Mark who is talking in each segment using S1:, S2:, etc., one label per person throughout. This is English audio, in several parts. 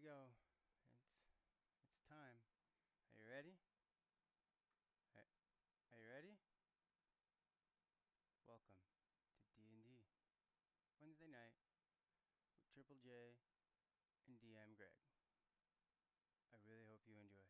S1: go. It's time. Are you ready? Are you ready? Welcome to D&D Wednesday night with Triple J and DM Greg. I really hope you enjoy.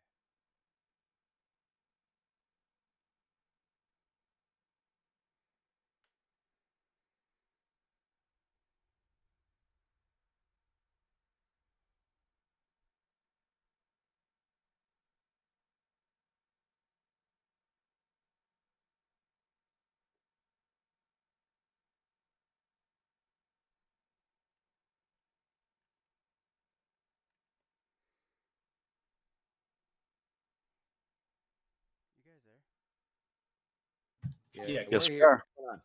S1: You guys there?
S2: Yeah,
S3: Yes,
S2: we're
S3: we
S2: here.
S3: are.
S2: Hold on.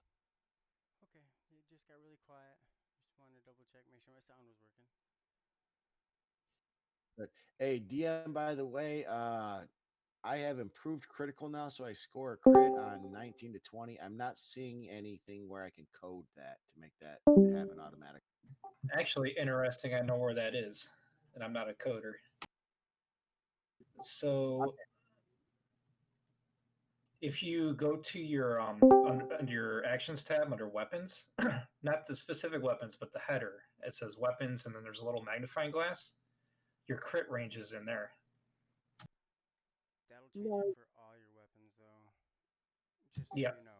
S1: Okay, it just got really quiet. Just wanted to double check, make sure my sound was working.
S2: But, hey, DM, by the way, I have improved critical now, so I score a crit on 19 to 20. I'm not seeing anything where I can code that to make that happen automatic.
S4: Actually, interesting. I know where that is, and I'm not a coder. So, if you go to your under your actions tab under weapons, not the specific weapons, but the header, it says weapons, and then there's a little magnifying glass. Your crit range is in there.
S1: That'll change it for all your weapons, though. Just so
S4: Yeah.
S1: you know.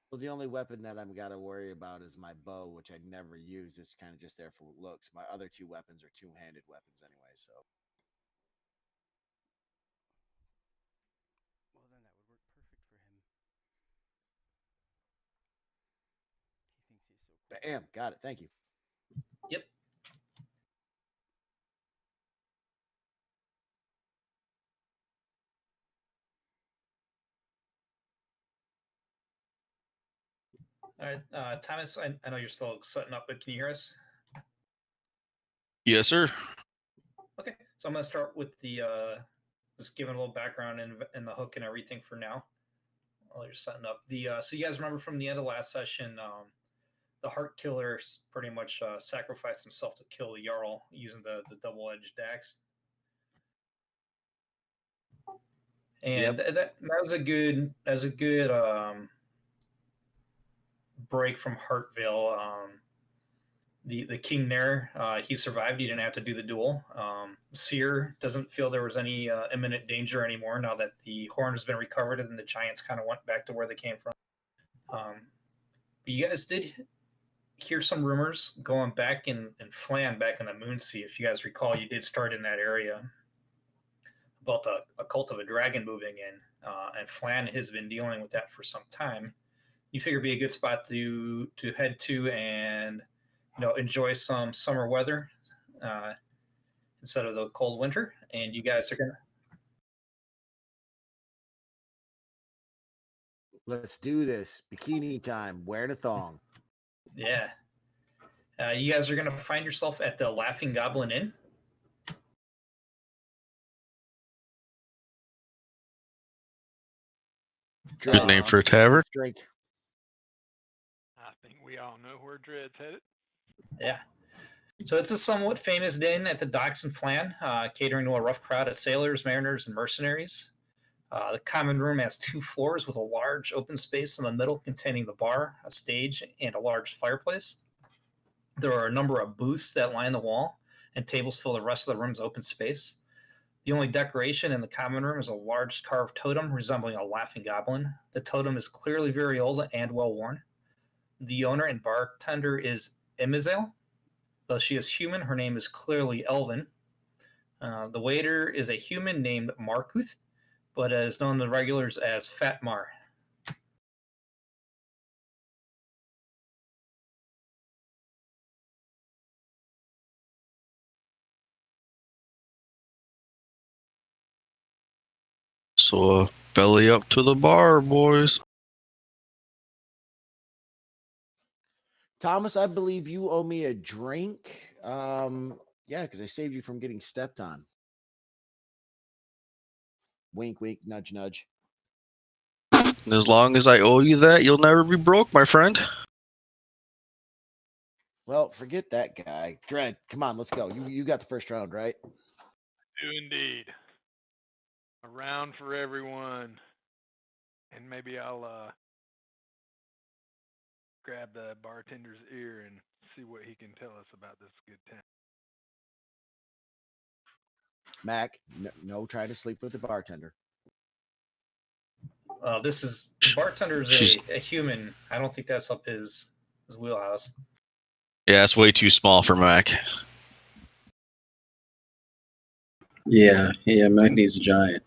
S2: Well, the only weapon that I'm got to worry about is my bow, which I never use. It's kind of just there for looks. My other two weapons are two-handed weapons anyway, so.
S1: Well, then that would work perfect for him. He thinks he's so cool.
S2: Bam, got it. Thank you.
S4: Yep. All right, Thomas. I know you're still setting up, but can you hear us?
S3: Yes, sir.
S4: Okay, so I'm gonna start with the just giving a little background and the hook and everything for now. While you're setting up the so you guys remember from the end of last session, the Heart Killer pretty much sacrificed himself to kill the Jarl using the double-edged axe, and
S2: Yep.
S4: that was a good break from Hartvale. The king there, he survived. He didn't have to do the duel. Seer doesn't feel there was any imminent danger anymore now that the horn has been recovered and the giants kind of went back to where they came from. But you guys did hear some rumors going back in Flan, back in the Moonsea. If you guys recall, you did start in that area about a cult of a dragon moving in, and Flan has been dealing with that for some time. You figure it'd be a good spot to head to and enjoy some summer weather uh, instead of the cold winter. And you guys are gonna
S2: Let's do this. Bikini time. Wearing a thong.
S4: yeah. You guys are gonna find yourself at the Laughing Goblin Inn.
S3: Good name for a tavern.
S2: Drink.
S5: I think we all know where Dread's headed.
S4: Yeah. So it's a somewhat famous inn at the docks in Flan, catering to a rough crowd of sailors, mariners, and mercenaries. The common room has 2 floors with a large open space in the middle containing the bar, a stage, and a large fireplace. There are a number of booths that line the wall, and tables fill the rest of the room's open space. The only decoration in the common room is a large carved totem resembling a laughing goblin. The totem is clearly very old and well worn. The owner and bartender is Emizel. Though she is human, her name is clearly Elven. The waiter is a human named Markuth, but is known to the regulars as Fatmar.
S3: So, belly up to the bar, boys.
S2: Thomas, I believe you owe me a drink. Yeah, because I saved you from getting stepped on. Wink, wink, nudge, nudge.
S3: And as long as I owe you that, you'll never be broke, my friend.
S2: Well, forget that guy. Dread, come on, let's go. You got the first round, right?
S5: Do indeed. A round for everyone. And maybe I'll grab the bartender's ear and see what he can tell us about this good time.
S2: Mac, no trying to sleep with the bartender.
S4: This is the bartender is
S3: She's-
S4: a human. I don't think that's up his wheelhouse.
S3: Yeah, it's way too small for Mac.
S6: Yeah, Mac needs a giant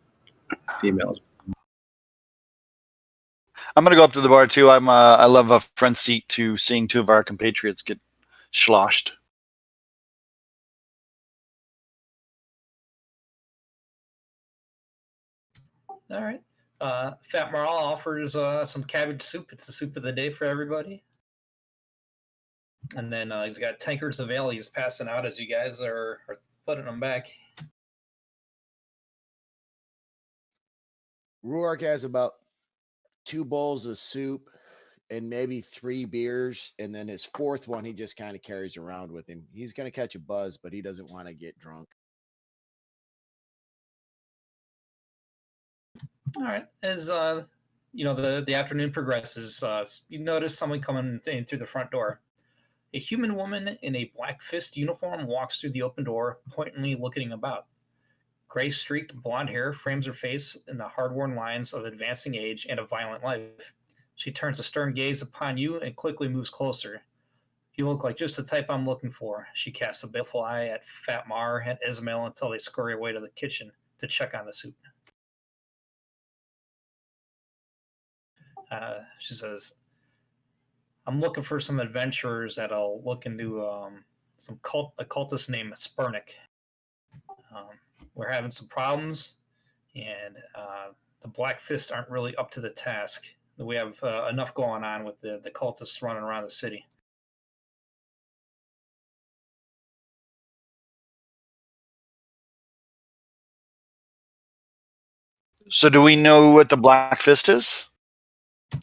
S6: female.
S7: I'm gonna go up to the bar too. I love a front seat to seeing two of our compatriots get sloshed.
S4: All right. Fat Marl offers some cabbage soup. It's the soup of the day for everybody. And then he's got tankards of ale he's passing out as you guys are putting them back.
S2: Ruark has about 2 bowls of soup and maybe 3 beers, and then his fourth one he just kind of carries around with him. He's gonna catch a buzz, but he doesn't want to get drunk.
S4: All right. As the afternoon progresses, you notice someone coming in through the front door. A human woman in a black fist uniform walks through the open door, pointedly looking about. Gray streaked blonde hair frames her face in the hard-worn lines of advancing age and a violent life. She turns a stern gaze upon you and quickly moves closer. You look like just the type I'm looking for. She casts a baleful eye at Fat Mar and Ismail until they scurry away to the kitchen to check on the soup. She says, I'm looking for some adventurers that'll look into a cultist named Spurnik. We're having some problems, and the Black Fist aren't really up to the task. We have enough going on with the cultists running around the city.
S7: So, do we know what the Black Fist is?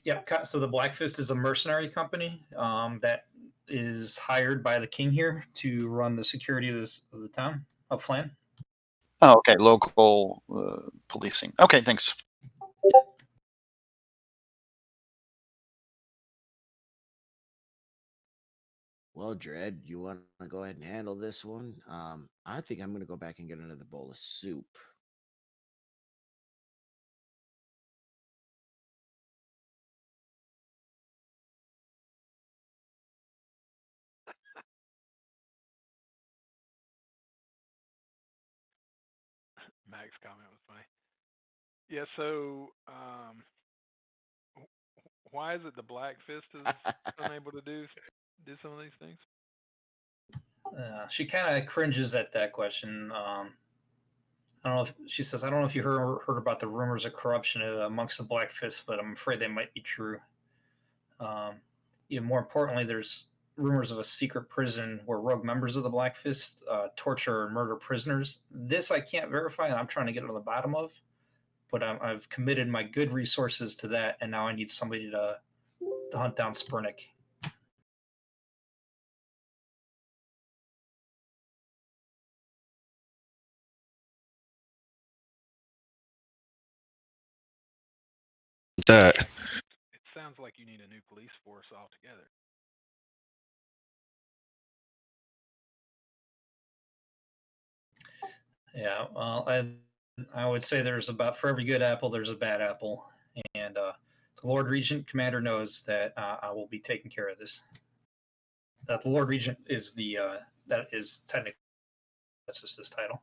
S4: Yep. So the Black Fist is a mercenary company that is hired by the king here to run the security of the town of Flan.
S7: Oh, okay. Local policing. Okay, thanks.
S2: Well, Dread, you want to go ahead and handle this one? I think I'm gonna go back and get another bowl of soup.
S5: Mac's comment was funny. Yeah, so why is it the Black Fist is unable to do some of these things?
S4: She kind of cringes at that question. I don't know if she says, I don't know if you heard about the rumors of corruption amongst the Black Fist, but I'm afraid they might be true. More importantly, there's rumors of a secret prison where rogue members of the Black Fist torture and murder prisoners. This I can't verify, and I'm trying to get to the bottom of. But I've committed my good resources to that, and now I need somebody to hunt down Spurnik.
S3: That
S5: It sounds like you need a new police force altogether.
S4: Yeah, well, I would say there's about for every good apple, there's a bad apple, and the Lord Regent Commander knows that I will be taking care of this. The Lord Regent is that is technically that's just his title.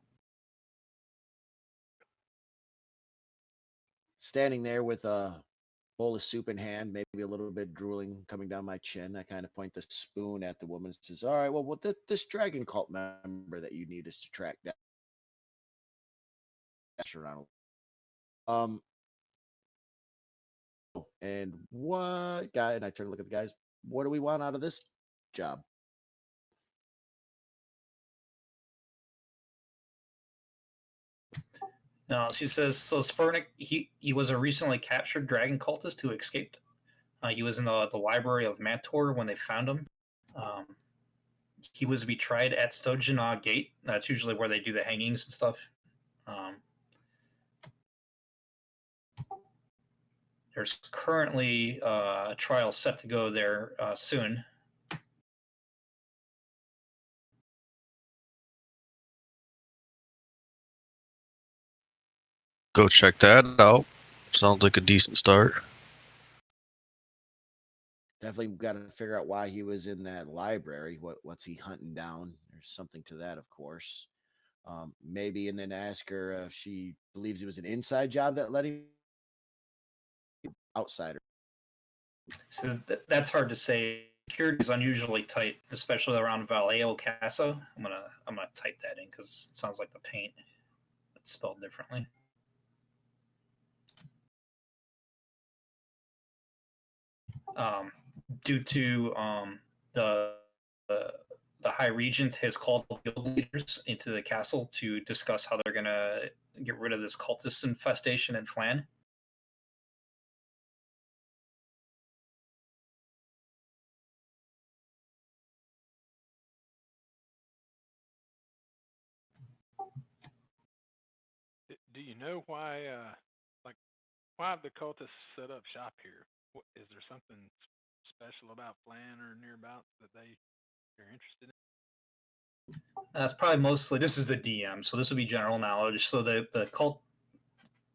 S2: Standing there with a bowl of soup in hand, maybe a little bit drooling coming down my chin, I kind of point the spoon at the woman and says, all right, well, what this dragon cult member that you need us to track down. And what guy, and I turn to look at the guys, what do we want out of this job?
S4: No, she says, so Spurnik, he was a recently captured dragon cultist who escaped. He was in the library of Mantor when they found him. he was to be tried at Stojana Gate. That's usually where they do the hangings and stuff. There's currently a trial set to go there soon.
S3: Go check that out. Sounds like a decent start.
S2: Definitely got to figure out why he was in that library. What's he hunting down? There's something to that, of course. Maybe, and then ask her if she believes it was an inside job that led him outsider.
S4: So that's hard to say. Security is unusually tight, especially around Vallejo Casa. I'm gonna type that in because it sounds like the paint. It's spelled differently. Due to the High Regent has called guild leaders into the castle to discuss how they're gonna get rid of this cultist infestation in Flan.
S5: Do you know why, why the cultists set up shop here? Is there something special about Flan or nearabouts that they're interested in?
S4: That's probably mostly, this is the DM, so this would be general knowledge. So the cult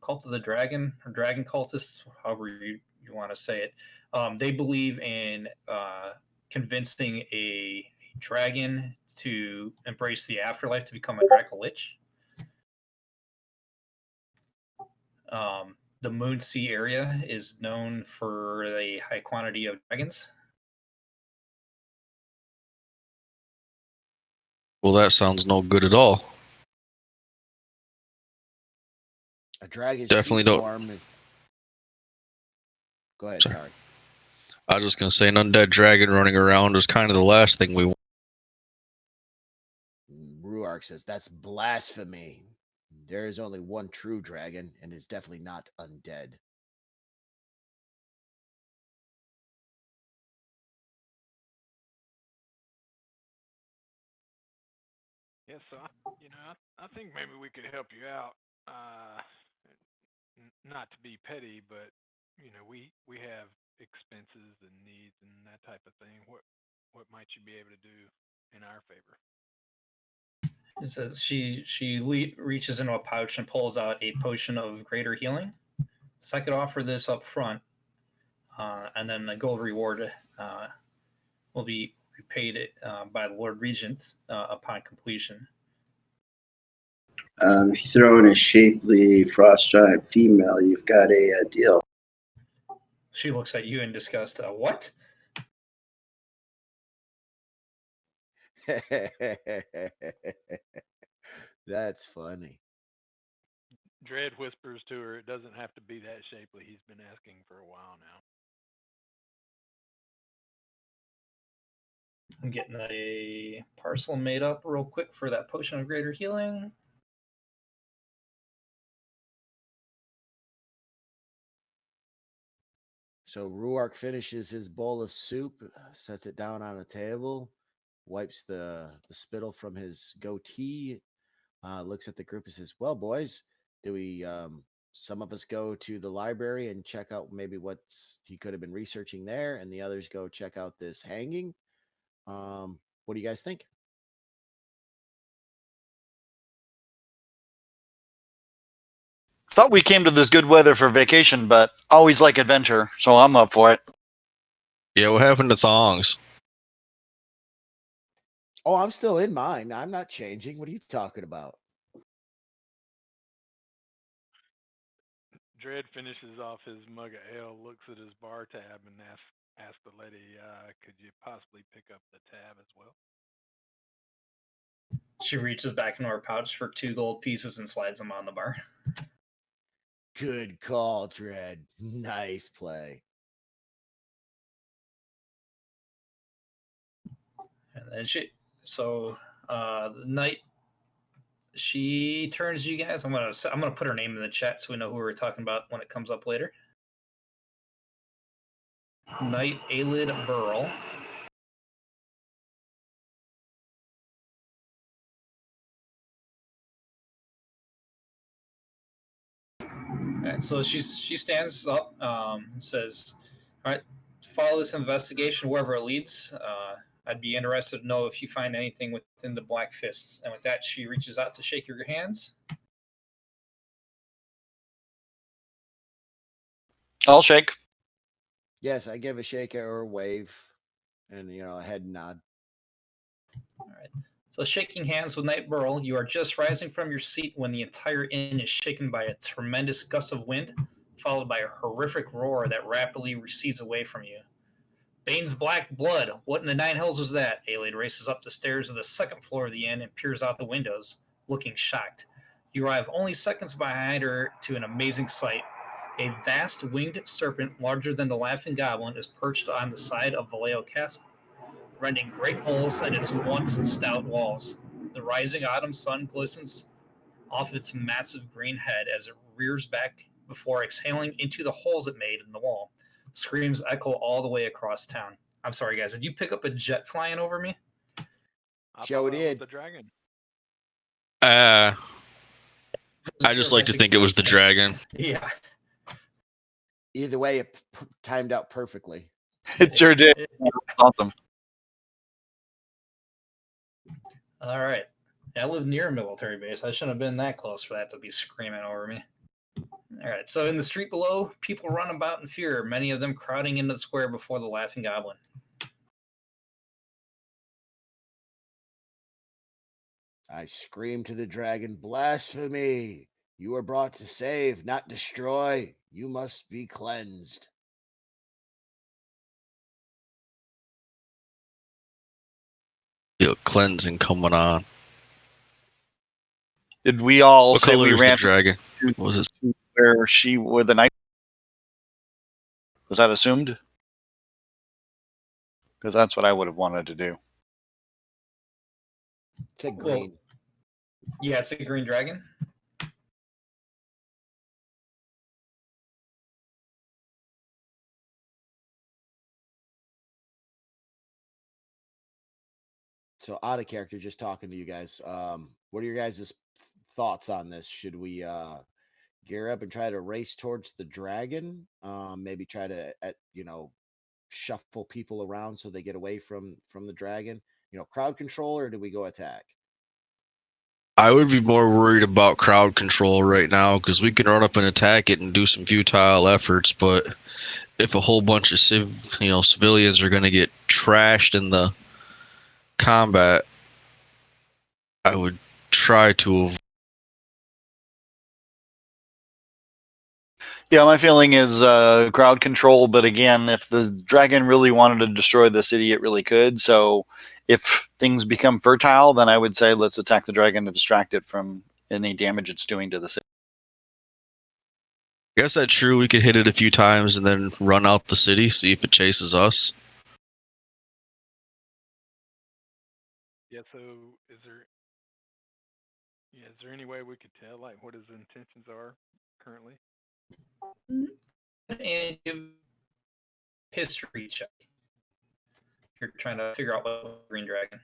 S4: of the dragon, or dragon cultists, however you want to say it, they believe in convincing a dragon to embrace the afterlife to become a Dracolich. The Moonsea area is known for a high quantity of dragons.
S3: Well, that sounds no good at all.
S2: A dragon
S3: Definitely don't.
S2: Go ahead, sorry.
S3: I was just gonna say an undead dragon running around is kind of the last thing we want.
S2: Ruark says that's blasphemy. There is only one true dragon, and it's definitely not undead.
S5: Yeah, so I think maybe we could help you out. Not to be petty, but we have expenses and needs and that type of thing. What might you be able to do in our favor?
S4: It says she reaches into a pouch and pulls out a potion of greater healing. So I could offer this up front, and then the gold reward will be paid by the Lord Regent upon completion.
S6: If you throw in a shapely frost giant female, you've got a deal.
S4: She looks at you in disgust. What?
S2: That's funny.
S5: Dread whispers to her, it doesn't have to be that shapely. He's been asking for a while now.
S4: I'm getting a parcel made up real quick for that potion of greater healing.
S2: So Ruark finishes his bowl of soup, sets it down on a table, wipes the spittle from his goatee, looks at the group and says, "Well, boys, do we? Some of us go to the library and check out maybe what he could have been researching there, and the others go check out this hanging. What do you guys think?"
S7: Thought we came to this good weather for vacation, but always like adventure, so I'm up for it.
S3: Yeah, what happened to thongs?
S2: Oh, I'm still in mine. I'm not changing. What are you talking about?
S5: Dread finishes off his mug of ale, looks at his bar tab, and asks the lady, could you possibly pick up the tab as well?
S4: She reaches back into her pouch for 2 gold pieces and slides them on the bar.
S2: Good call, Dread. Nice play.
S4: And then the night she turns to you guys. I'm gonna put her name in the chat so we know who we're talking about when it comes up later. Knight Aelid Burl. right, so she stands up and says, "All right, follow this investigation wherever it leads. I'd be interested to know if you find anything within the Black Fists." And with that, she reaches out to shake your hands.
S7: I'll shake.
S2: Yes, I give a shake or a wave, and a head nod.
S4: All right. So, shaking hands with Knight Burl, you are just rising from your seat when the entire inn is shaken by a tremendous gust of wind, followed by a horrific roar that rapidly recedes away from you. Bane's black blood. What in the nine hells was that? Ayleid races up the stairs of the second floor of the inn and peers out the windows, looking shocked. You arrive only seconds behind her to an amazing sight. A vast winged serpent larger than the Laughing Goblin is perched on the side of Vallejo Castle, rending great holes in its once stout walls. The rising autumn sun glistens off its massive green head as it rears back before exhaling into the holes it made in the wall. Screams echo all the way across town. I'm sorry, guys. Did you pick up a jet flying over me?
S5: I
S2: Joe
S5: thought that was
S2: did.
S5: the dragon.
S3: I just like to think it was the dragon.
S4: Yeah.
S2: Either way, it timed out perfectly.
S7: It sure did. Awesome.
S4: All right. I live near a military base. I shouldn't have been that close for that to be screaming over me. All right. So in the street below, people run about in fear, many of them crowding into the square before the Laughing Goblin.
S2: I scream to the dragon, blasphemy! You are brought to save, not destroy. You must be cleansed.
S3: Feel cleansing coming on.
S7: Did we all
S3: What
S7: say
S3: color
S7: we
S3: is
S7: ran
S3: the dragon? What was it?
S7: where the knight? Was that assumed? Because that's what I would have wanted to do.
S2: It's a green.
S4: Yeah, it's a green dragon.
S2: So out of character, just talking to you guys. What are your guys' thoughts on this? Should we gear up and try to race towards the dragon? Maybe try to shuffle people around so they get away from the dragon. Crowd control, or do we go attack?
S3: I would be more worried about crowd control right now because we can run up and attack it and do some futile efforts, but if a whole bunch of civilians are going to get trashed in the combat, I would try to avoid.
S7: Yeah, my feeling is crowd control, but again, if the dragon really wanted to destroy the city, it really could. So if things become fertile, then I would say let's attack the dragon to distract it from any damage it's doing to the city.
S3: I guess that's true. We could hit it a few times and then run out the city, see if it chases us.
S5: Yeah. So is there any way we could tell like what his intentions are currently?
S4: And give history check. If you're trying to figure out what green dragon.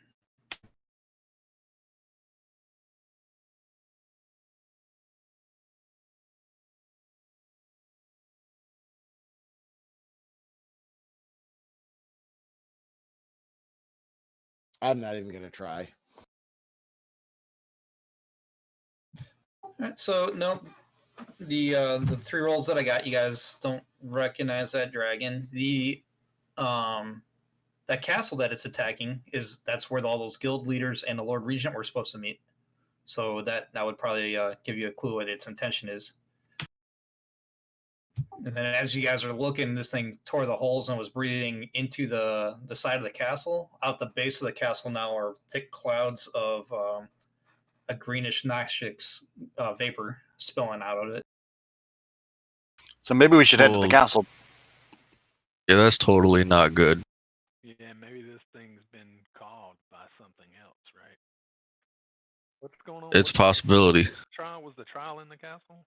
S2: I'm not even gonna try.
S4: All right, so no, the three rolls that I got, you guys don't recognize that dragon. That castle that it's attacking that's where all those guild leaders and the Lord Regent were supposed to meet. So that would probably give you a clue what its intention is. And then as you guys are looking, this thing tore the holes and was breathing into the side of the castle. Out the base of the castle now are thick clouds of a greenish noxious vapor spilling out of it.
S7: So maybe we should head to the
S3: Well,
S7: castle.
S3: Yeah, that's totally not good.
S5: Yeah, maybe this thing's been called by something else, right? What's going on?
S3: It's a possibility.
S5: Was the trial in the castle?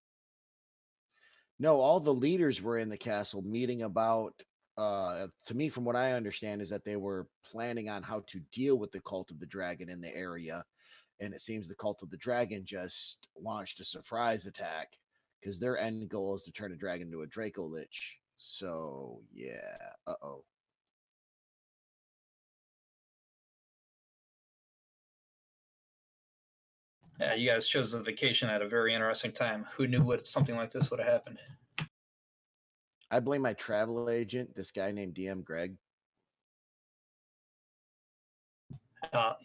S2: No, all the leaders were in the castle meeting about. To me, from what I understand, is that they were planning on how to deal with the cult of the dragon in the area, and it seems the cult of the dragon just launched a surprise attack because their end goal is to turn a dragon into a Draco Lich. So yeah, uh-oh.
S4: Yeah, you guys chose the vacation at a very interesting time. Who knew what something like this would have happened?
S2: I blame my travel agent, this guy named DM Greg.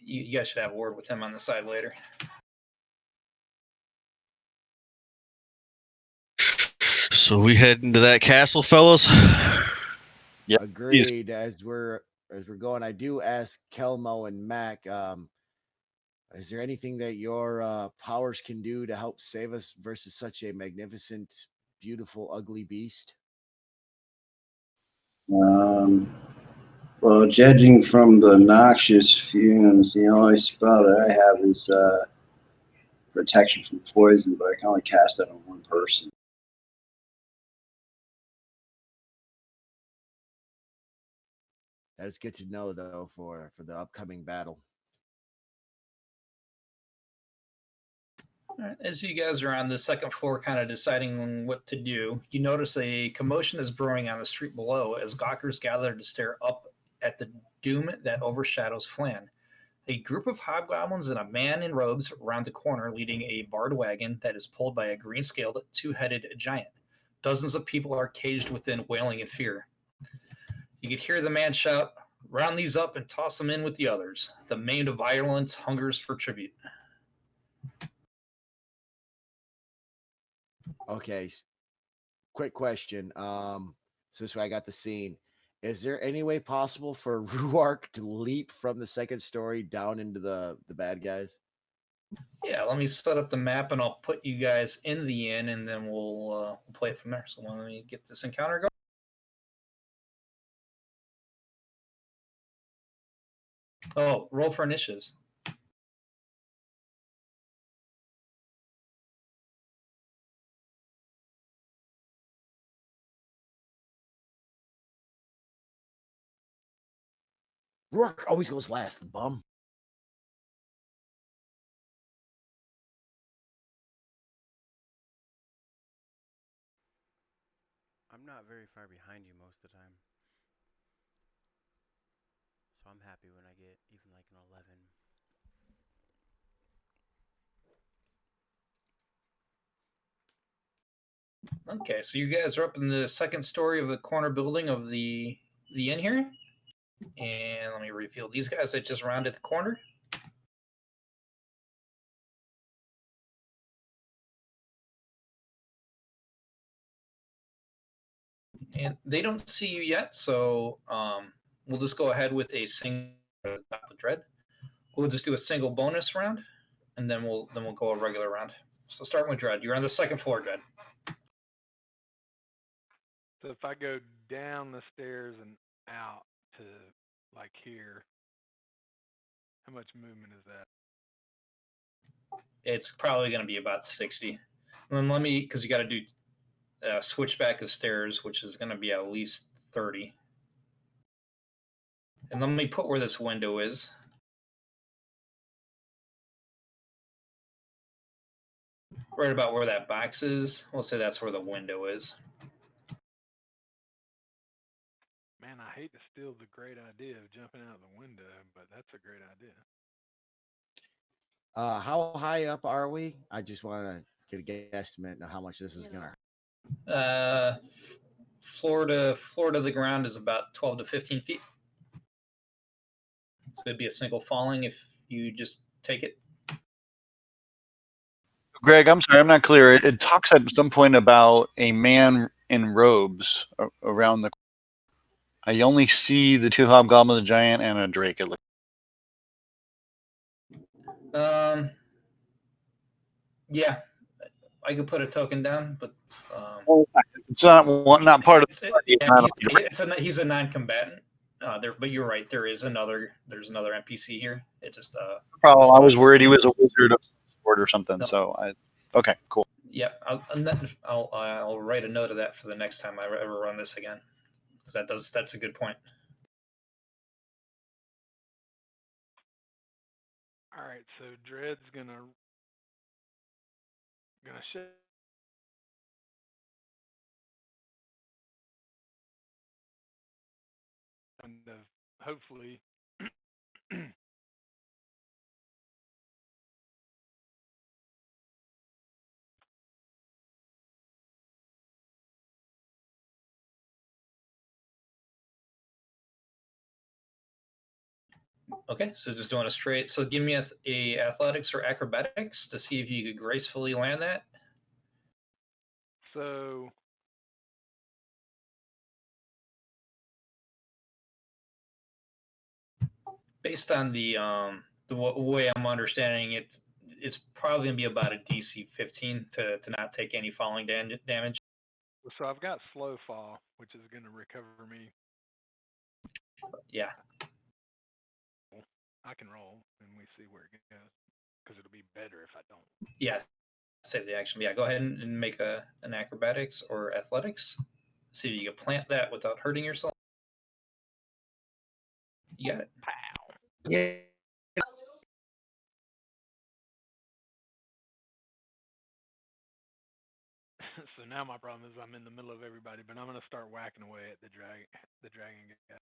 S4: You guys should have a word with him on the side later.
S3: So we head into that castle, fellas.
S7: Yep.
S2: Agreed. As we're going, I do ask Kelmo and Mac, is there anything that your powers can do to help save us versus such a magnificent, beautiful, ugly beast?
S6: Well, judging from the noxious fumes, the only spell that I have is protection from poison, but I can only cast that on one person.
S2: That is good to know, though, for the upcoming battle.
S4: All right, as you guys are on the second floor, kind of deciding what to do, you notice a commotion is brewing on the street below as gawkers gather to stare up at the doom that overshadows Flan. A group of hobgoblins and a man in robes round the corner leading a barred wagon that is pulled by a green-scaled, two-headed giant. Dozens of people are caged within, wailing in fear. You could hear the man shout, "Round these up and toss them in with the others. The maimed of violence hungers for tribute."
S2: Okay. Quick question. So this way I got the scene. Is there any way possible for Ruark to leap from the second story down into the bad guys?
S4: Yeah, let me set up the map and I'll put you guys in the inn and then we'll play it from there. So let me get this encounter going. Oh, roll for initiatives.
S2: Ruark always goes last, the bum.
S1: I'm not very far behind you most of the time. So I'm happy when I get even like an 11.
S4: Okay, so you guys are up in the second story of the corner building of the inn here. And let me reveal these guys that just rounded the corner. And they don't see you yet, so we'll just go ahead with a single Dread. We'll just do a single bonus round, and then we'll go a regular round. So starting with Dread, you're on the second floor, Dread.
S5: So if I go down the stairs and out to like here, how much movement is that?
S4: It's probably going to be about 60. And then let me, because you got to do switchback of stairs, which is going to be at least 30. And let me put where this window is. Right about where that box is. We'll say that's where the window is.
S5: Man, I hate to steal the great idea of jumping out the window, but that's a great idea.
S2: How high up are we? I just want to get a guesstimate of how much this is gonna hurt.
S4: Floor to the ground is about 12 to 15 feet. So it'd be a single falling if you just take it.
S7: Greg, I'm sorry, I'm not clear. It talks at some point about a man in robes around the. I only see the two hobgoblins, a giant, and a drake.
S4: Yeah, I could put a token down, but
S7: it's not part of.
S4: He's a non-combatant. But you're right. There's another NPC here. It just
S7: problem. I was worried he was a wizard of sport or something. No. So okay, cool.
S4: Yeah, I'll write a note of that for the next time I ever run this again, because that's a good point.
S5: All right, so Dread's gonna kind of hopefully
S4: Okay, so just doing a straight. So give me a athletics or acrobatics to see if you could gracefully land that.
S5: so
S4: Based on the way I'm understanding it, it's probably gonna be about a DC 15 to not take any falling damage.
S5: so I've got slow fall, which is going to recover me.
S4: Yeah.
S5: I can roll and we see where it goes because it'll be better if I don't.
S4: Yeah. Save the action. Yeah, go ahead and make an acrobatics or athletics. See if you can plant that without hurting yourself. You got it.
S5: Pow.
S2: Yeah.
S5: So now my problem is I'm in the middle of everybody, but I'm going to start whacking away at the dragon guy.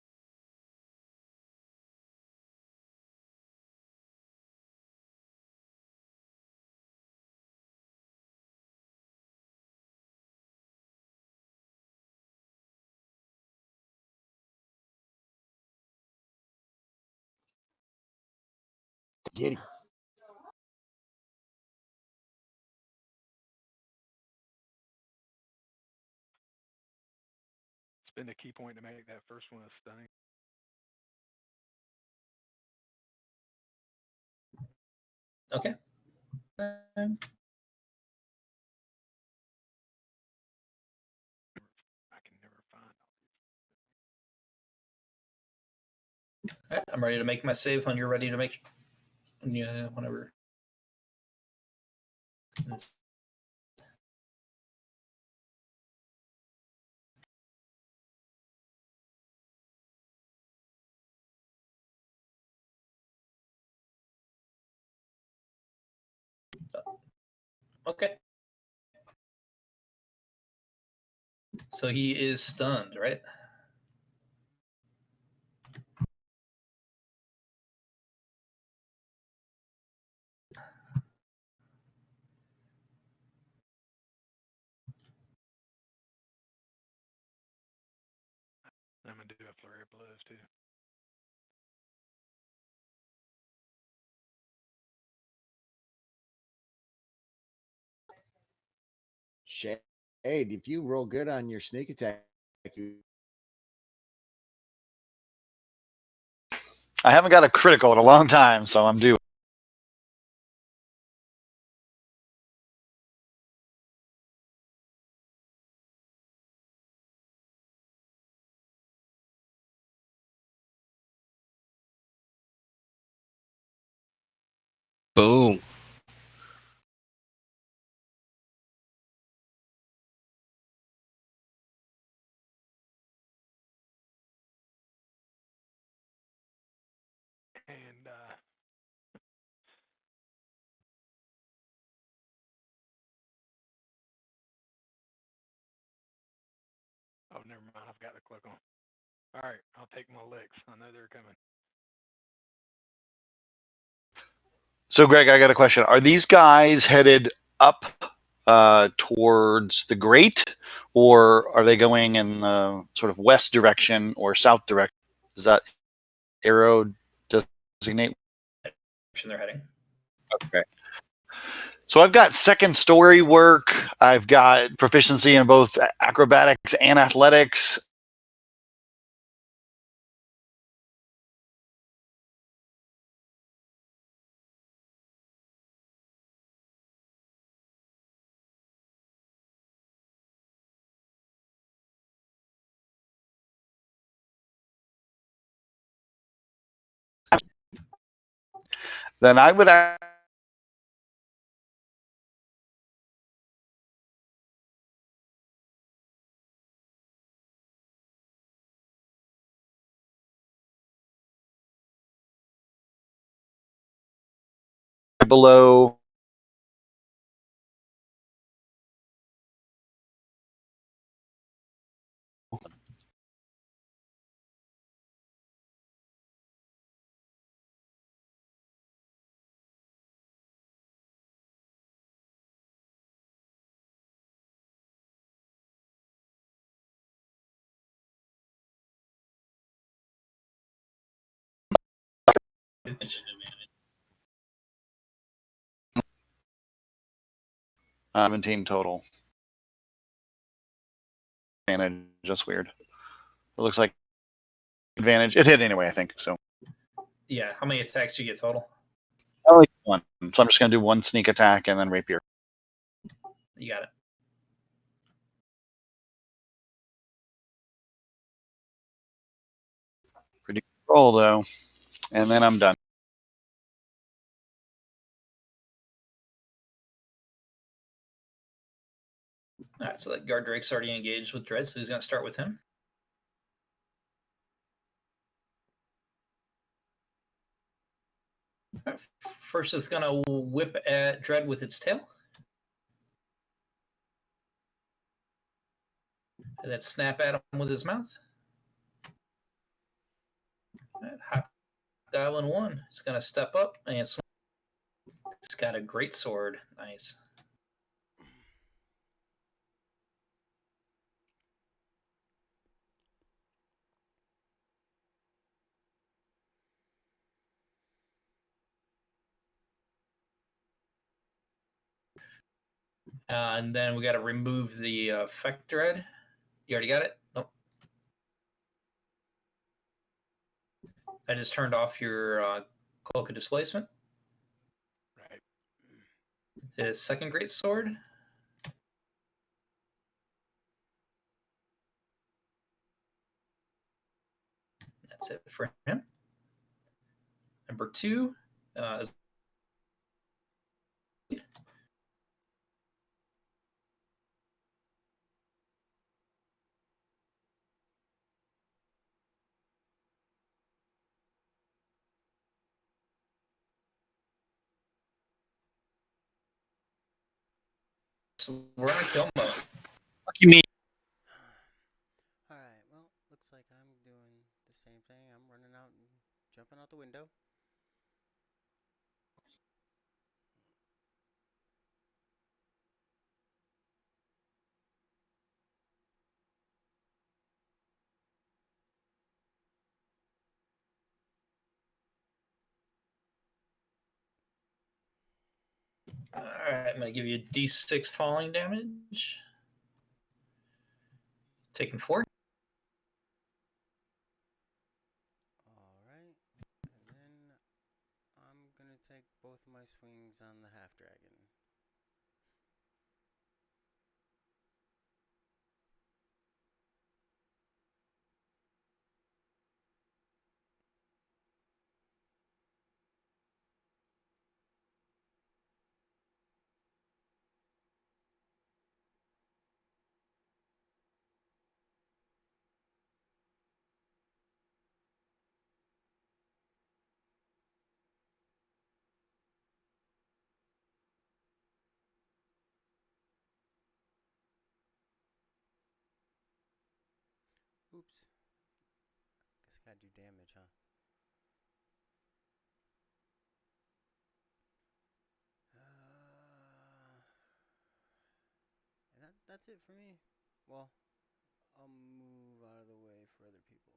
S2: Get him.
S5: Spend a key point to make that first one a stunning.
S4: Okay.
S5: I can never find.
S4: All right, I'm ready to make my save when you're ready to make. Yeah, whenever. Okay. So he is stunned, right?
S5: I'm going to do a flurry of blows too.
S2: Shade, if you roll good on your sneak attack,
S7: I haven't got a critical in a long time, so I'm due.
S3: Boom.
S5: And oh, never mind. I've got the cloak on. All right, I'll take my licks. I know they're coming.
S7: So, Greg, I got a question. Are these guys headed up towards the Great, or are they going in the sort of west direction or south direction? Does that arrow designate?
S4: They're heading.
S7: Okay. So I've got second story work. I've got proficiency in both acrobatics and athletics. Then I would below $17 total. Advantage, just weird. It looks like advantage. It hit anyway, I think. So
S4: Yeah. How many attacks do you get total?
S7: only one. So I'm just gonna do one sneak attack and then rapier.
S4: You got it.
S7: Pretty good roll though, and then I'm done.
S4: All right. So that guard Drake's already engaged with Dread, so who's going to start with him? All right, first, it's going to whip at Dread with its tail. And then snap at him with his mouth. Hobgoblin 1 is going to step up and swing. It's got a great sword. Nice. And then we got to remove the effect Dread. You already got it? Nope. I just turned off your Cloak of Displacement.
S5: Right.
S4: His second great sword. That's it for him. Number 2 is so we're on kill mode.
S7: Lucky me.
S1: Alright, well, looks like I'm doing the same thing. I'm running out and jumping out the window.
S4: All right, I'm going to give you D6 falling damage. Taking 4.
S1: Alright, and then I'm gonna take both of my swings on the half dragon. Oops. Guess I gotta do damage, huh? And that's it for me. Well, I'll move out of the way for other people.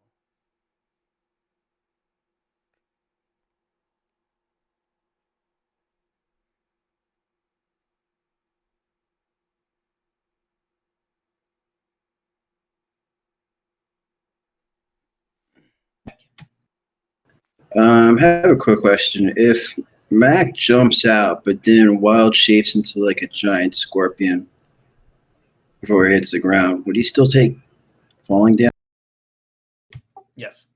S6: I have a quick question. If Mac jumps out, but then wild shapes into like a giant scorpion before he hits the ground, would he still take falling damage?
S4: Yes.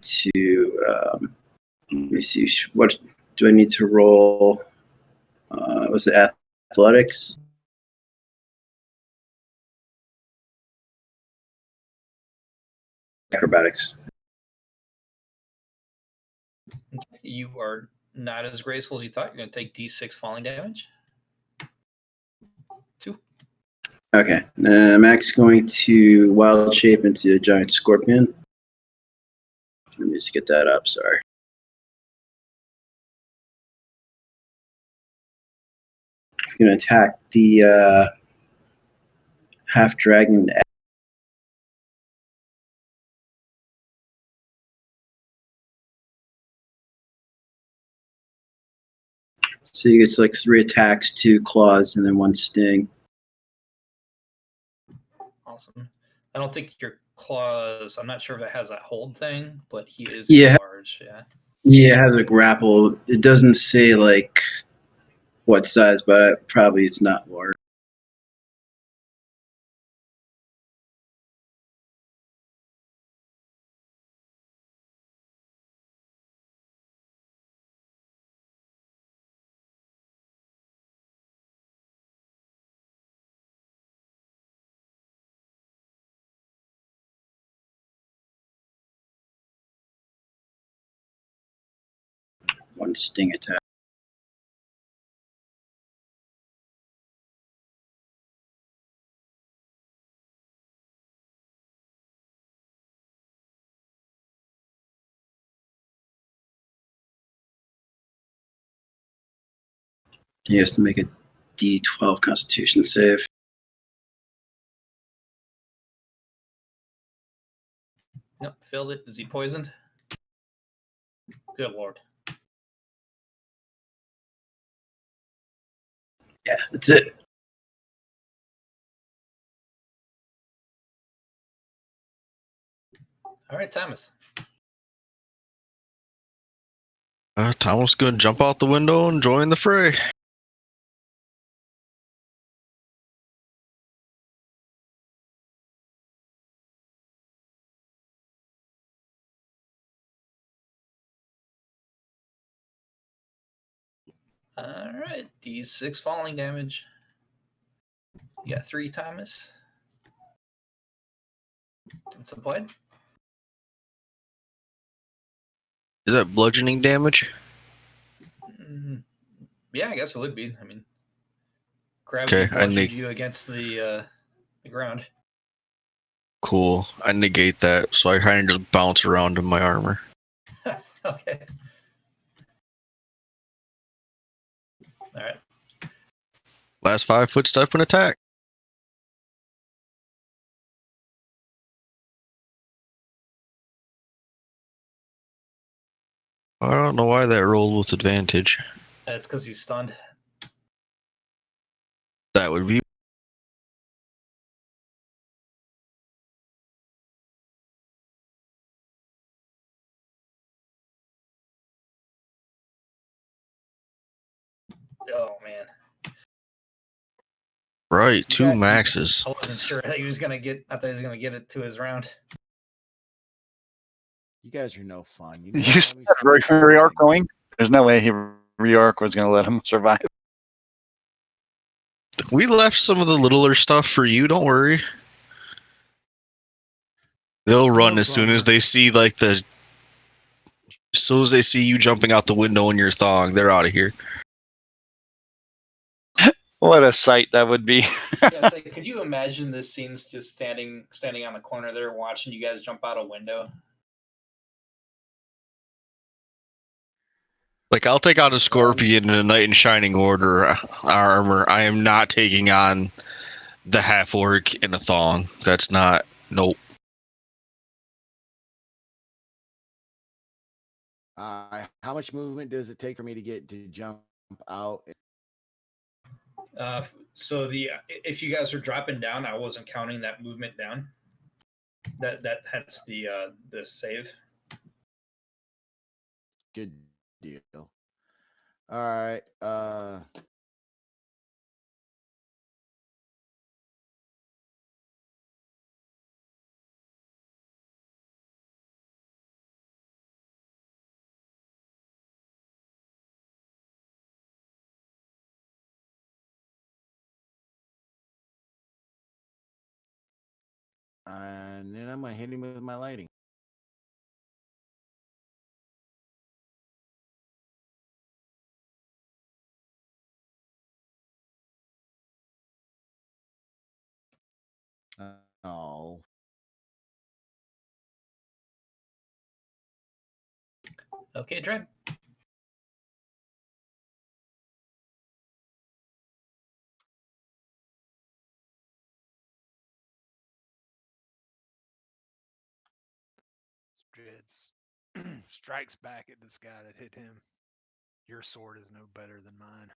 S6: To let me see. What do I need to roll? Was it athletics? Acrobatics.
S4: You are not as graceful as you thought. You're going to take D6 falling damage. 2.
S6: Okay. Mac's going to wild shape into a giant scorpion. Let me just get that up. Sorry. It's going to attack the half dragon. So you get like 3 attacks, 2 claws, and then 1 sting.
S4: Awesome. I don't think your claws. I'm not sure if it has that hold thing, but he is
S6: Yeah.
S4: large. Yeah.
S6: Yeah, it has a grapple. It doesn't say like what size, but probably it's not large. One sting attack. He has to make a D12 Constitution save.
S4: Nope, failed it. Is he poisoned? Good lord.
S6: Yeah, that's it.
S4: All right, Thomas.
S3: Thomas gonna jump out the window and join the fray.
S4: All right, D6 falling damage. You got 3, Thomas. It's applied.
S3: Is that bludgeoning damage?
S4: Yeah, I guess it would be. I mean,
S3: Okay,
S4: gravity bludgeoned you against the ground.
S3: Cool. I negate that, so I kind of bounce around in my armor.
S4: Okay. All right.
S3: Last 5 foot step and attack. I don't know why that rolled with advantage.
S4: That's because he's stunned.
S3: That would be.
S4: Oh man.
S3: Right, 2
S4: Yeah.
S3: maxes.
S4: I wasn't sure that he was gonna get. I thought he was gonna get it to his round.
S2: You guys are no fun. You,
S7: You
S2: never
S7: see
S2: let me
S7: that
S2: finish my
S7: Reorc
S2: thing.
S7: going? There's no way Reorc was going to let him survive.
S3: We left some of the littler stuff for you, don't worry. They'll run
S2: No
S3: as soon as
S2: bummer.
S3: they see as soon as they see you jumping out the window in your thong, they're out of here.
S7: What a sight that would be.
S4: Yeah, so could you imagine this scene's just standing on the corner there, watching you guys jump out a window?
S3: Like, I'll take out a scorpion in a knight in shining order armor. I am not taking on the half orc in a thong. That's not. Nope.
S2: How much movement does it take for me to get to jump out?
S4: So if you guys are dropping down, I wasn't counting that movement down. That's the save.
S2: Good deal. All right. And then I'm gonna hit him with my lighting. Oh.
S4: Okay, Dread.
S5: Druids strikes back at this guy that hit him. Your sword is no better than mine.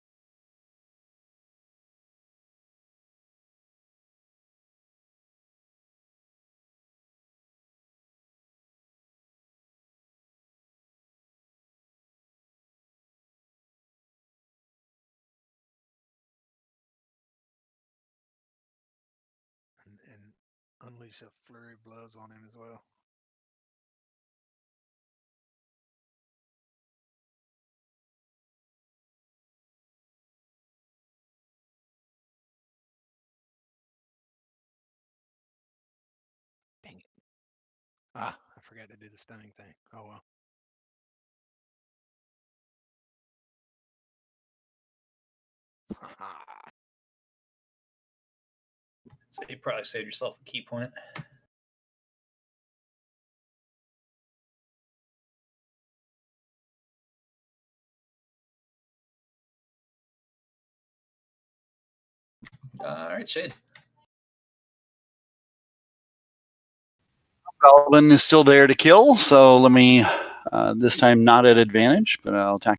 S5: And unleash a flurry of blows on him as well. Dang it. Ah, I forgot to do the stunning thing. Oh well.
S4: So you probably saved yourself a key point. All right, Shade.
S7: Goblin is still there to kill, so let me this time not at advantage, but I'll attack.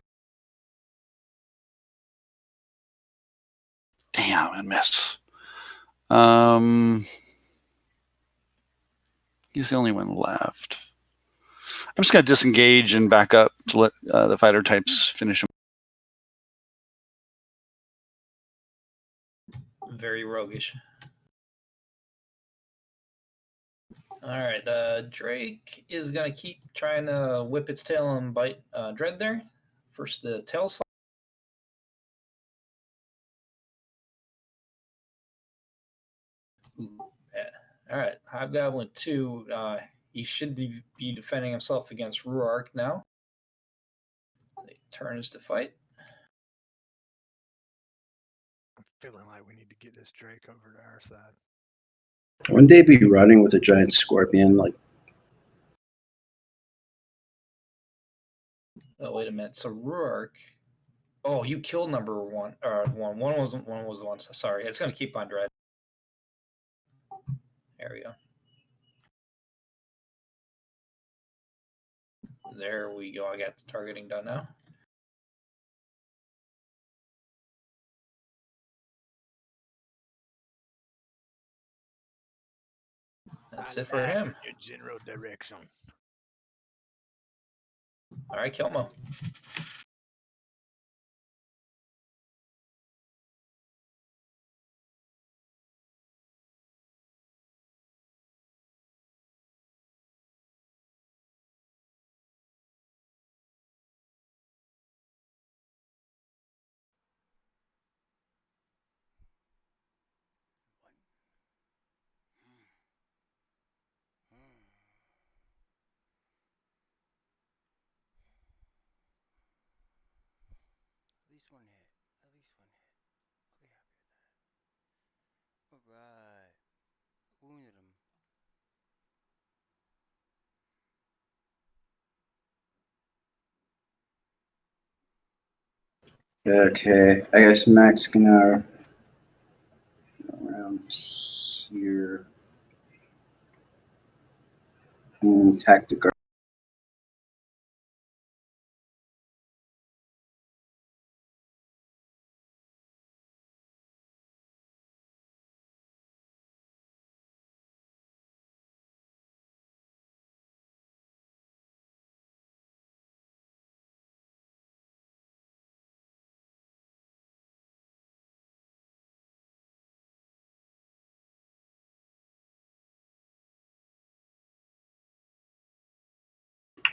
S7: Damn, and miss. He's the only one left. I'm just going to disengage and back up to let the fighter types finish him.
S4: Very roguish. All right, the Drake is going to keep trying to whip its tail and bite Dread there. First, the tail slide. All right, Hobgoblin 2. He should be defending himself against Ruark now. He turns to fight.
S5: I'm feeling like we need to get this Drake over to our side.
S6: Wouldn't they be running with a giant scorpion? Like,
S4: Oh, wait a minute. So Ruark. Oh, you killed number one. One. One was the one. Sorry, it's gonna keep on Dread. There we go. There we go. I got the targeting done now. That's it for him.
S5: Your general direction.
S4: All right, Kelmo.
S1: At least one hit. At least one hit. I'll be happy with that. Alright. Wounded him.
S6: okay, I guess Mac's gonna go around here and attack the guard.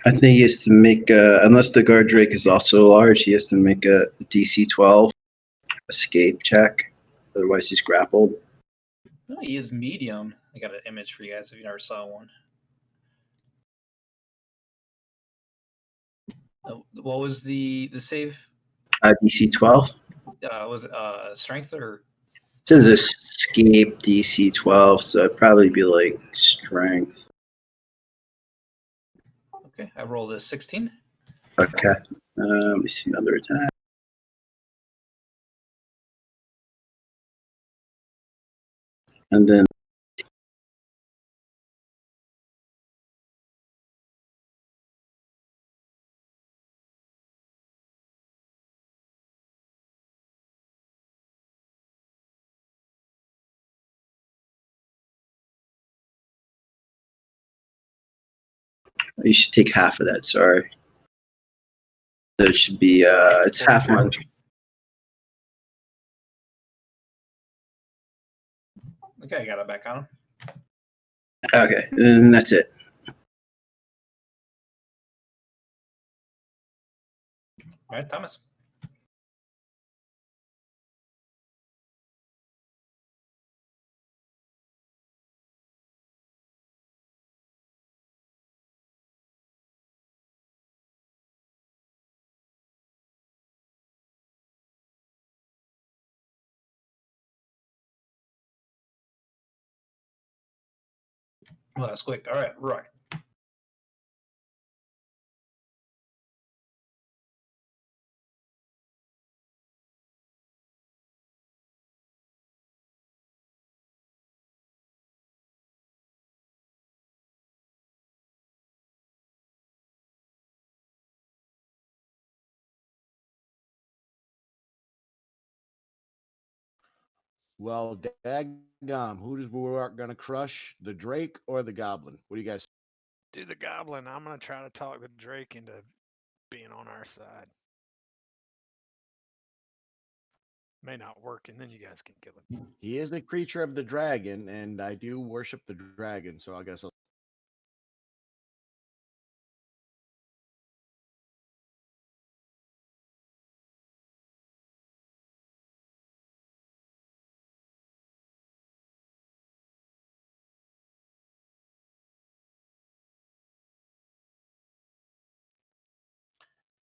S6: I think he has to make, unless the guard drake is also large, he has to make a DC 12 escape check. Otherwise, he's grappled.
S4: No, he is medium. I got an image for you guys if you never saw one. What was the save?
S6: DC 12.
S4: Was it strength or?
S6: It says escape DC 12, so it'd probably be like strength.
S4: Okay, I rolled a 16.
S6: Okay. Let me see another attack. And then You should take half of that. Sorry. So it should be it's half month.
S4: Okay, I got it back on him.
S6: Okay, and that's it.
S4: All right, Thomas. Well, that's quick. All right, Roy.
S2: Well, daggum, who's we're gonna crush, the Drake or the Goblin? What do you guys?
S5: Do the goblin. I'm gonna try to talk the Drake into being on our side. May not work, and then you guys can kill him.
S2: He is a creature of the dragon, and I do worship the dragon, so I guess I'll.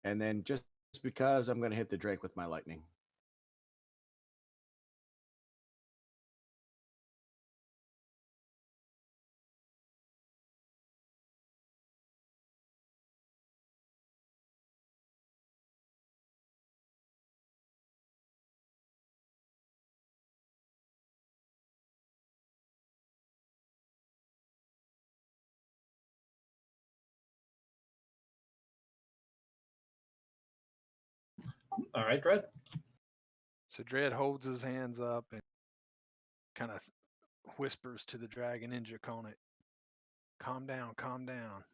S2: And then just because I'm gonna hit the Drake with my lightning.
S4: All right, Dread.
S5: So Dread holds his hands up and kind of whispers to the dragon in Draconic, calm down, calm down.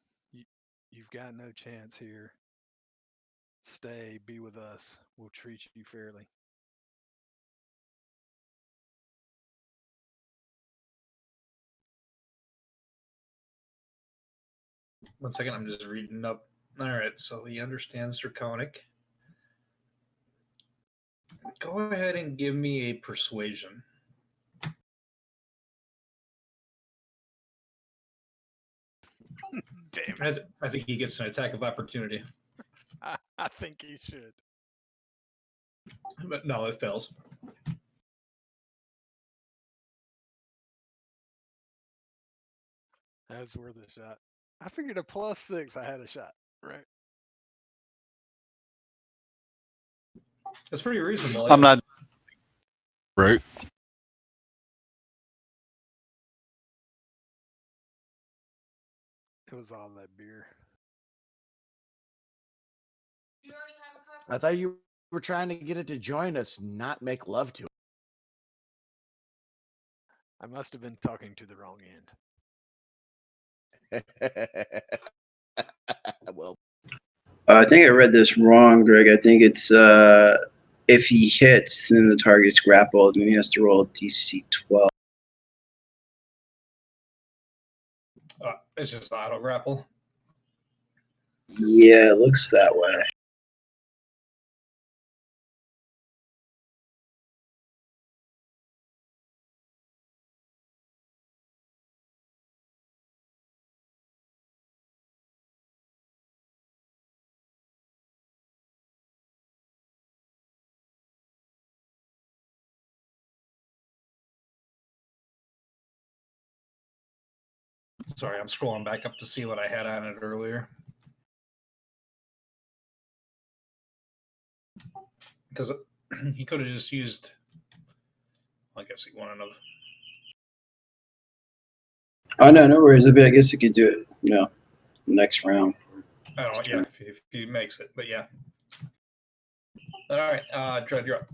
S5: You've got no chance here. Stay, be with us. We'll treat you fairly.
S4: One second, I'm just reading up. All right, so he understands Draconic. Go ahead and give me a persuasion.
S5: Damn it.
S4: I think he gets an attack of opportunity.
S5: I think he should.
S4: But no, it fails.
S5: That was worth a shot. I figured a +6, I had a shot, right?
S4: That's pretty reasonable.
S7: I'm not.
S3: Right.
S5: It was all that beer.
S2: I thought you were trying to get it to join us, not make love to
S5: I must have been talking to the wrong end.
S2: it. Well,
S6: I think I read this wrong, Greg. I think it's if he hits, then the target's grappled, and he has to roll a DC 12.
S4: It's just auto grapple.
S6: Yeah, it looks that way.
S4: Sorry, I'm scrolling back up to see what I had on it earlier. Because he could have just used, I guess he wanted another.
S6: Oh no, no worries. I guess he could do it. Next round.
S4: Oh yeah, if he makes it, but yeah. All right, Dread, you're up.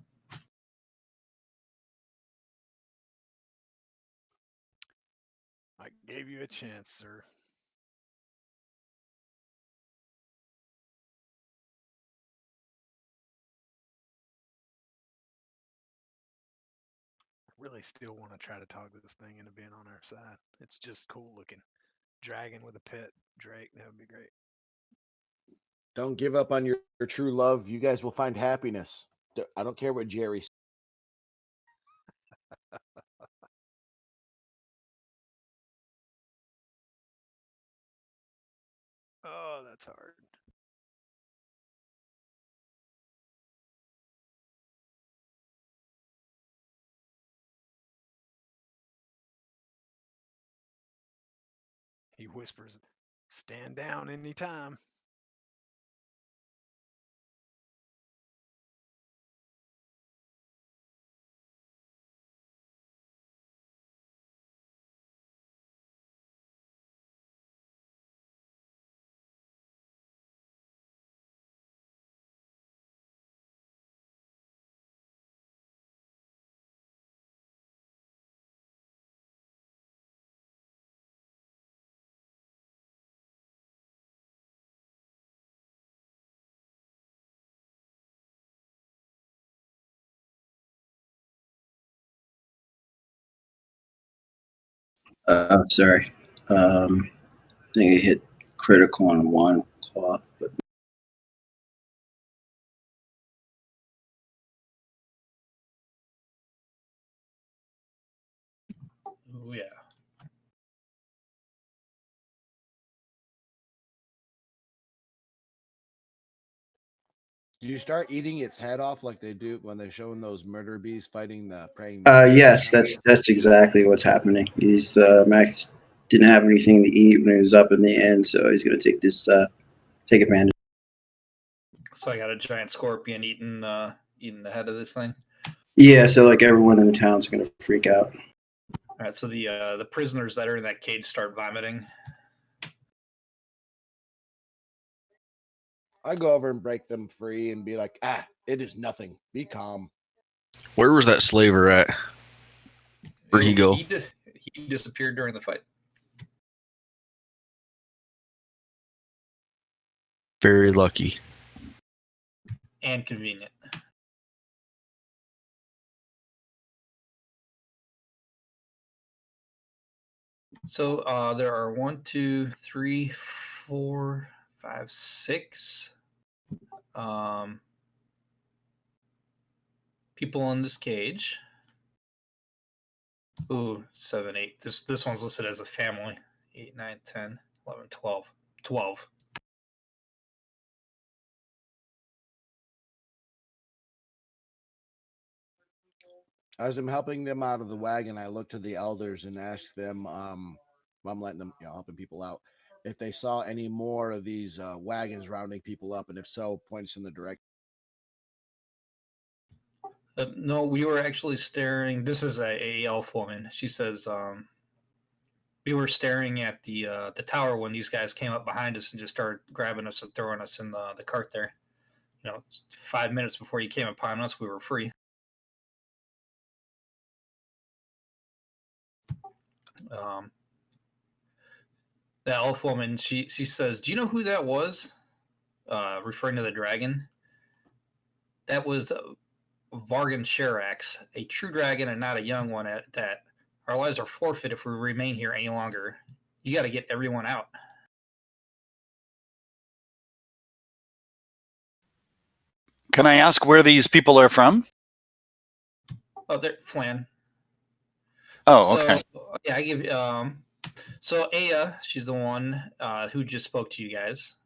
S5: I gave you a chance, sir. really still want to try to talk this thing into being on our side. It's just cool looking. Dragon with a pet Drake, that would be great.
S2: Don't give up on your true love. You guys will find happiness. I don't care what Jerry says.
S5: Oh, that's hard. He whispers, "Stand down anytime."
S6: Sorry. I think I hit critical on one cloth, but
S4: Oh yeah.
S2: Do you start eating its head off like they do when they're showing those murder bees fighting the praying?
S6: yes, that's exactly what's happening. He's Max didn't have anything to eat when he was up in the end, so he's gonna take this take advantage.
S4: So I got a giant scorpion eating the head of this thing.
S6: Yeah, so like everyone in the town's gonna freak out.
S4: All right, so the prisoners that are in that cage start vomiting.
S2: I go over and break them free and be like, it is nothing. Be calm.
S3: Where was that slaver at? Where'd he go?
S4: He disappeared during the fight.
S3: Very lucky.
S4: And convenient. So there are 1, 2, 3, 4, 5, 6 people in this cage. Ooh, 7, 8. This one's listed as a family. 8, 9, 10, 11, 12. 12.
S2: As I'm helping them out of the wagon, I look to the elders and ask them, I'm letting them, helping people out, if they saw any more of these wagons rounding people up, and if so, points in the direction.
S4: No, we were actually staring. This is a elf woman. She says we were staring at the tower when these guys came up behind us and just started grabbing us and throwing us in the cart there. 5 minutes before you came upon us, we were free. The elf woman, she says, "Do you know who that was?" Referring to the dragon. That was Vargan Sherax, a true dragon and not a young one at that. Our lives are forfeit if we remain here any longer. You got to get everyone out.
S7: Can I ask where these people are from?
S4: Oh, they're Flan.
S7: Oh, okay.
S4: Yeah, I give. So Aya, she's the one who just spoke to you guys.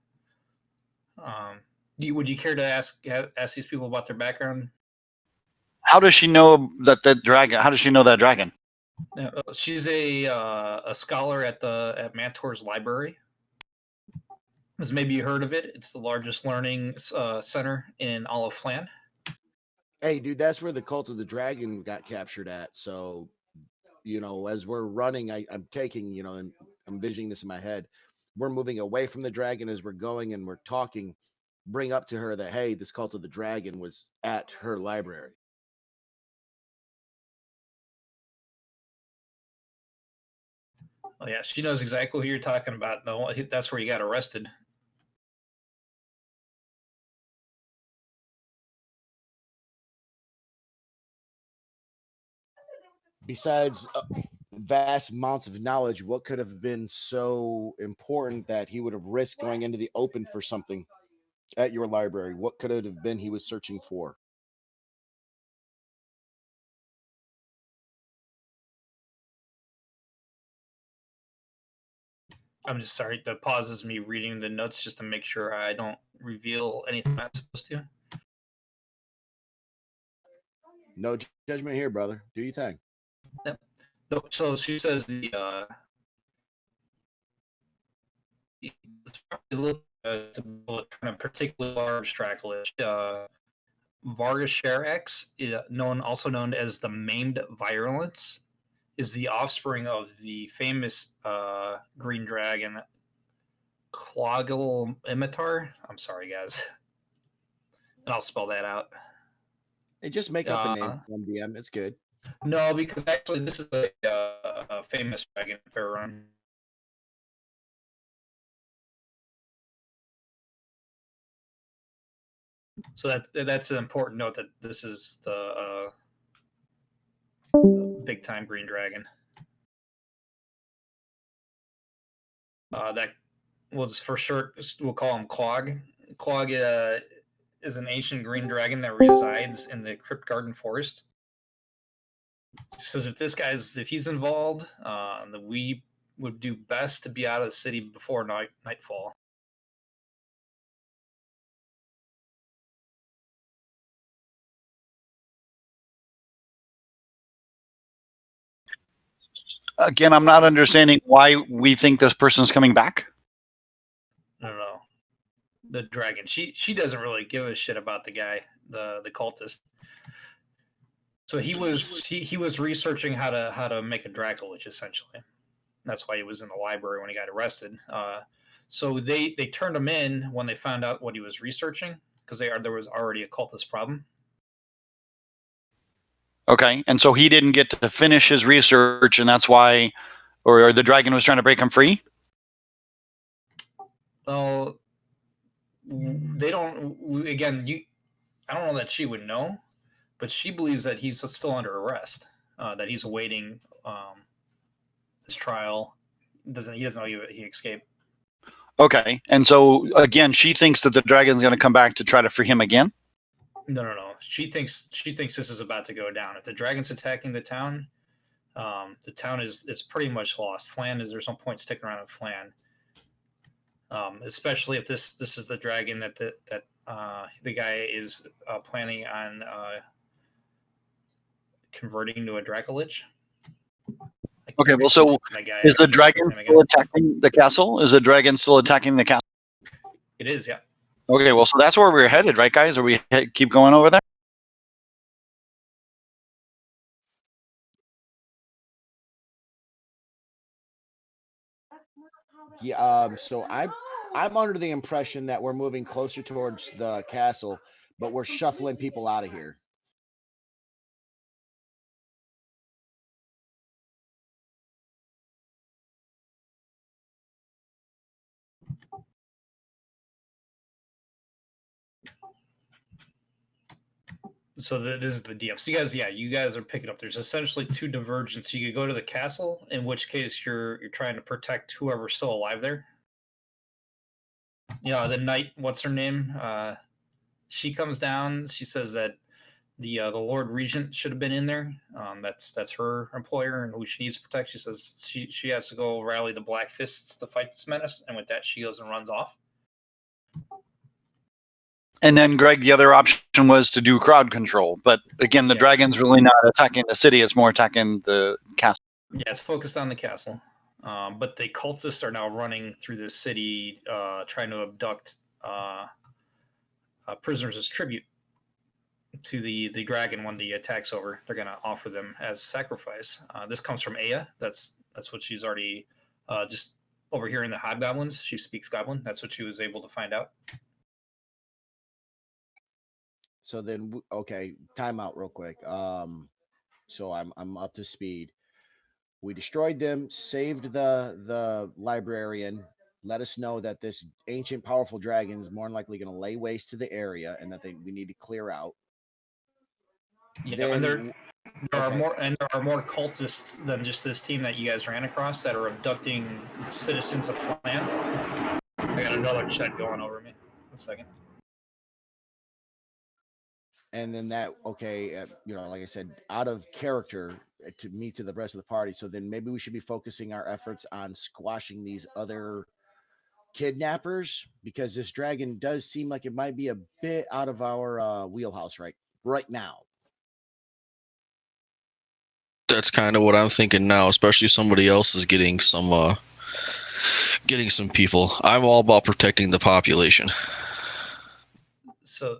S4: Would you care to ask these people about their background?
S7: How does she know that dragon? How does she know that dragon?
S4: She's a scholar at Mantor's library. As maybe you heard of it. It's the largest learning center in all of Flan.
S2: Hey, dude, that's where the Cult of the Dragon got captured at. So, as we're running, I'm taking, and I'm envisioning this in my head. We're moving away from the dragon as we're going, and we're talking. Bring up to her that, hey, this Cult of the Dragon was at her library.
S4: Oh yeah, she knows exactly who you're talking about. No, that's where you got arrested.
S2: besides vast amounts of knowledge, what could have been so important that he would have risked going into the open for something at your library? What could it have been he was searching for?
S4: I'm just sorry. The pause is me reading the notes just to make sure I don't reveal anything I'm not supposed to.
S2: No judgment here, brother. Do you think?
S4: No, so she says it's probably to build a particularly large Dracolich. Vargashare X, also known as the Maimed Virulence, is the offspring of the famous green dragon Cloggle Imitar. I'm sorry, guys. And I'll spell that out.
S2: Hey, just make up a name, MDM. It's good.
S4: No, because actually this is a famous dragon in Faerun. So that's an important note that this is the big time green dragon. That was for sure. We'll call him Clog. Clog is an ancient green dragon that resides in the Crypt Garden Forest. It says if he's involved, that we would do best to be out of the city before nightfall.
S7: Again, I'm not understanding why we think this person's coming back.
S4: No. The dragon. She doesn't really give a shit about the guy, the cultist. So he was researching how to make a Dracolich, essentially. That's why he was in the library when he got arrested. So they turned him in when they found out what he was researching, because there was already a cultist problem.
S7: Okay, and so he didn't get to finish his research, and that's why, or the dragon was trying to break him free?
S4: Well, they don't. Again, I don't know that she would know, but she believes that he's still under arrest, that he's awaiting his trial. He doesn't know he escaped.
S7: Okay, and so again, she thinks that the dragon's going to come back to try to free him again?
S4: No. She thinks this is about to go down. If the dragon's attacking the town is pretty much lost. There's no point sticking around with Flan. Especially if this is the dragon that the guy is planning on converting to a Dracolich.
S7: Okay, well, so is the dragon still attacking the castle? Is the dragon still attacking the castle?
S4: It is, yeah.
S7: Okay, well, so that's where we're headed, right, guys? Are we keep going over there?
S2: Yeah. So I'm under the impression that we're moving closer towards the castle, but we're shuffling people out of here.
S4: So this is the DM. So you guys are picking up. There's essentially two divergences. You could go to the castle, in which case you're trying to protect whoever's still alive there. The knight, what's her name? She comes down. She says that the Lord Regent should have been in there. That's her employer and who she needs to protect. She says she has to go rally the Black Fists to fight this menace, and with that, she goes and runs off.
S7: And then, Greg, the other option was to do crowd control. But again, the dragon's really not attacking the city. It's more attacking the castle.
S4: Yeah, it's focused on the castle. But the cultists are now running through the city, trying to abduct prisoners as tribute to the dragon when the attack's over. They're going to offer them as sacrifice. This comes from Aya. That's what she's already just overhearing the hobgoblins. She speaks goblin. That's what she was able to find out.
S2: So then, okay, time out real quick. So I'm up to speed. We destroyed them, saved the librarian, let us know that this ancient powerful dragon is more than likely going to lay waste to the area and that we need to clear out.
S4: Yeah, There are
S2: Okay.
S4: more cultists than just this team that you guys ran across that are abducting citizens of Flan. I got another chat going over me. 1 second.
S2: And then that, okay, like I said, out of character to me to the rest of the party. So then maybe we should be focusing our efforts on squashing these other kidnappers, because this dragon does seem like it might be a bit out of our wheelhouse right now.
S3: That's kind of what I'm thinking now, especially somebody else is getting some people. I'm all about protecting the population.
S4: So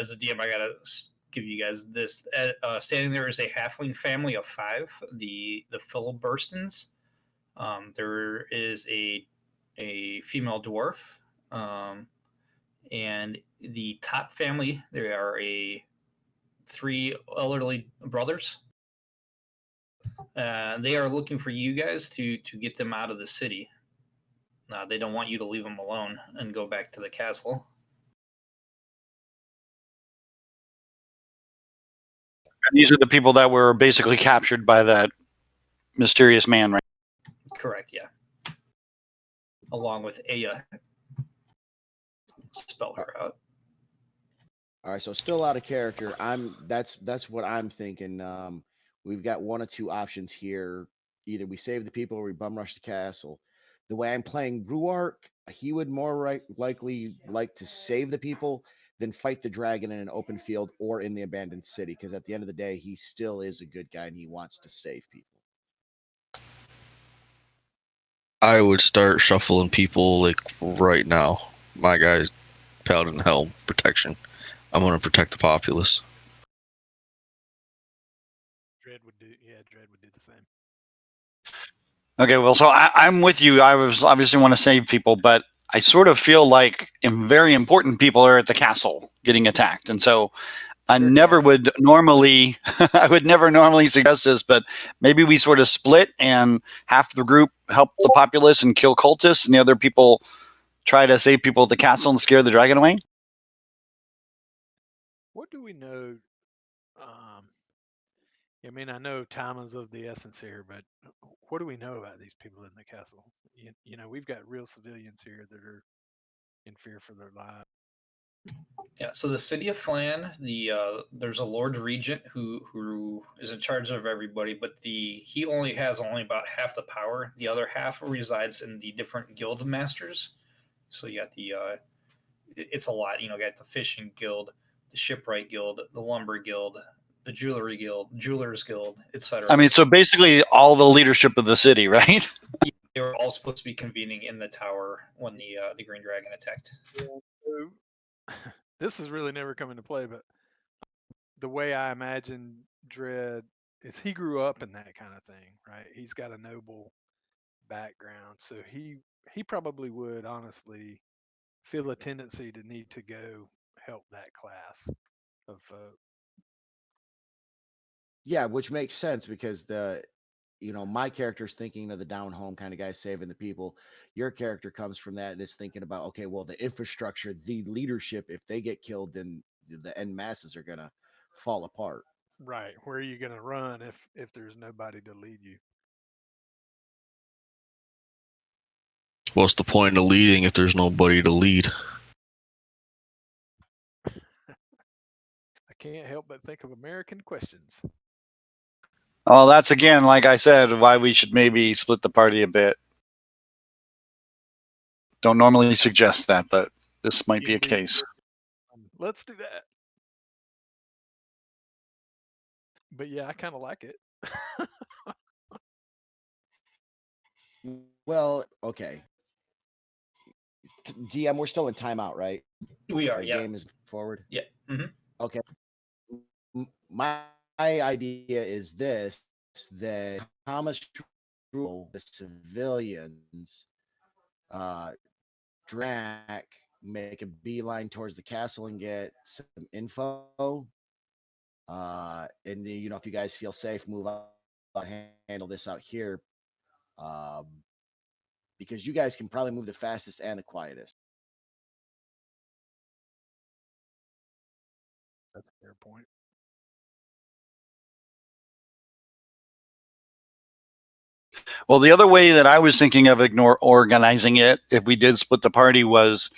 S4: as a DM, I gotta give you guys this. Standing there is a halfling family of 5, the Philiburstons. There is a female dwarf, and the top family. There are 3 elderly brothers. They are looking for you guys to get them out of the city. They don't want you to leave them alone and go back to the castle.
S7: And these are the people that were basically captured by that mysterious man, right?
S4: Correct, yeah. Along with Aya. Spell her out.
S2: All right, so still out of character. That's what I'm thinking. We've got 1 or 2 options here. Either we save the people or we bum rush the castle. The way I'm playing Ruark, he would more likely like to save the people than fight the dragon in an open field or in the abandoned city. Because at the end of the day, he still is a good guy and he wants to save people.
S3: I would start shuffling people like right now. My guys, Paladin Helm, protection. I'm going to protect the populace.
S5: Dread would do the same.
S7: Okay, well, so I'm with you. I was obviously want to save people, but I sort of feel like very important people are at the castle getting attacked, and so I
S2: Sure,
S7: never
S2: yeah.
S7: would normally. I would never normally suggest this, but maybe we sort of split, and half the group help the populace and kill cultists, and the other people try to save people at the castle and scare the dragon away.
S5: What do we know? I mean, I know time is of the essence here, but what do we know about these people in the castle? We've got real civilians here that are in fear for their lives.
S4: Yeah, so the city of Flan, there's a Lord Regent who is in charge of everybody, but he only has about half the power. The other half resides in the different guild masters. So you got it's a lot. You got the fishing guild, the shipwright guild, the lumber guild, the jewelry guild, jewelers guild, etc.
S7: I mean, so basically all the leadership of the city, right?
S4: They were all supposed to be convening in the tower when the Green Dragon attacked.
S5: So, this is really never come into play, but the way I imagine Dread is he grew up in that kind of thing, right? He's got a noble background, so he probably would honestly feel a tendency to need to go help that class of folk.
S2: Yeah, which makes sense because my character's thinking of the down home kind of guy saving the people. Your character comes from that and is thinking about, okay, well, the infrastructure, the leadership, if they get killed, then the end masses are gonna fall apart.
S5: Right. Where are you going to run if there's nobody to lead you?
S3: What's the point of leading if there's nobody to lead?
S5: I can't help but think of American questions.
S7: Well, that's again, like I said, why we should maybe split the party a bit. Don't normally suggest that, but this might be a case.
S5: Let's do that. But yeah, I kind of like it.
S2: Well, okay. GM, we're still in timeout, right?
S4: We are,
S2: The
S4: yeah.
S2: game is forward.
S4: Yeah. Mm-hmm.
S2: Okay. My idea is this: that Thomas rule the civilians, Drac make a beeline towards the castle and get some info. And if you guys feel safe, move on, handle this out here. Because you guys can probably move the fastest and the quietest.
S5: That's a fair point.
S7: Well, the other way that I was thinking of organizing it, if we did split the party, was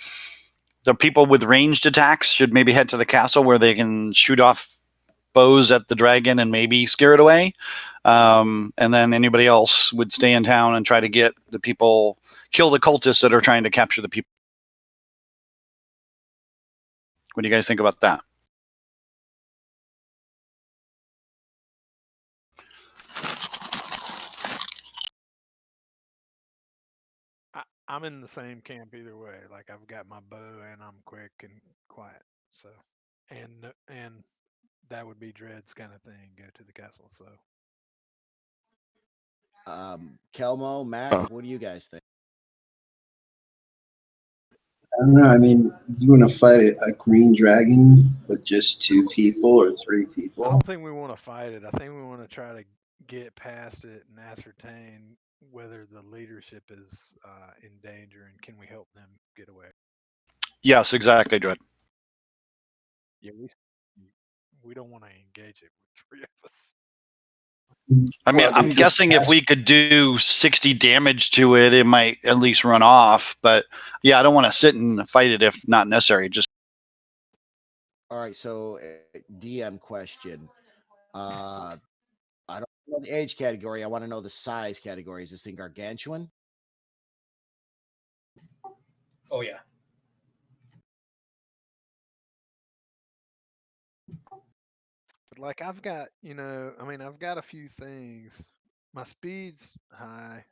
S7: the people with ranged attacks should maybe head to the castle where they can shoot off bows at the dragon and maybe scare it away. And then anybody else would stay in town and try to get the people, kill the cultists that are trying to capture the people. What do you guys think about that?
S5: I'm in the same camp either way. Like I've got my bow and I'm quick and quiet. So, and that would be Dread's kind of thing. Go to the castle. So
S2: Kelmo, Mac, what do you guys think?
S6: I don't know. I mean, you want to fight a green dragon with just 2 people or 3
S5: I
S6: people?
S5: don't think we want to fight it. I think we want to try to get past it and ascertain whether the leadership is in danger and can we help them get away.
S7: Yes, exactly, Dread.
S5: Yeah, we don't want to engage it with 3 of us.
S7: I mean,
S6: Well,
S7: I'm
S6: because
S7: guessing if we could do 60 damage to it, it might at least run off. But yeah, I don't want to sit and fight it if not necessary. Just
S2: All right, so DM question. I don't know the age category. I want to know the size category. Is this thing gargantuan?
S4: Oh yeah.
S5: But like I've got, I mean, I've got a few things. My speed's high.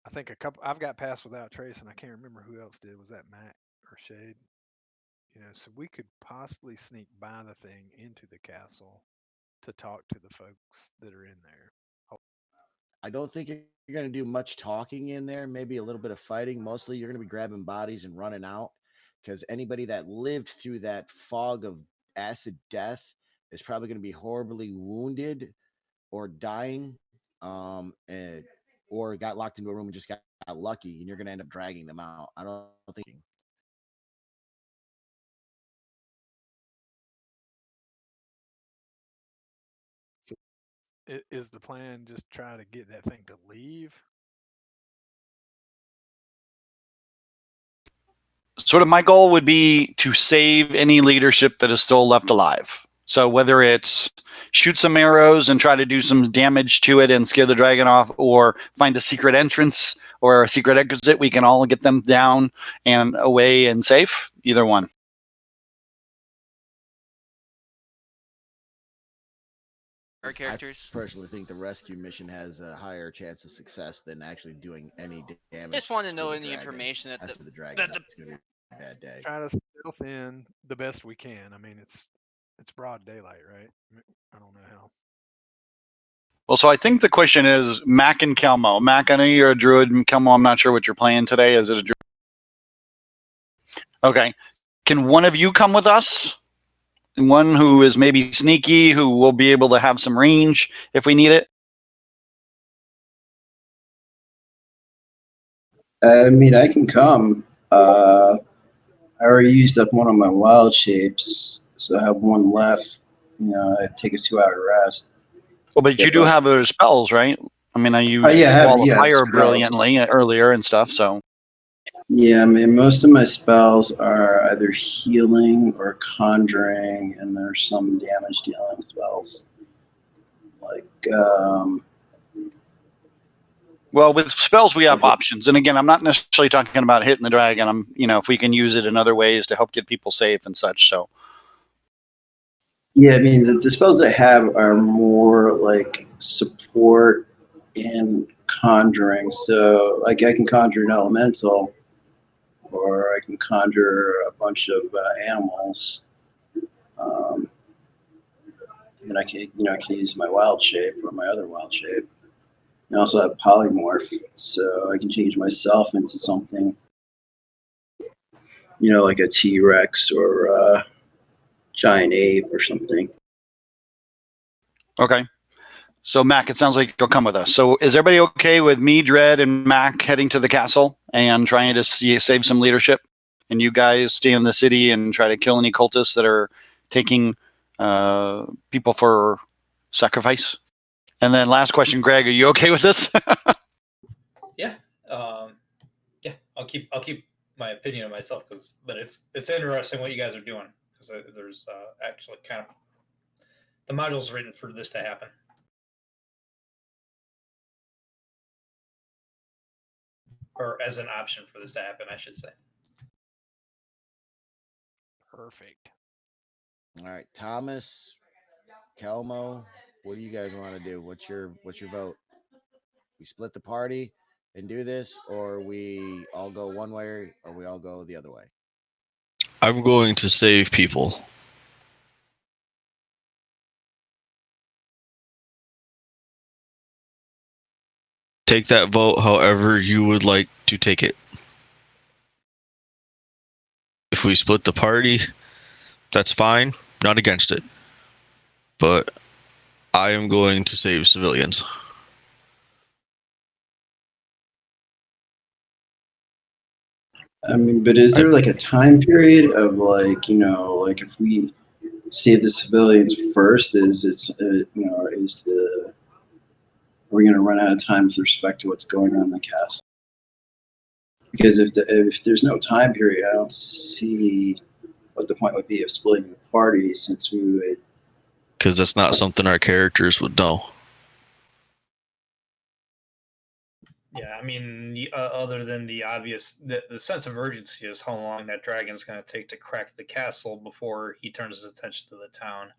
S5: I think I've got Pass Without Trace, and I can't remember who else did. Was that Mac or Shade? So we could possibly sneak by the thing into the castle to talk to the folks that are in there.
S2: I don't think you're going to do much talking in there. Maybe a little bit of fighting. Mostly you're going to be grabbing bodies and running out because anybody that lived through that fog of acid death is probably going to be horribly wounded or dying, or got locked into a room and just got lucky, and you're going to end up dragging them out. I don't think.
S5: Is the plan just try to get that thing to leave?
S7: sort of my goal would be to save any leadership that is still left alive. So whether it's shoot some arrows and try to do some damage to it and scare the dragon off, or find a secret entrance or a secret exit, we can all get them down and away and safe. Either one.
S8: Our characters.
S2: I personally think the rescue mission has a higher chance of success than actually doing any damage.
S8: Just want to know
S2: the
S8: any
S2: dragon.
S8: information that
S2: After the dragon,
S8: that
S2: it's going to be a bad day.
S5: Try to stealth in the best we can. I mean, it's broad daylight, right? I don't know how.
S7: Well, so I think the question is Mac and Kelmo. Mac, I know you're a druid, and Kelmo, I'm not sure what you're playing today. Is it a druid? Okay. Can one of you come with us? One who is maybe sneaky, who will be able to have some range if we need it?
S6: I mean, I can come. I already used up one of my wild shapes, so I have one left. I take a 2-hour rest.
S7: Well, but you do have other spells, right? I mean, you
S6: yeah,
S7: Wall of Fire
S6: spells.
S7: brilliantly earlier and stuff, so.
S6: Yeah, I mean, most of my spells are either healing or conjuring, and there's some damage dealing spells. Like,
S7: Well, with spells, we have options. And again, I'm not necessarily talking about hitting the dragon. I'm, if we can use it in other ways to help get people safe and such, so.
S6: yeah, I mean, the spells I have are more like support and conjuring. So, like, I can conjure an elemental, or I can conjure a bunch of animals. And I can use my wild shape or my other wild shape. I also have polymorph, so I can change myself into something, like a T-Rex or a giant ape or something.
S7: Okay. So, Mac, it sounds like you'll come with us. So, is everybody okay with me, Dread, and Mac heading to the castle and trying to save some leadership? And you guys stay in the city and try to kill any cultists that are taking people for sacrifice? And then last question, Greg, are you okay with this?
S4: Yeah. Yeah. I'll keep my opinion of myself but it's interesting what you guys are doing because there's actually kind of the module's written for this to happen. Or as an option for this to happen, I should say.
S5: Perfect.
S2: All right, Thomas, Kelmo, what do you guys want to do? What's your vote? We split the party and do this, or we all go one way, or we all go the other way?
S3: I'm going to save people. Take that vote however you would like to take it. If we split the party, that's fine. Not against it. But I am going to save civilians.
S6: I mean, but is there like a time period of like, like if we save the civilians first, are we going to run out of time with respect to what's going on in the castle? Because if there's no time period, I don't see what the point would be of splitting the party, since we would.
S3: Because that's not something our characters would know.
S4: Yeah, I mean, other than the obvious, the sense of urgency is how long that dragon's going to take to crack the castle before he turns his attention to the town.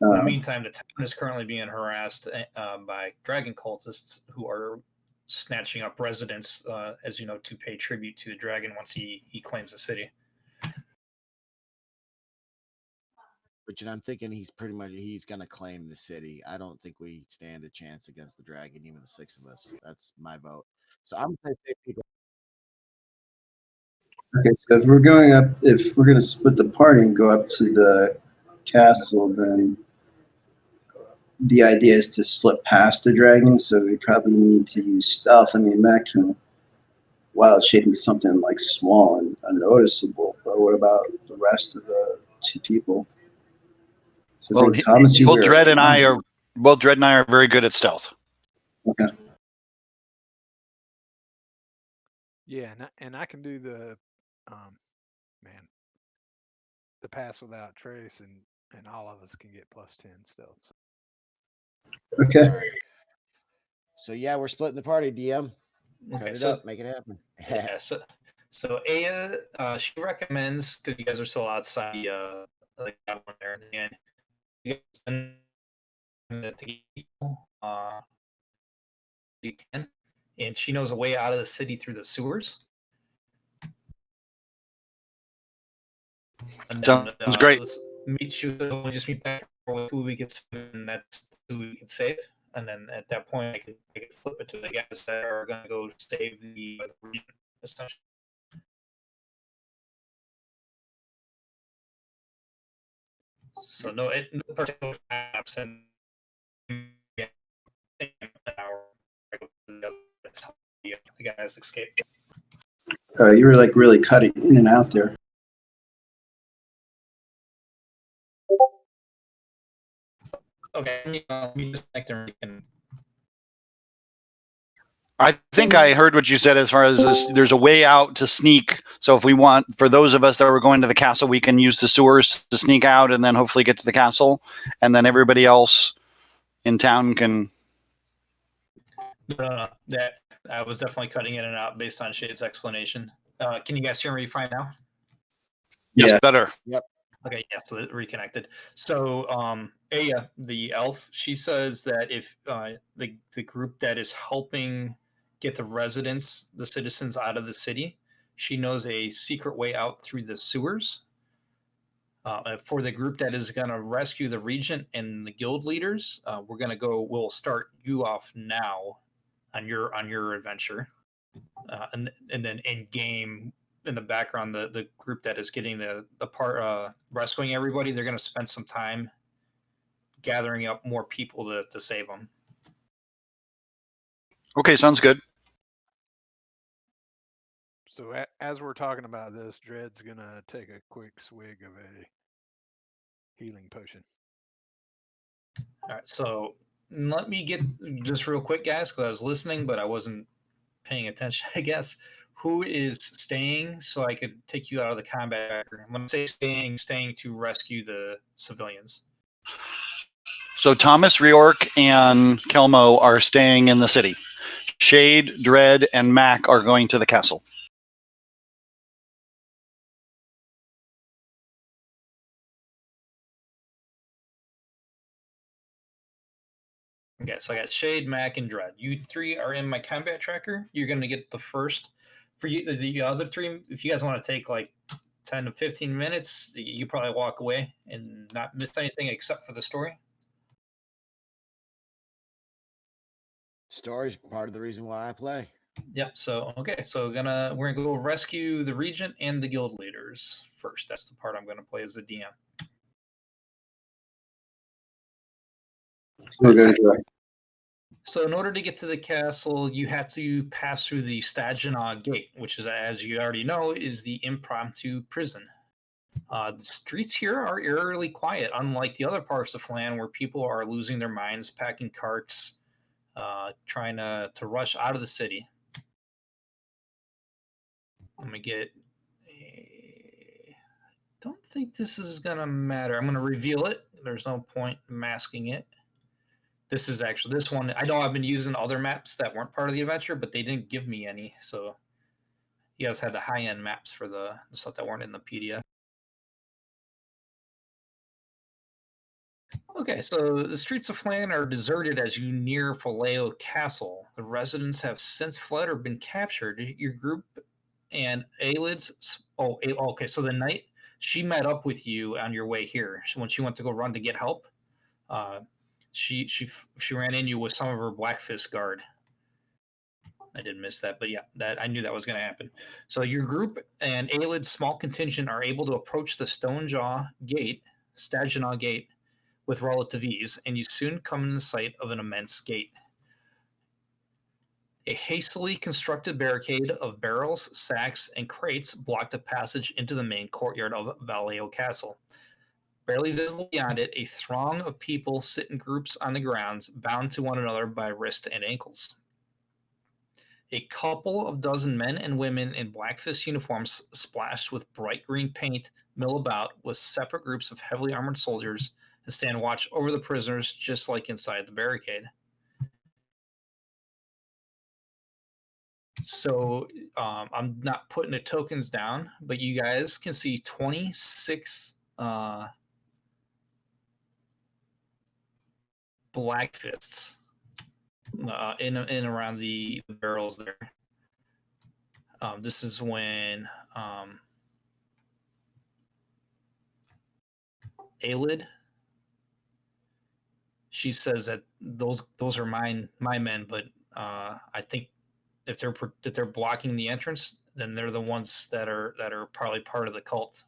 S4: In the meantime, the town is currently being harassed by dragon cultists who are snatching up residents, as you know, to pay tribute to the dragon once he claims the city.
S2: Which I'm thinking he's going to claim the city. I don't think we stand a chance against the dragon, even the 6 of us. That's my vote. So I'm going to say people.
S6: Okay, so if we're going to split the party and go up to the castle, then the idea is to slip past the dragon, so we probably need to use stealth. I mean, Mac can wild shape into something like small and unnoticeable, but what about the rest of the 2 people? So I think Thomas,
S7: both Dread and I are very good at stealth.
S6: Okay.
S5: Yeah, and I can do the the pass without trace, and all of us can get +10 stealth.
S6: Okay.
S2: So yeah, we're splitting the party, DM. Cut
S4: Okay,
S2: it
S4: so
S2: up, make it happen.
S4: yeah, so Aya, she recommends, because you guys are still outside the cabin there, and you guys you can, and she knows a way out of the city through the sewers. And then,
S7: Sounds great.
S4: Let's just meet back with who we can save, and that's who we can save. And then at that point, I could flip it to the guys that are going to go save the region, essentially. So no particular apps and an hour. That's how the guys escaped.
S6: You were like really cutting in and out there.
S4: Okay, we just can.
S7: I think I heard what you said as far as this, there's a way out to sneak. So if we want, for those of us that were going to the castle, we can use the sewers to sneak out and then hopefully get to the castle. And then everybody else in town can.
S4: No. That I was definitely cutting in and out based on Shade's explanation. Can you guys hear me fine now?
S7: Yes, better.
S2: Yep.
S4: Okay, yeah, so it reconnected. So Aya, the elf, she says that if the group that is helping get the residents, the citizens out of the city, she knows a secret way out through the sewers. For the group that is going to rescue the regent and the guild leaders, we'll start you off now on your adventure, and then in game, in the background, the group that is getting the part rescuing everybody, they're going to spend some time gathering up more people to save them.
S7: Okay, sounds good.
S5: So as we're talking about this, Dread's gonna take a quick swig of a healing potion.
S4: All right, so let me get just real quick, guys, because I was listening, but I wasn't paying attention, I guess. Who is staying so I could take you out of the combat tracker? When I say staying to rescue the civilians.
S7: So Thomas, Reork, and Kelmo are staying in the city. Shade, Dread, and Mac are going to the castle.
S4: Okay, so I got Shade, Mac, and Dread. You three are in my combat tracker. You're going to get the first. For you, the other three, if you guys want to take like 10 to 15 minutes, you probably walk away and not miss anything except for the story.
S2: Story's part of the reason why I play.
S4: Yep. So okay. So we're gonna go rescue the regent and the guild leaders first. That's the part I'm gonna play as the DM.
S6: Okay.
S4: So in order to get to the castle, you have to pass through the Staginagh Gate, which is, as you already know, is the impromptu prison. The streets here are eerily quiet, unlike the other parts of Flan where people are losing their minds, packing carts, trying to rush out of the city. I'm gonna get. Don't think this is gonna matter. I'm gonna reveal it. There's no point masking it. This is actually this one. I know I've been using other maps that weren't part of the adventure, but they didn't give me any. So you guys had the high-end maps for the stuff that weren't in the PDF. Okay, so the streets of Flan are deserted as you near Faleo Castle. The residents have since fled or been captured. Your group and Aelid's. Okay. So the night she met up with you on your way here, when she went to go run to get help, she ran in you with some of her Blackfist guard. I did miss that, but yeah, that I knew that was going to happen. So your group and Aelid's small contingent are able to approach the Staginagh Gate, with relative ease, and you soon come in sight of an immense gate. A hastily constructed barricade of barrels, sacks, and crates blocked a passage into the main courtyard of Vallejo Castle. Barely visible beyond it, a throng of people sit in groups on the grounds, bound to one another by wrist and ankles. A couple of dozen men and women in Blackfist uniforms splashed with bright green paint mill about with separate groups of heavily armored soldiers and stand watch over the prisoners just like inside the barricade. So I'm not putting the tokens down, but you guys can see 26 Blackfists in around the barrels there. This is when Aelid, she says that those are my men, but I think if they're blocking the entrance, then they're the ones that are probably part of the cult.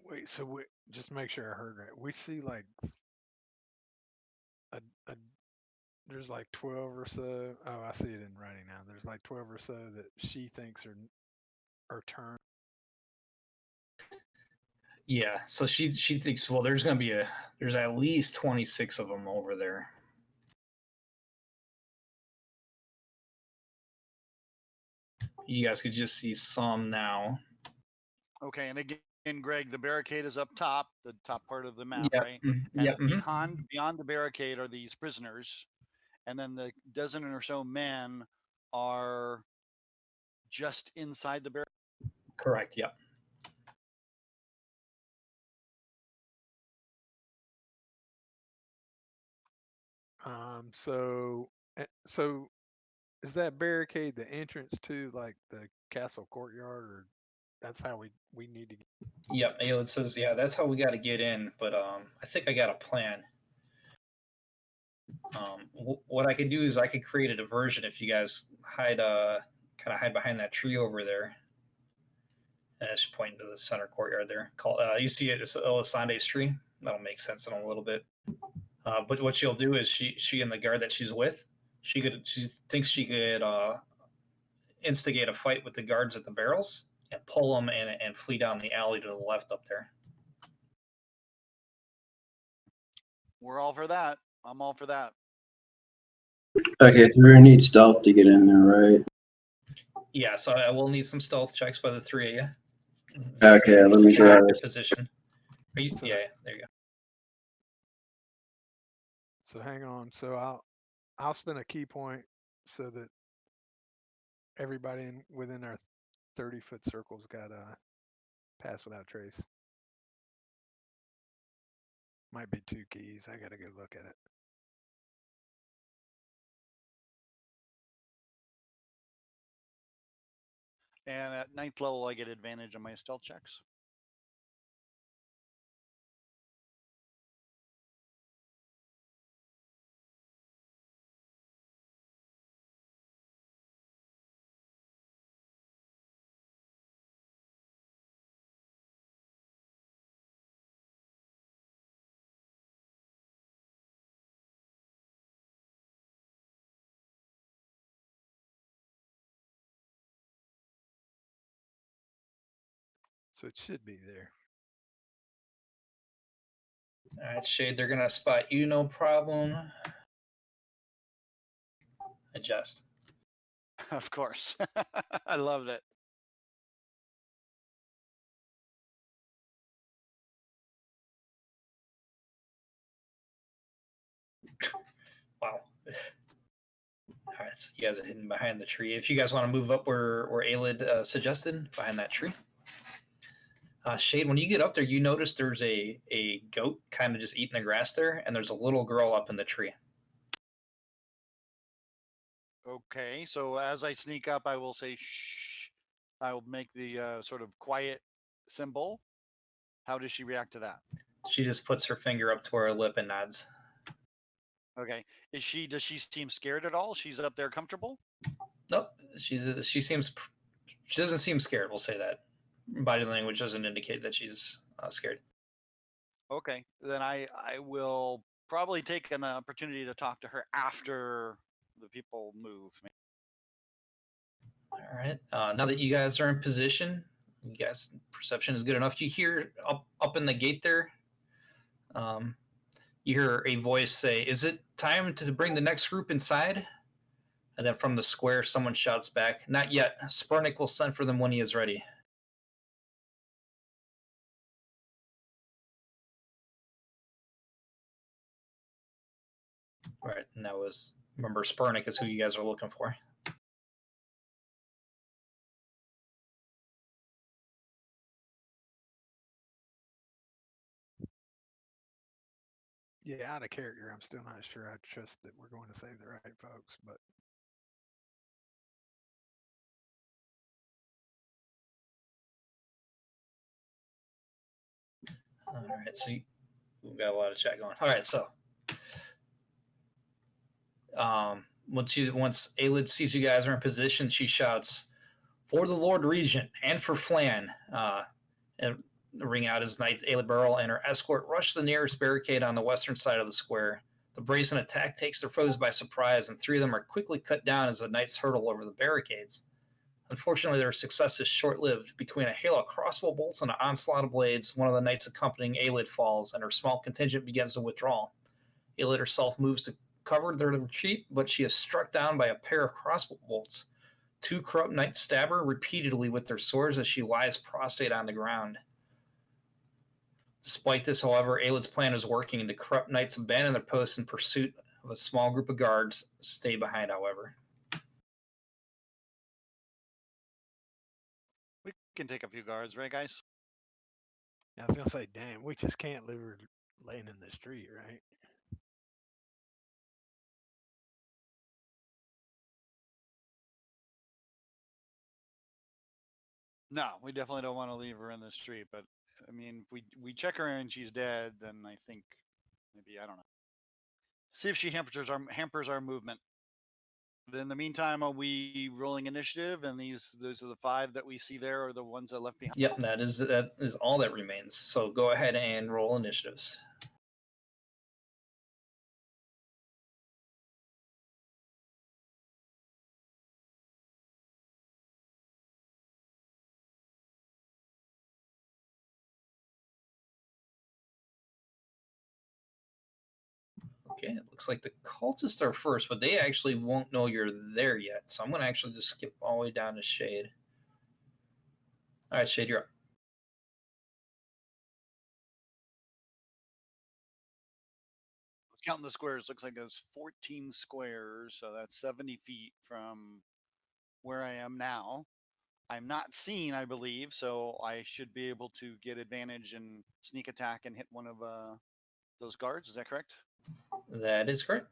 S5: Wait, so just make sure I heard right. We see like there's like 12 or so. Oh, I see it in writing now. There's like 12 or so that she thinks are turned.
S4: Yeah, so she thinks, well, there's at least 26 of them over there. You guys could just see some now.
S7: Okay, and again, Greg, the barricade is up top, the top part of the map,
S4: Yep.
S7: right?
S4: And
S7: yep. Beyond the barricade are these prisoners, and then the dozen or so men are just inside the barricade.
S4: Correct. Yep.
S5: So is that barricade the entrance to like the castle courtyard, or that's how we need to get?
S4: Yep. Aelid says, yeah, that's how we got to get in, but I think I got a plan. What I could do is I could create a diversion if you guys hide behind that tree over there. And it's pointing to the center courtyard there. You see it, it's Elisande's tree. That'll make sense in a little bit. But what she'll do is she and the guard that she's with, she thinks she could instigate a fight with the guards at the barrels and pull them and flee down the alley to the left up there.
S7: We're all for that. I'm all for that.
S6: Okay, so we're gonna need stealth to get in there, right?
S4: Yeah, so I will need some stealth checks by the three of you.
S6: Okay, let me
S4: Take an
S6: get out
S4: active
S6: of
S4: position. Are you,
S5: So-
S4: yeah, there you go.
S5: So hang on. So I'll spend a key point so that everybody within our 30-foot circle's got a pass without trace. Might be 2 keys. I gotta go look at it.
S7: And at 9th level, I get advantage on my stealth checks.
S5: So it should be there.
S4: All right, Shade, they're gonna spot you, no problem. Adjust.
S7: Of course. I loved it.
S4: Wow. All right, so you guys are hidden behind the tree. If you guys want to move up where Aelid suggested, behind that tree. Shade, when you get up there, you notice there's a goat kind of just eating the grass there, and there's a little girl up in the tree.
S7: Okay, so as I sneak up, I will say shh. I will make the sort of quiet symbol. How does she react to that?
S4: She just puts her finger up to her lip and nods.
S7: Okay. Does she seem scared at all? She's up there comfortable?
S4: Nope, she doesn't seem scared. We'll say that. Body language doesn't indicate that she's scared.
S7: Okay. Then I will probably take an opportunity to talk to her after the people move.
S4: All right. Now that you guys are in position, you guys' perception is good enough. You hear up in the gate there. You hear a voice say, "Is it time to bring the next group inside?" And then from the square, someone shouts back, "Not yet. Spurnik will send for them when he is ready." Right, and that was, remember, Spurnik is who you guys are looking for.
S5: Yeah, out of character, I'm still not sure I trust that we're going to save the right folks, but
S4: All right, so we've got a lot of chat going. All right, so once Aelid sees you guys are in position, she shouts, "For the Lord Regent and for Flan," and ring out his knights. Aelid Burrell and her escort rush the nearest barricade on the western side of the square. The brazen attack takes their foes by surprise, and 3 of them are quickly cut down as the knights hurtle over the barricades. Unfortunately, their success is short-lived. Between a hail of crossbow bolts and an onslaught of blades, one of the knights accompanying Aelid falls, and her small contingent begins to withdraw. Aelid herself moves to cover their retreat, but she is struck down by a pair of crossbow bolts. 2 corrupt knights stab her repeatedly with their swords as she lies prostrate on the ground. Despite this, however, Aelid's plan is working, and the corrupt knights abandon their posts in pursuit of a small group of guards stay behind, however.
S7: We can take a few guards, right, guys?
S5: I was gonna say, damn, we just can't leave her laying in the street, right?
S7: No, we definitely don't want to leave her in the street. But I mean, if we check her and she's dead, then I think maybe, I don't know. See if she hampers our movement. But in the meantime, are we rolling initiative? And those are the 5 that we see there are the ones that left behind.
S4: Yep, that is all that remains. So go ahead and roll initiatives. Okay, it looks like the cultists are first, but they actually won't know you're there yet. So I'm going to actually just skip all the way down to Shade. All right, Shade, you're up.
S7: Counting the squares, looks like there's 14 squares, so that's 70 feet from where I am now. I'm not seen, I believe, so I should be able to get advantage and sneak attack and hit one of those guards. Is that correct?
S4: That is correct.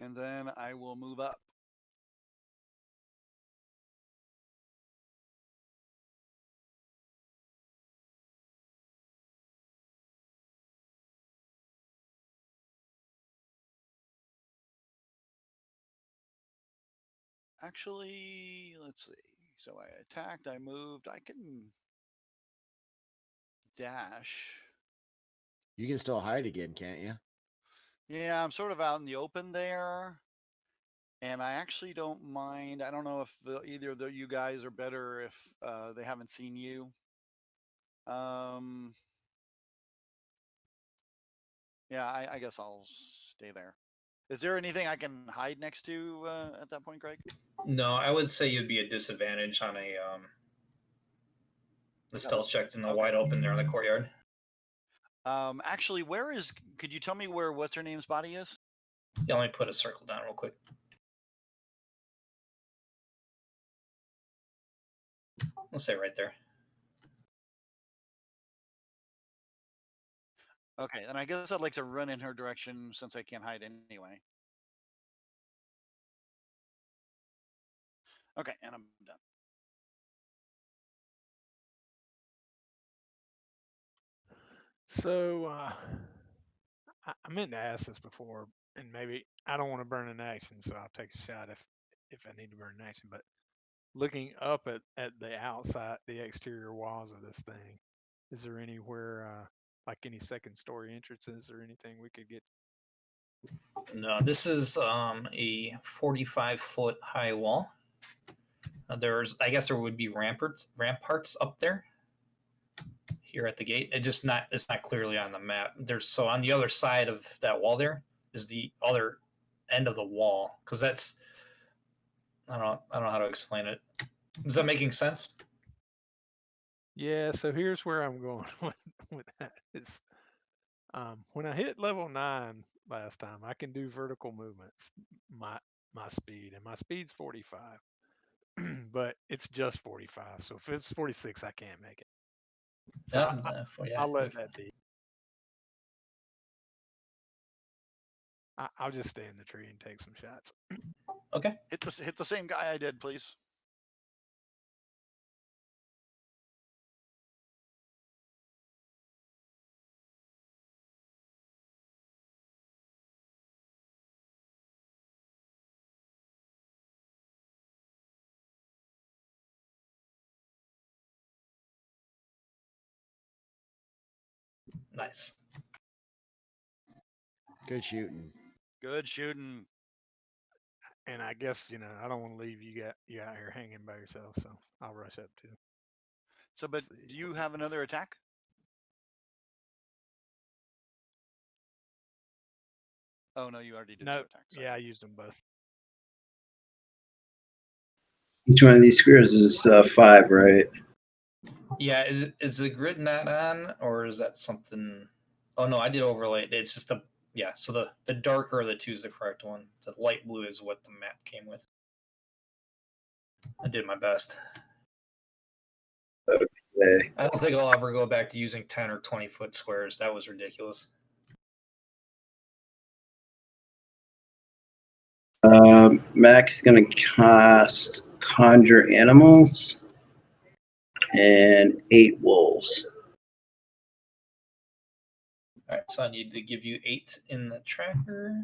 S7: And then I will move up. Actually, let's see. So I attacked, I moved. I can dash.
S2: You can still hide again, can't you?
S7: Yeah, I'm sort of out in the open there. And I actually don't mind. I don't know if either of you guys are better if they haven't seen you. Yeah, I guess I'll stay there. Is there anything I can hide next to at that point, Greg?
S4: No, I would say you'd be a disadvantage on the stealth check in the wide open there in the courtyard.
S7: Actually, could you tell me where what's her name's body is?
S4: Yeah, let me put a circle down real quick. We'll say right there.
S7: Okay, and I guess I'd like to run in her direction since I can't hide anyway. Okay, and I'm done.
S5: So I meant to ask this before, and maybe I don't want to burn an action, so I'll take a shot if I need to burn an action. But looking up at the outside, the exterior walls of this thing, is there anywhere like any second story entrances or anything we could get?
S4: No, this is a 45-foot high wall. I guess there would be ramparts up there here at the gate. It's not clearly on the map. So on the other side of that wall there is the other end of the wall, because that's I don't know how to explain it. Is that making sense?
S5: Yeah, so here's where I'm going with that. Is when I hit level 9 last time, I can do vertical movements. My speed, and my speed's 45, but it's just 45. So if it's 46, I can't make it. So I'll let that be. I'll just stay in the tree and take some shots.
S4: Okay.
S7: Hit the same guy I did, please.
S4: Nice.
S2: Good shooting.
S7: Good shooting.
S5: And I guess I don't want to leave you out here hanging by yourself, so I'll rush up too.
S7: So, but do you have another attack? Oh no, you already did 2 attacks.
S5: Yeah, I used them both.
S6: Each one of these squares is 5, right?
S4: Yeah, is the grid not on, or is that something? Oh no, I did overlay it. It's just so the darker of the two is the correct one. The light blue is what the map came with. I did my best.
S6: Okay.
S4: I don't think I'll ever go back to using 10 or 20-foot squares. That was ridiculous.
S6: Mac is going to cast Conjure Animals and 8 Wolves.
S4: All right, so I need to give you 8 in the tracker.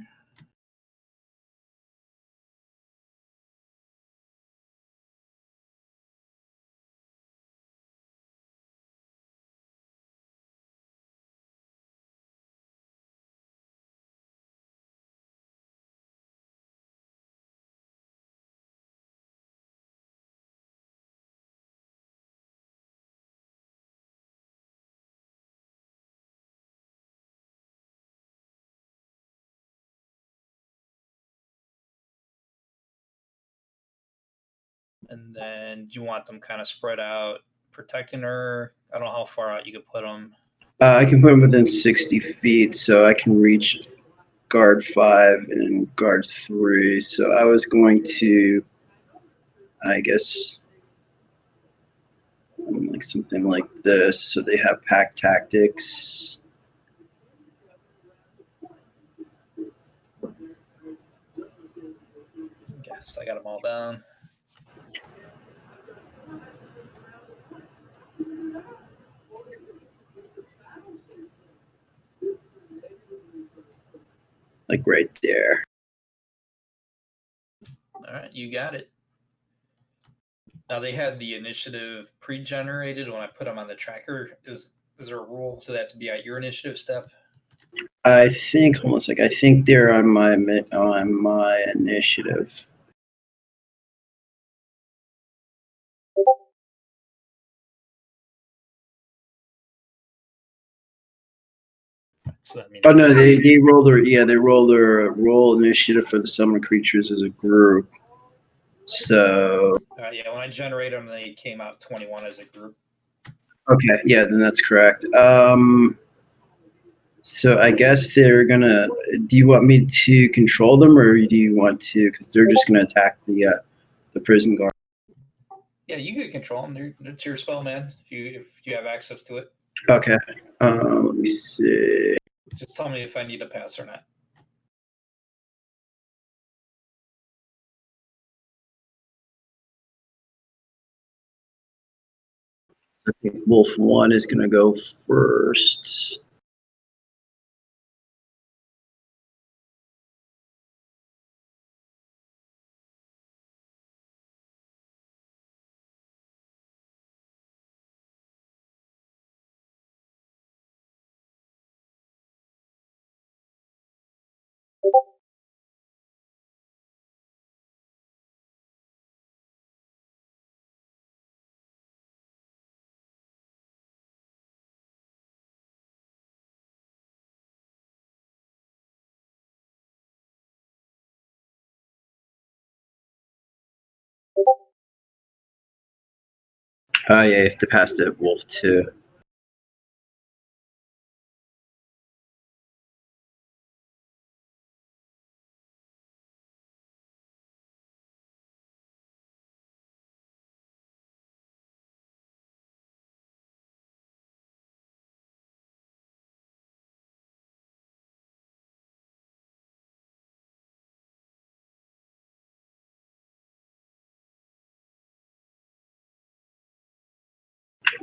S4: And then you want them kind of spread out, protecting her. I don't know how far out you could put them.
S6: I can put them within 60 feet, so I can reach guard 5 and guard 3. So I was going to, I guess, like something like this. So they have pack tactics.
S4: Yes, I got them all down.
S6: Like right there.
S4: All right, you got it. Now they had the initiative pre-generated when I put them on the tracker. Is there a rule to that to be at your initiative step?
S6: I think almost like I think they're on my initiative.
S4: So that means
S6: Oh no, they roll their roll initiative for the summon creatures as a group. So
S4: yeah, when I generate them, they came out 21 as a group.
S6: okay, yeah, then that's correct. So I guess they're gonna. Do you want me to control them, or do you want to? Because they're just gonna attack the prison guard.
S4: Yeah, you can control them. It's your spell, man. If you have access to it.
S6: Okay. Let me see.
S4: Just tell me if I need to pass or not.
S6: I think Wolf 1 is gonna go first. Yeah, you have to pass to Wolf 2.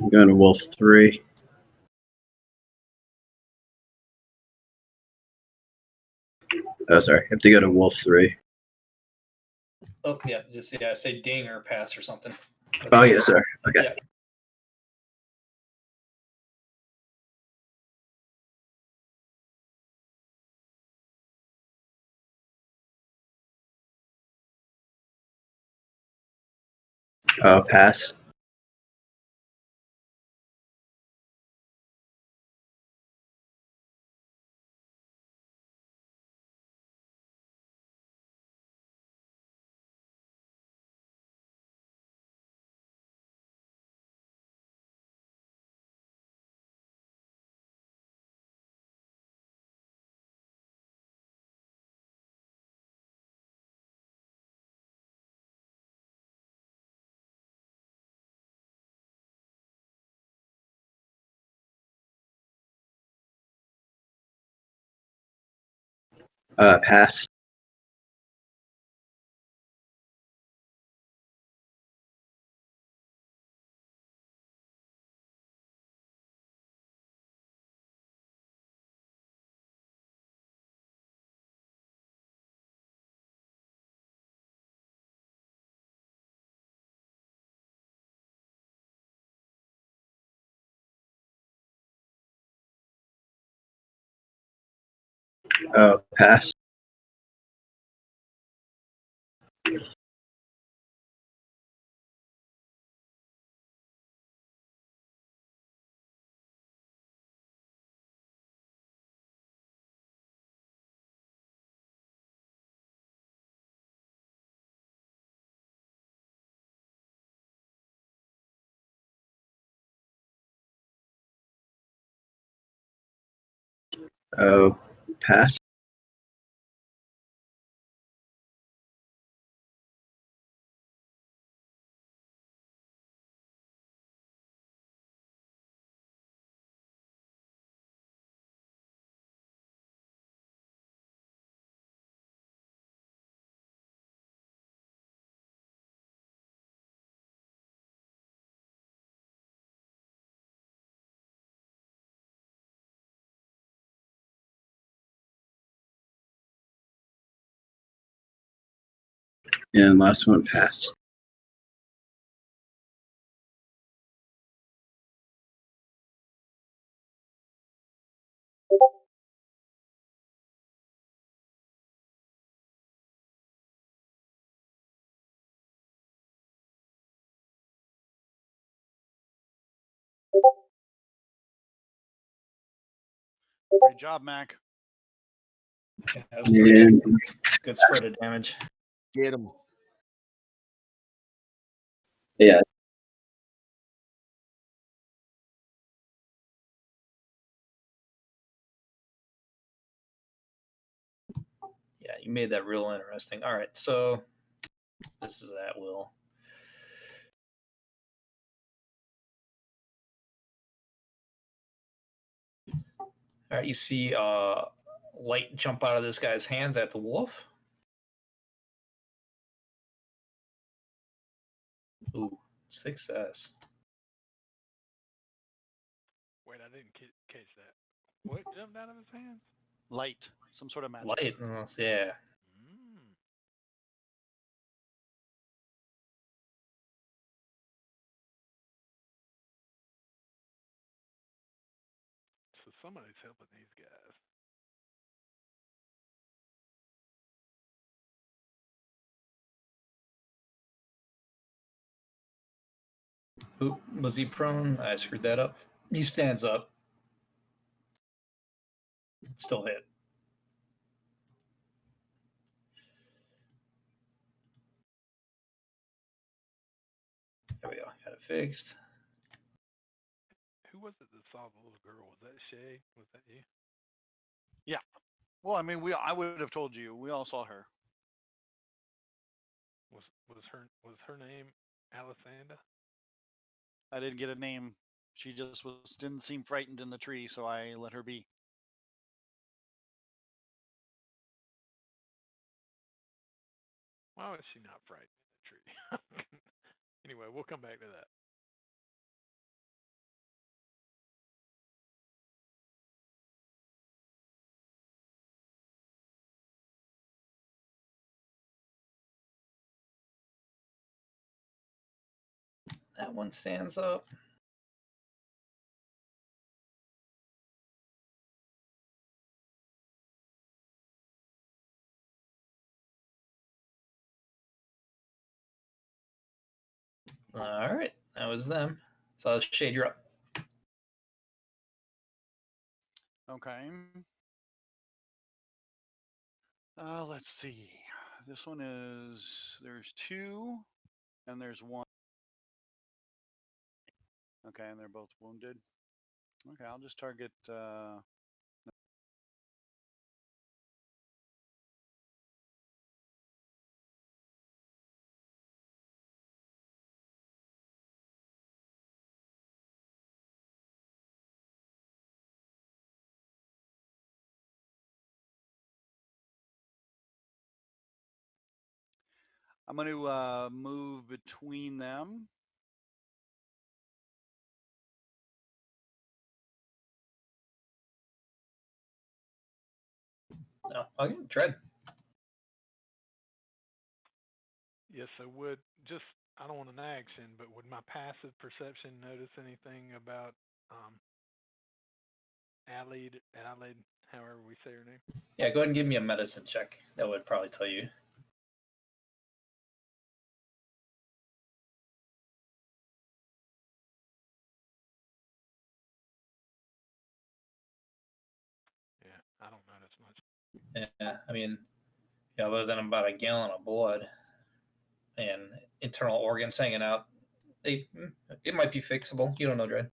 S6: I'm going to Wolf 3. Oh, sorry. I have to go to Wolf 3.
S4: Oh yeah, just say ding or pass or something.
S6: Oh yeah, sorry. Okay.
S4: Yeah.
S6: Pass. Pass. Pass. Oh, pass. And last one, pass.
S7: Great job, Mac.
S4: Yeah, that was pretty
S6: And
S4: good spread of damage.
S2: Get him.
S6: yeah,
S4: Yeah, you made that real interesting. All right, so this is at will. All right, you see light jump out of this guy's hands at the wolf. Ooh, success.
S5: Wait, I didn't catch that. What jumped out of his hands?
S7: Light. Some sort of magic.
S4: Light, yeah.
S5: Mm. So somebody's helping these guys.
S4: Oop, was he prone? I screwed that up. He stands up. Still hit. There we go. Got it fixed.
S5: Who was it that saw the little girl? Was that Shay? Was that you?
S7: Well, I mean, I would have told you. We all saw her.
S5: Was her name Alisanda?
S7: I didn't get a name. She just didn't seem frightened in the tree, so I let her be.
S5: Why was she not frightened in the tree? Anyway, we'll come back to that.
S4: That one stands up. All right, that was them. So Shade, you're up.
S7: Okay. Let's see. This one there's two, and there's one. Okay, and they're both wounded. Okay, I'll just target. I'm going to move between them.
S4: No, okay, Dread.
S5: Yes, I would. Just, I don't want an action, but would my passive perception notice anything about Allied, however we say her name?
S4: Yeah, go ahead and give me a medicine check. That would probably tell you.
S5: Yeah, I don't notice much.
S4: Yeah, I mean, other than about a gallon of blood and internal organs hanging out, it might be fixable. You don't know, Dread.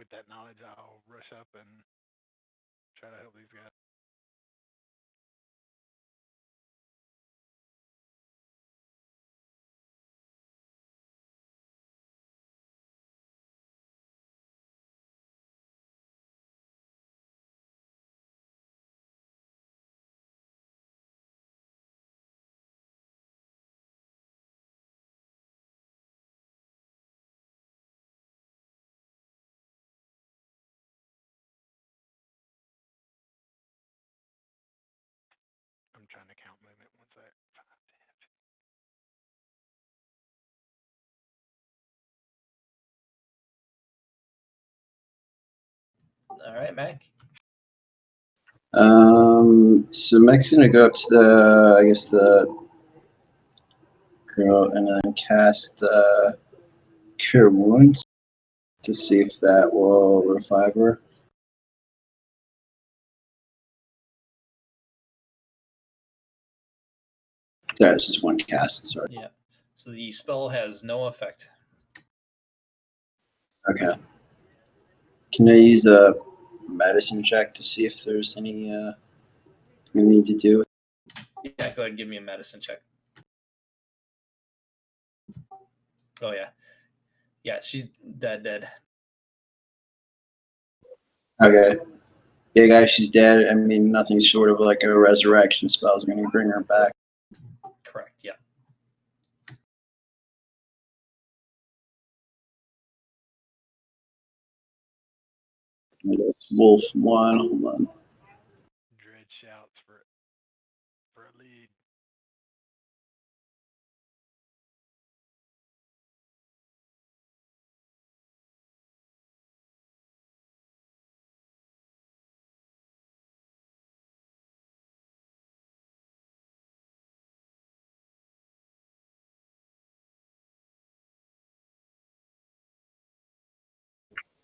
S5: get that knowledge, I'll rush up and try to help these guys. I'm trying to count movement. One sec. 5, 10.
S4: All right, Mac.
S6: So Mech's gonna go up to the, I guess the girl, and then cast Cure Wounds to see if that will revive her. That's just one cast. Sorry.
S4: Yeah. So the spell has no effect.
S6: Okay. Can I use a medicine check to see if there's any we need to do?
S4: Yeah, go ahead and give me a medicine check. Oh yeah. Yeah, she's dead.
S6: Okay. Yeah, guys, she's dead. I mean, nothing short of like a resurrection spell is going to bring her back.
S4: Correct, yeah.
S6: It's Wolf 1. Hold on.
S5: Dread shouts for a lead.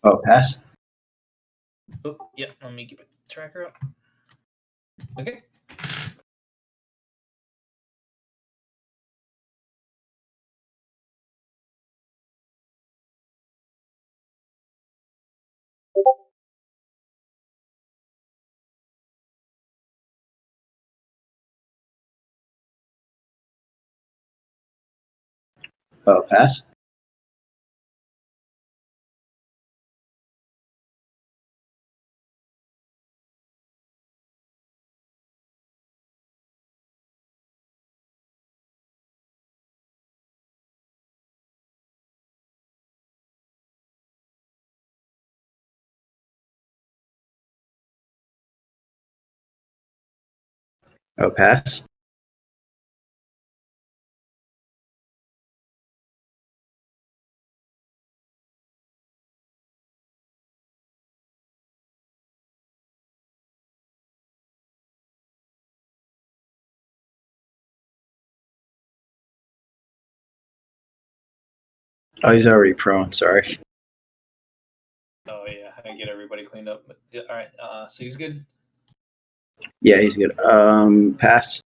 S6: Oh, pass.
S4: Oh, yeah, let me get the tracker up. Okay.
S6: Oh, pass. Oh, pass. Oh, he's already prone. Sorry.
S4: Oh yeah, I get everybody cleaned up. But yeah, all right. So he's good.
S6: Yeah, he's good. Pass.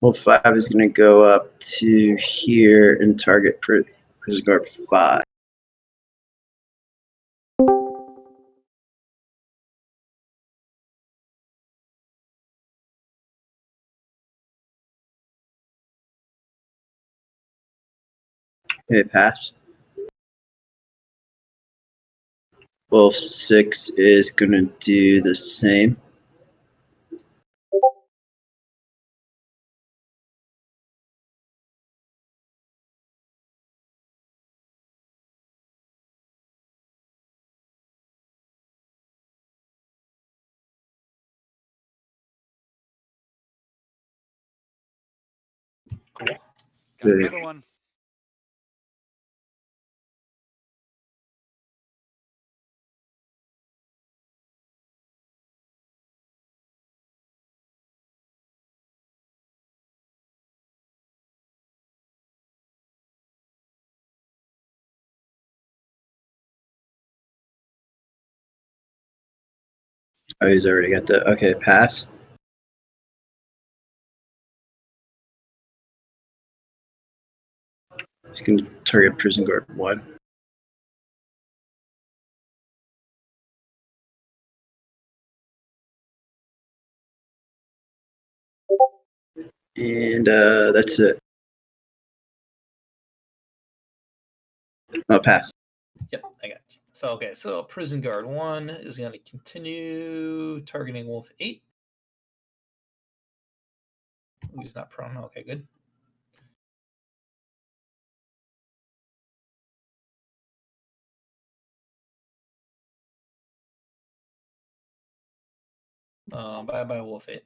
S6: Wolf 5 is going to go up to here and target Prison Guard 5. Okay, pass. Wolf 6 is going to do the same.
S4: Cool.
S9: Got
S6: Good.
S9: another one.
S6: Oh, he's already got the. Okay, pass. He's going to target prison guard 1. And that's it. I'll pass.
S4: Yep, I got you. So okay, so prison guard 1 is going to continue targeting Wolf 8. Ooh, he's not prone. Okay, good. Bye bye, Wolf 8.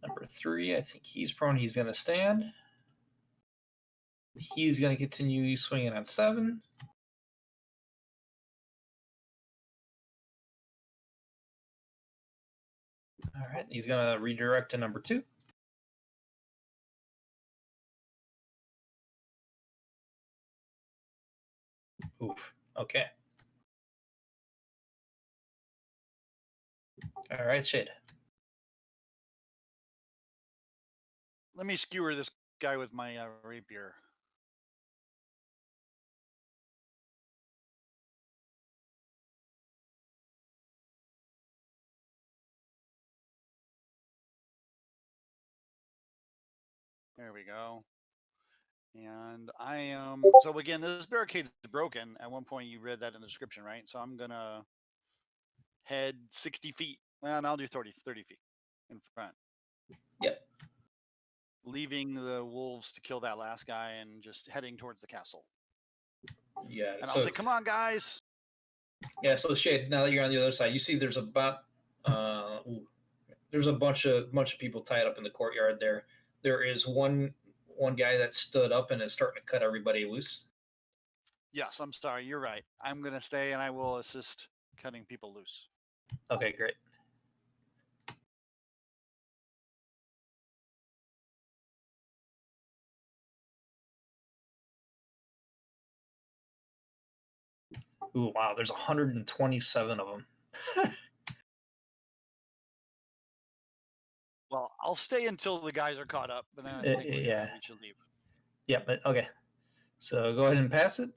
S4: Number 3, I think he's prone. He's going to stand. He's going to continue swinging on 7. All right, he's going to redirect to number 2. Oof. Okay. All right, Shade.
S7: Let me skewer this guy with my rapier. There we go. And I am so again, this barricade's broken. At one point you read that in the description, right? So I'm gonna head 60 feet. Well, and I'll do 30 feet in front.
S4: Yep.
S7: Leaving the wolves to kill that last guy and just heading towards the castle.
S4: Yeah.
S7: And I'll say, come on, guys.
S4: Yeah, so Shade, now that you're on the other side, you see there's about there's a bunch of people tied up in the courtyard there. There is one guy that stood up and is starting to cut everybody loose.
S7: Yes, I'm sorry. You're right. I'm going to stay and I will assist cutting people loose.
S4: Okay, great. Ooh, wow, there's 127 of them.
S7: Well, I'll stay until the guys are caught up, but then I think we should leave.
S4: Yeah, but okay. So go ahead and pass it.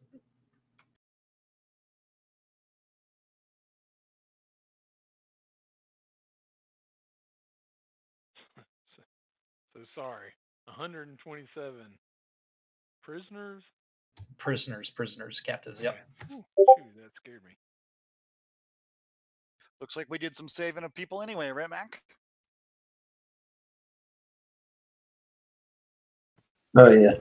S5: So sorry. 127 prisoners?
S4: Prisoners, captives. Yep.
S5: Ooh, shoot, that scared me.
S7: Looks like we did some saving of people anyway, right, Mac?
S6: Oh, yeah.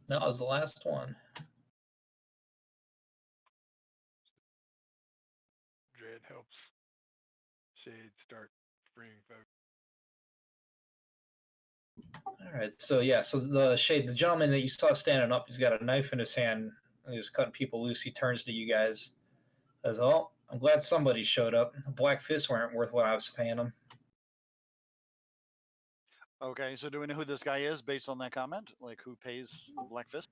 S4: That was the last one.
S5: Dread helps Shade start freeing folks.
S4: All right. So yeah. So the gentleman that you saw standing up, he's got a knife in his hand. And he's cutting people loose. He turns to you guys. Says, "Oh, I'm glad somebody showed up. The Black Fists weren't worth what I was paying them."
S7: Okay, so do we know who this guy is based on that comment? Like who pays the Black Fist?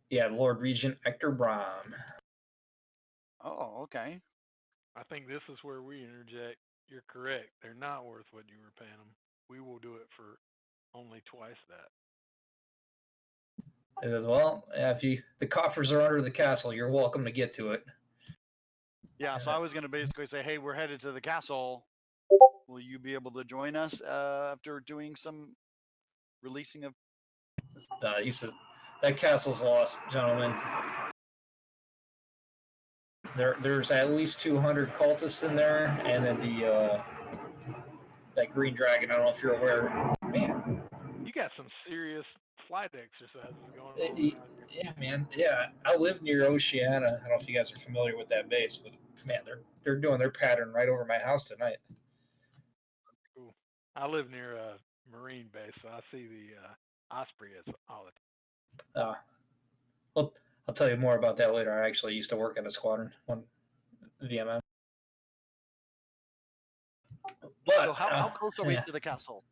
S4: Yeah, Lord Regent Hector Brahm.
S7: Oh, okay.
S5: I think this is where we interject. You're correct. They're not worth what you were paying them. We will do it for only twice that.
S4: He says, "Well, if the coffers are under the castle, you're welcome to get to it."
S7: Yeah, so I was going to basically say, hey, we're headed to the castle. Will you be able to join us after doing some releasing of?
S4: He says, "That castle's lost, gentlemen. There's at least 200 cultists in there, and then that green dragon. I don't know if you're aware. Man,
S5: you got some serious flight exercises going on.
S4: Yeah, man. Yeah, I live near Oceana. I don't know if you guys are familiar with that base, but man, they're doing their pattern right over my house tonight.
S5: Cool. I live near a Marine base, so I see the Osprey all the time.
S4: Well, I'll tell you more about that later. I actually used to work in a squadron, one VMM.
S7: So how close are we
S4: yeah.
S7: to the castle?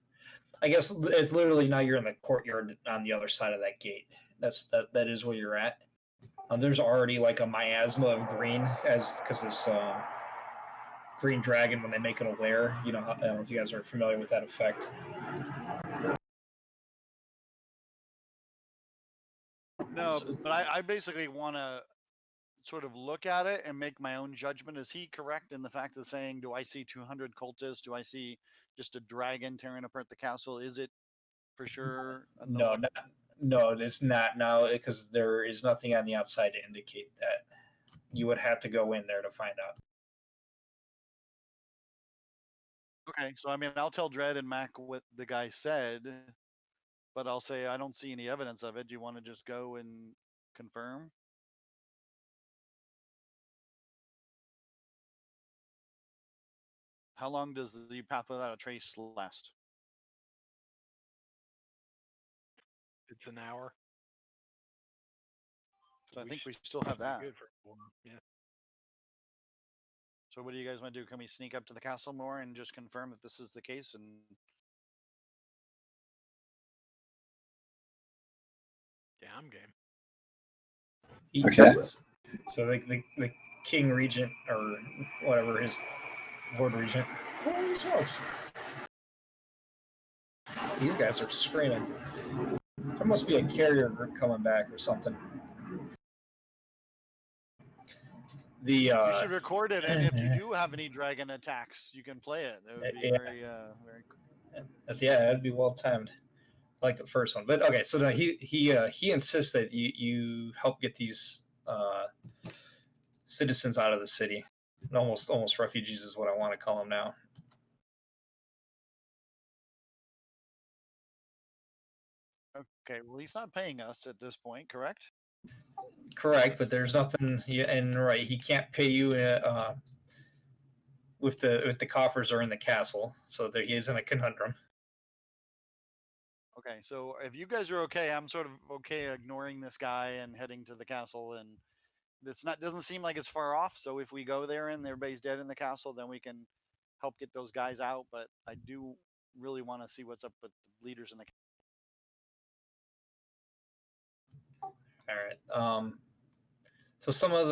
S4: I guess it's literally now you're in the courtyard on the other side of that gate. That is where you're at. There's already like a miasma of green as because this green dragon when they make it a lair. You know, I don't know if you guys are familiar with that effect.
S7: No, but I basically want to sort of look at it and make my own judgment. Is he correct in the fact of saying, do I see 200 cultists? Do I see just a dragon tearing apart the castle? Is it for sure?
S4: No, it's not now because there is nothing on the outside to indicate that. You would have to go in there to find out.
S7: Okay, so I mean, I'll tell Dredd and Mac what the guy said, but I'll say I don't see any evidence of it. Do you want to just go and confirm? How long does the Path Without a Trace last?
S5: It's an hour.
S7: So I think we still have
S5: should be
S7: that.
S5: Good for a while. Yeah.
S7: So what do you guys want to do? Can we sneak up to the castle more and just confirm that this is the case? And
S5: Yeah, I'm game.
S6: Okay.
S4: So the king regent or whatever his lord regent. Holy smokes! These guys are screaming. There must be a carrier group coming back or something.
S7: you should record it, and if you do have any dragon attacks, you can play it. It would be very.
S4: That'd be well timed. Like the first one, but okay. So now he insists that you help get these citizens out of the city. Almost refugees is what I want to call them now.
S7: Okay, well, he's not paying us at this point, correct?
S4: Correct, but there's nothing. And right, he can't pay you with the coffers are in the castle, so there he is in a conundrum.
S7: Okay, so if you guys are okay, I'm sort of okay ignoring this guy and heading to the castle, and doesn't seem like it's far off. So if we go there and everybody's dead in the castle, then we can help get those guys out. But I do really want to see what's up with the leaders in the.
S4: All right. So some of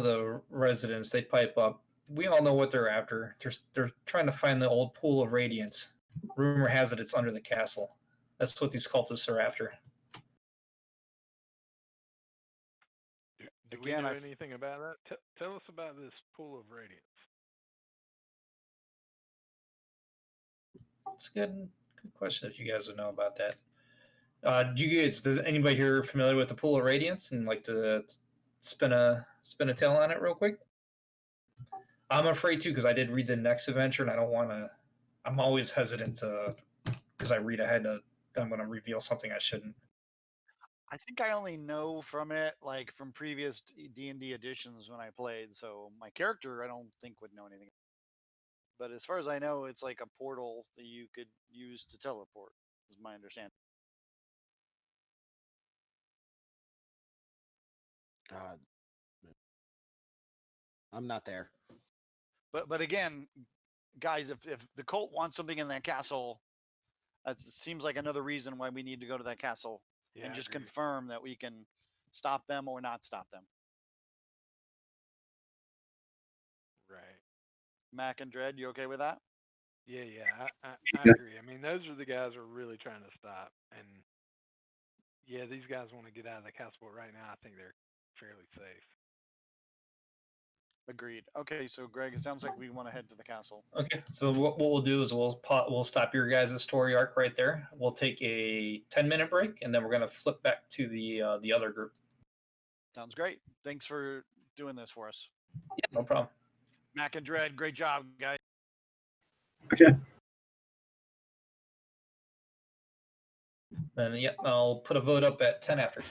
S4: the residents they pipe up. We all know what they're after. They're trying to find the old pool of radiance. Rumor has it it's under the castle. That's what these cultists are after.
S5: Do we know anything about that? Tell us about this pool of radiance.
S4: It's a good question if you guys would know about that. Does anybody here familiar with the pool of radiance and like to spin a tail on it real quick? I'm afraid to because I did read the next adventure and I don't want to. I'm always hesitant to because I read ahead. I'm going to reveal something I shouldn't.
S7: I think I only know from it like from previous D&D editions when I played. So my character, I don't think would know anything. But as far as I know, it's like a portal that you could use to teleport. Is my understanding.
S2: I'm not there.
S7: But again, guys, if the cult wants something in that castle, that seems like another reason why we need to go to that castle and just confirm that we can stop them or not stop them.
S5: Right.
S7: Mac and Dredd, you okay with that?
S5: Yeah, I agree. I mean, those are the guys who are really trying to stop. And yeah, these guys want to get out of the castle, but right now I think they're fairly safe.
S7: Agreed. Okay, so Greg, it sounds like we want to head to the castle.
S4: Okay, so what we'll do is we'll stop your guys' story arc right there. We'll take a 10-minute break, and then we're gonna flip back to the other group.
S7: Sounds great. Thanks for doing this for us.
S4: Yeah, no problem.
S7: Mac and Dredd, great job, guys.
S6: Okay.
S4: Then I'll put a vote up at 10 after.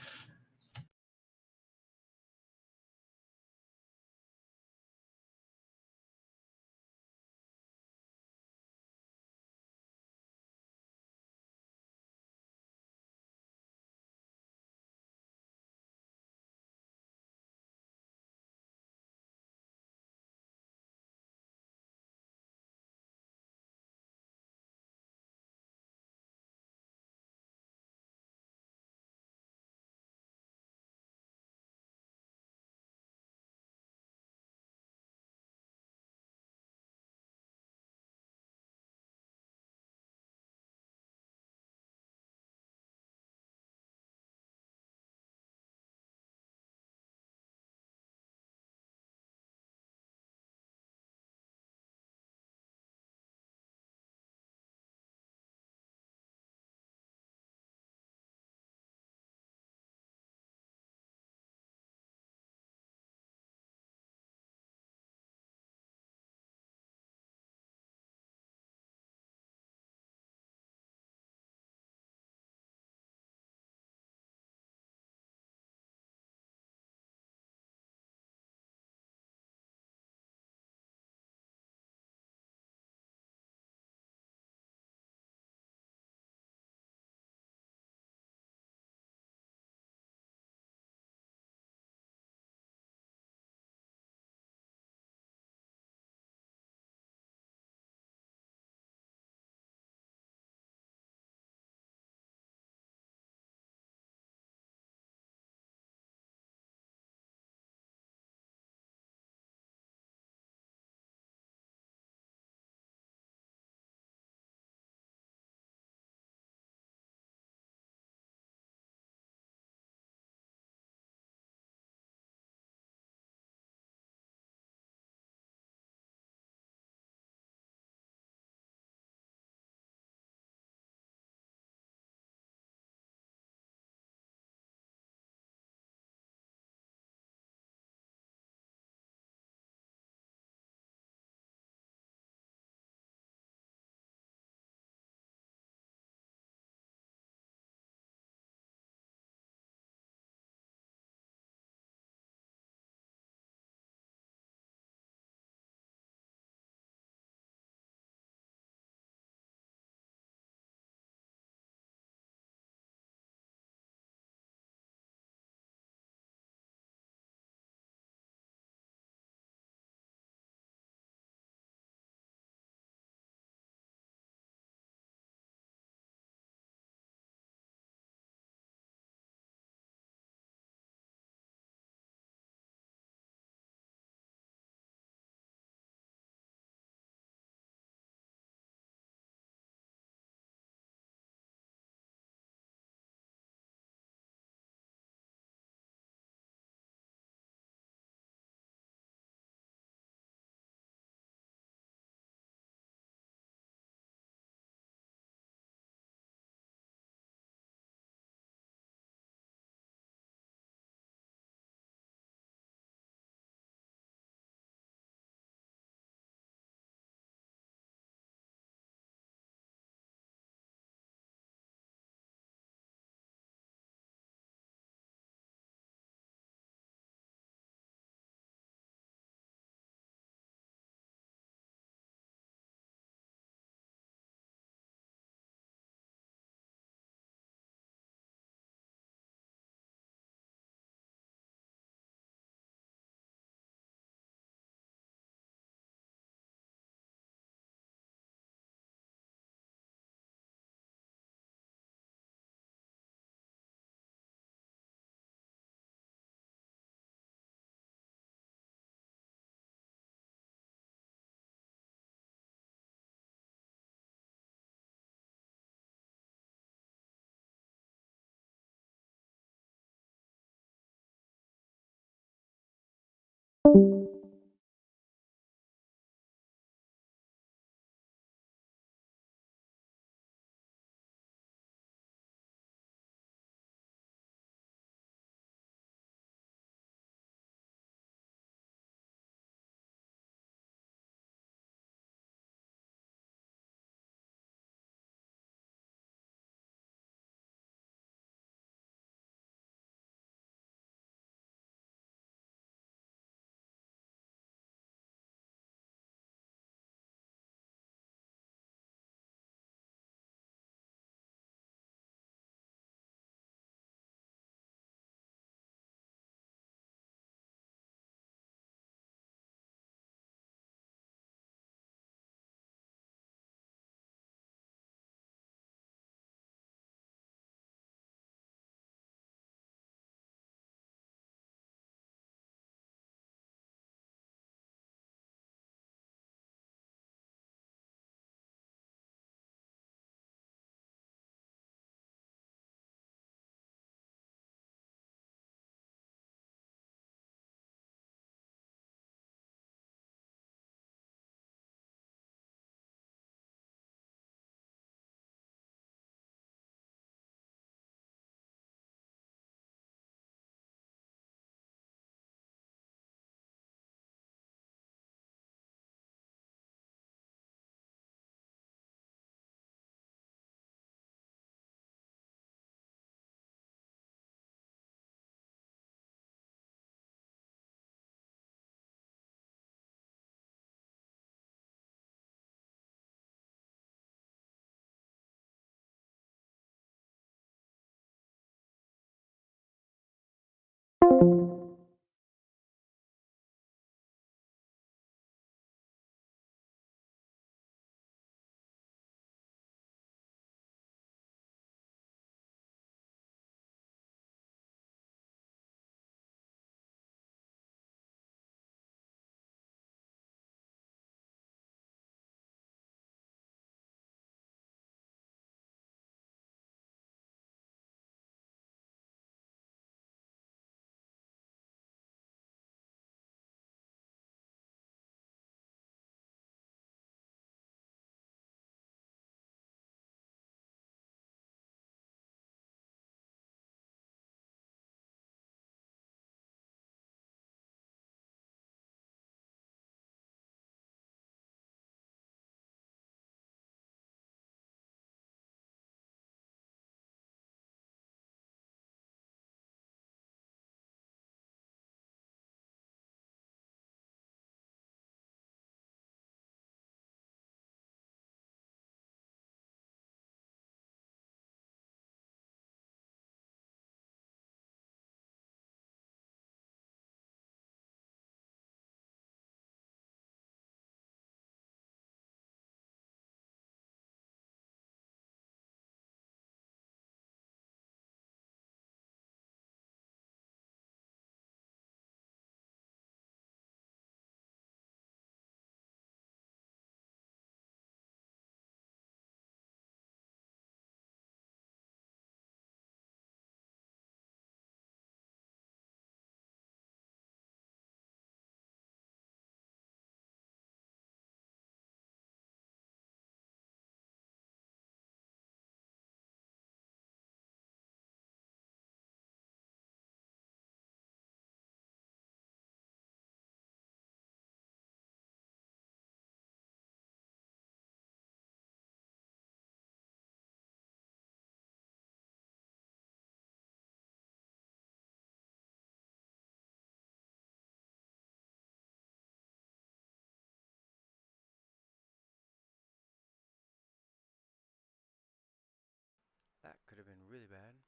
S1: That could have been really bad.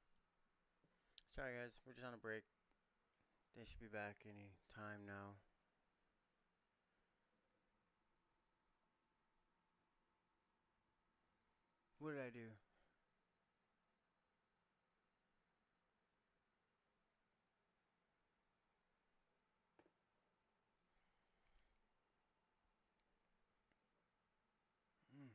S1: Sorry guys, we're just on a break. They should be back any time now. What did I do? Mm.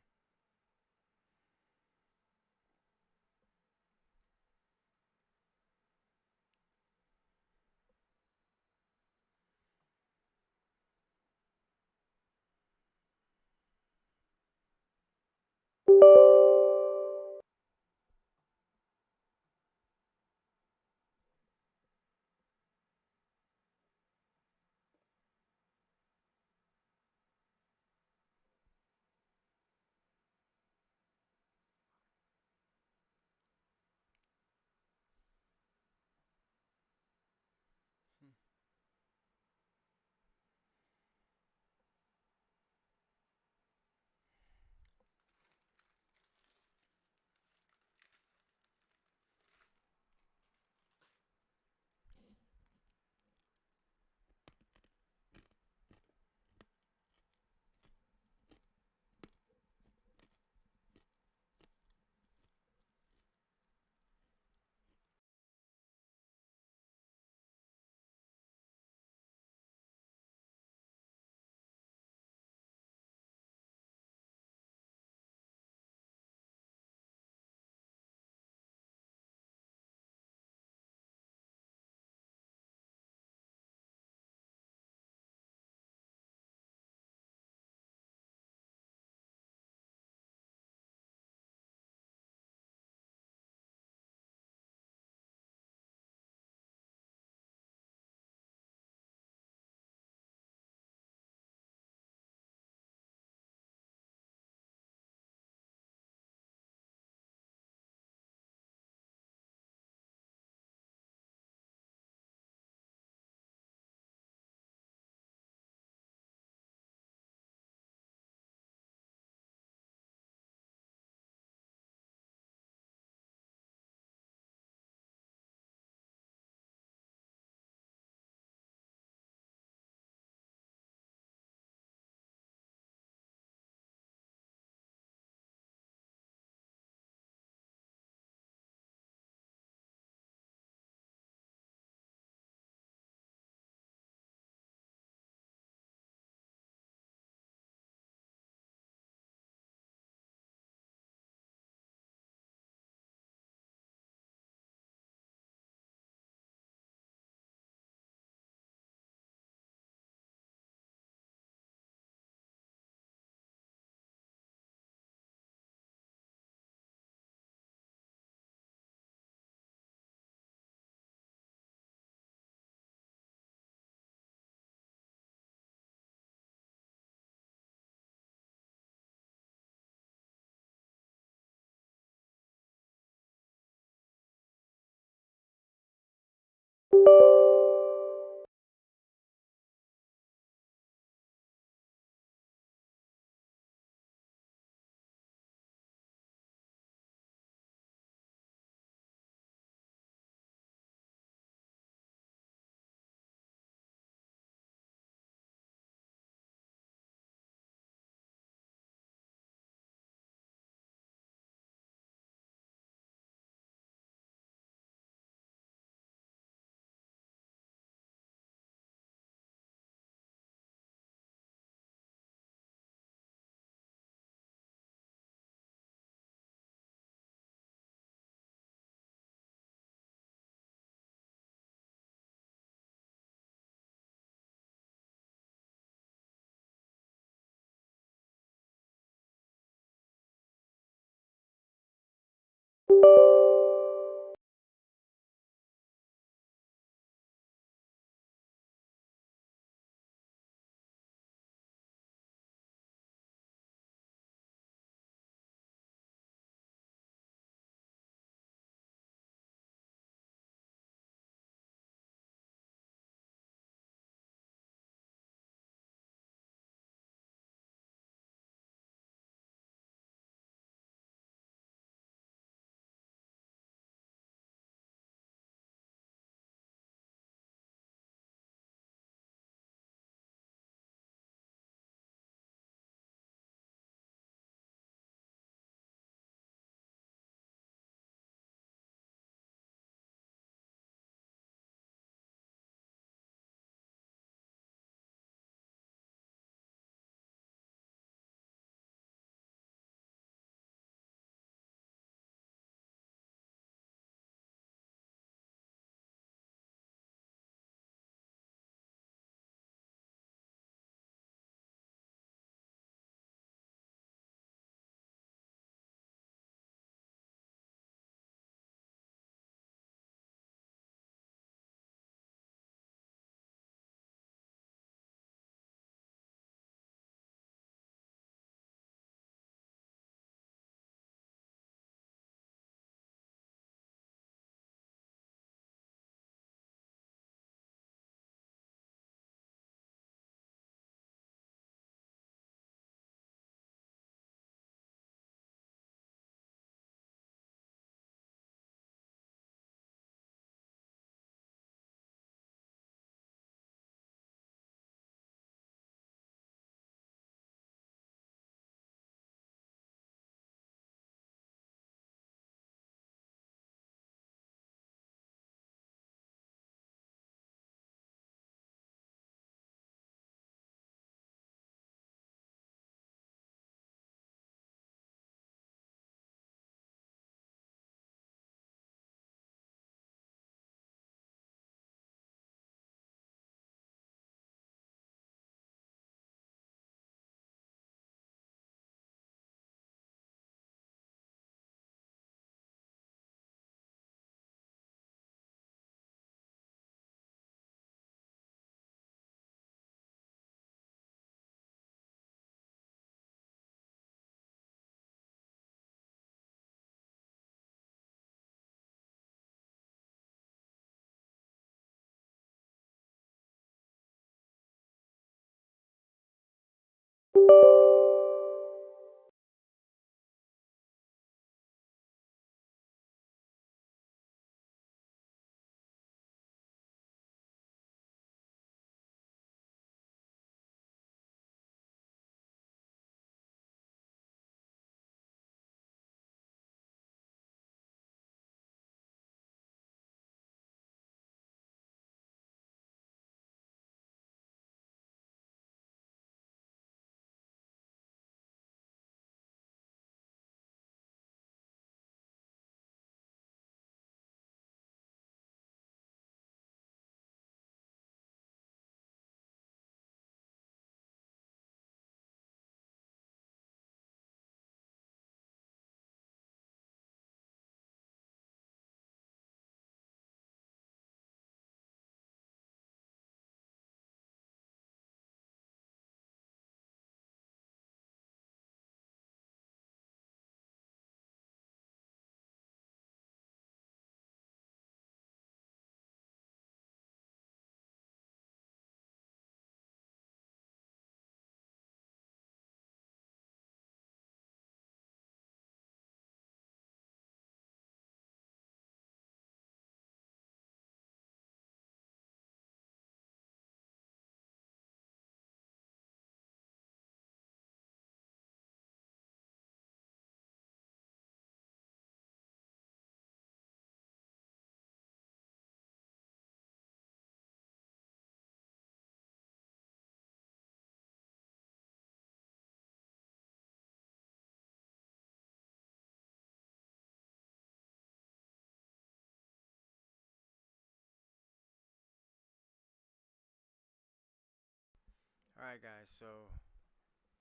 S1: Alright, guys, so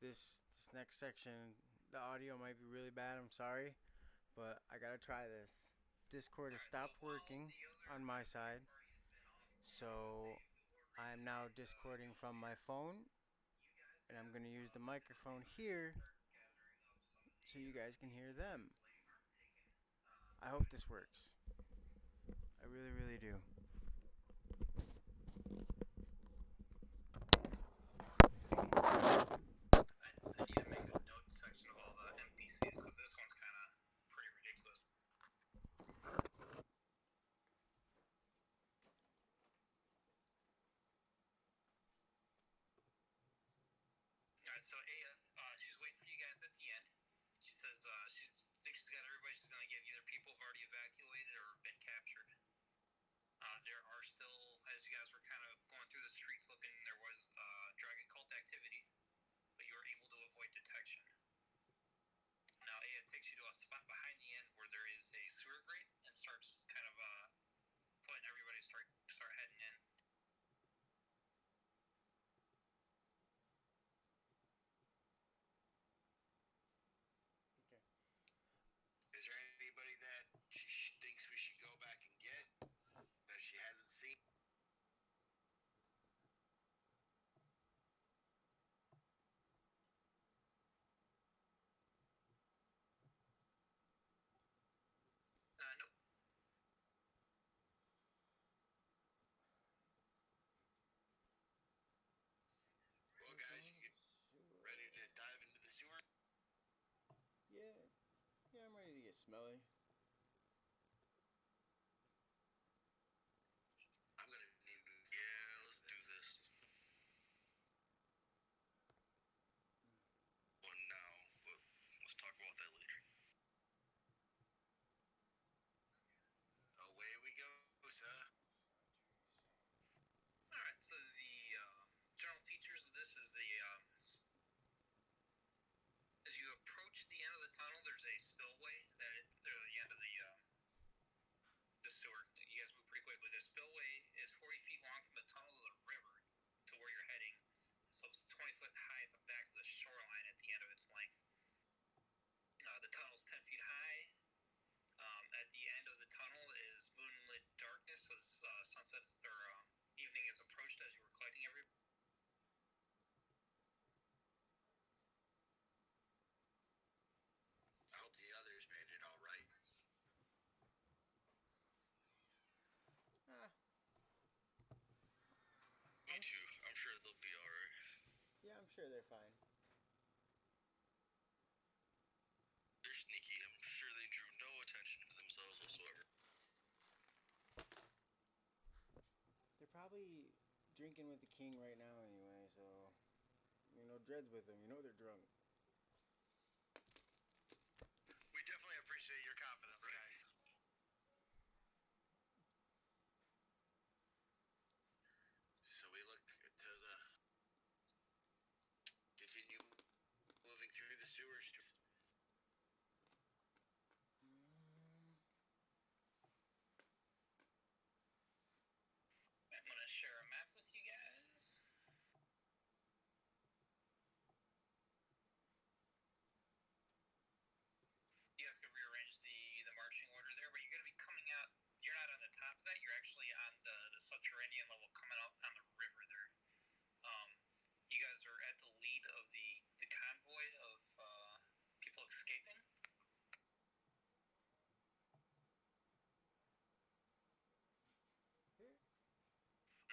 S1: this next section, the audio might be really bad, I'm sorry, but I gotta try this. Discord has stopped working on my side, so I'm now Discording from my phone, and I'm gonna use the microphone here so you guys can hear them. I hope this works. I really, really do.
S4: I need to make a note section of all the NPCs because this one's kind of pretty ridiculous. All right, so Aya, she's waiting for you guys at the end. She says she thinks she's got everybody. She's going to give either people who've already evacuated or been captured. There are still, as you guys were kind of going through the streets looking, there was dragon cult activity, but you were able to avoid detection. Now Aya takes you to a spot behind the end where there is a sewer grate and starts kind of putting everybody start heading in.
S1: Okay.
S2: Is there anybody that she thinks we should go back and get that she hasn't seen?
S4: Nope.
S2: Well, guys, you get ready to dive into the sewer?
S1: Yeah, I'm ready to get smelly.
S2: I'm gonna need to. Yeah, let's do this. One now, but let's talk about that later. Away we go, sir.
S4: All right. So the general features of this is as you approach the end of the tunnel, there's a spillway the end of the sewer. You guys move pretty quickly. The spillway is 40 feet long from the tunnel to the river to where you're heading. So it's 20 foot high at the back of the shoreline at the end of its length. The tunnel is 10 feet high. At the end of the tunnel is moonlit darkness as sunset or evening is approached as you were collecting every.
S2: I hope the others made it all right. Me too. I'm sure they'll be all right.
S1: Yeah, I'm sure they're fine.
S2: They're sneaky. I'm sure they drew no attention to themselves whatsoever.
S1: They're probably drinking with the king right now anyway, so Dread's with them. They're drunk.
S2: We definitely appreciate your confidence, guys. So we look to continue moving through the sewers.
S4: I'm gonna share a map with you guys. You guys can rearrange the marching order there, but you're gonna be coming out. You're not on the top of that. You're actually on the subterranean level, coming up on the river there. You guys are at the lead of the convoy of people escaping.
S1: Here?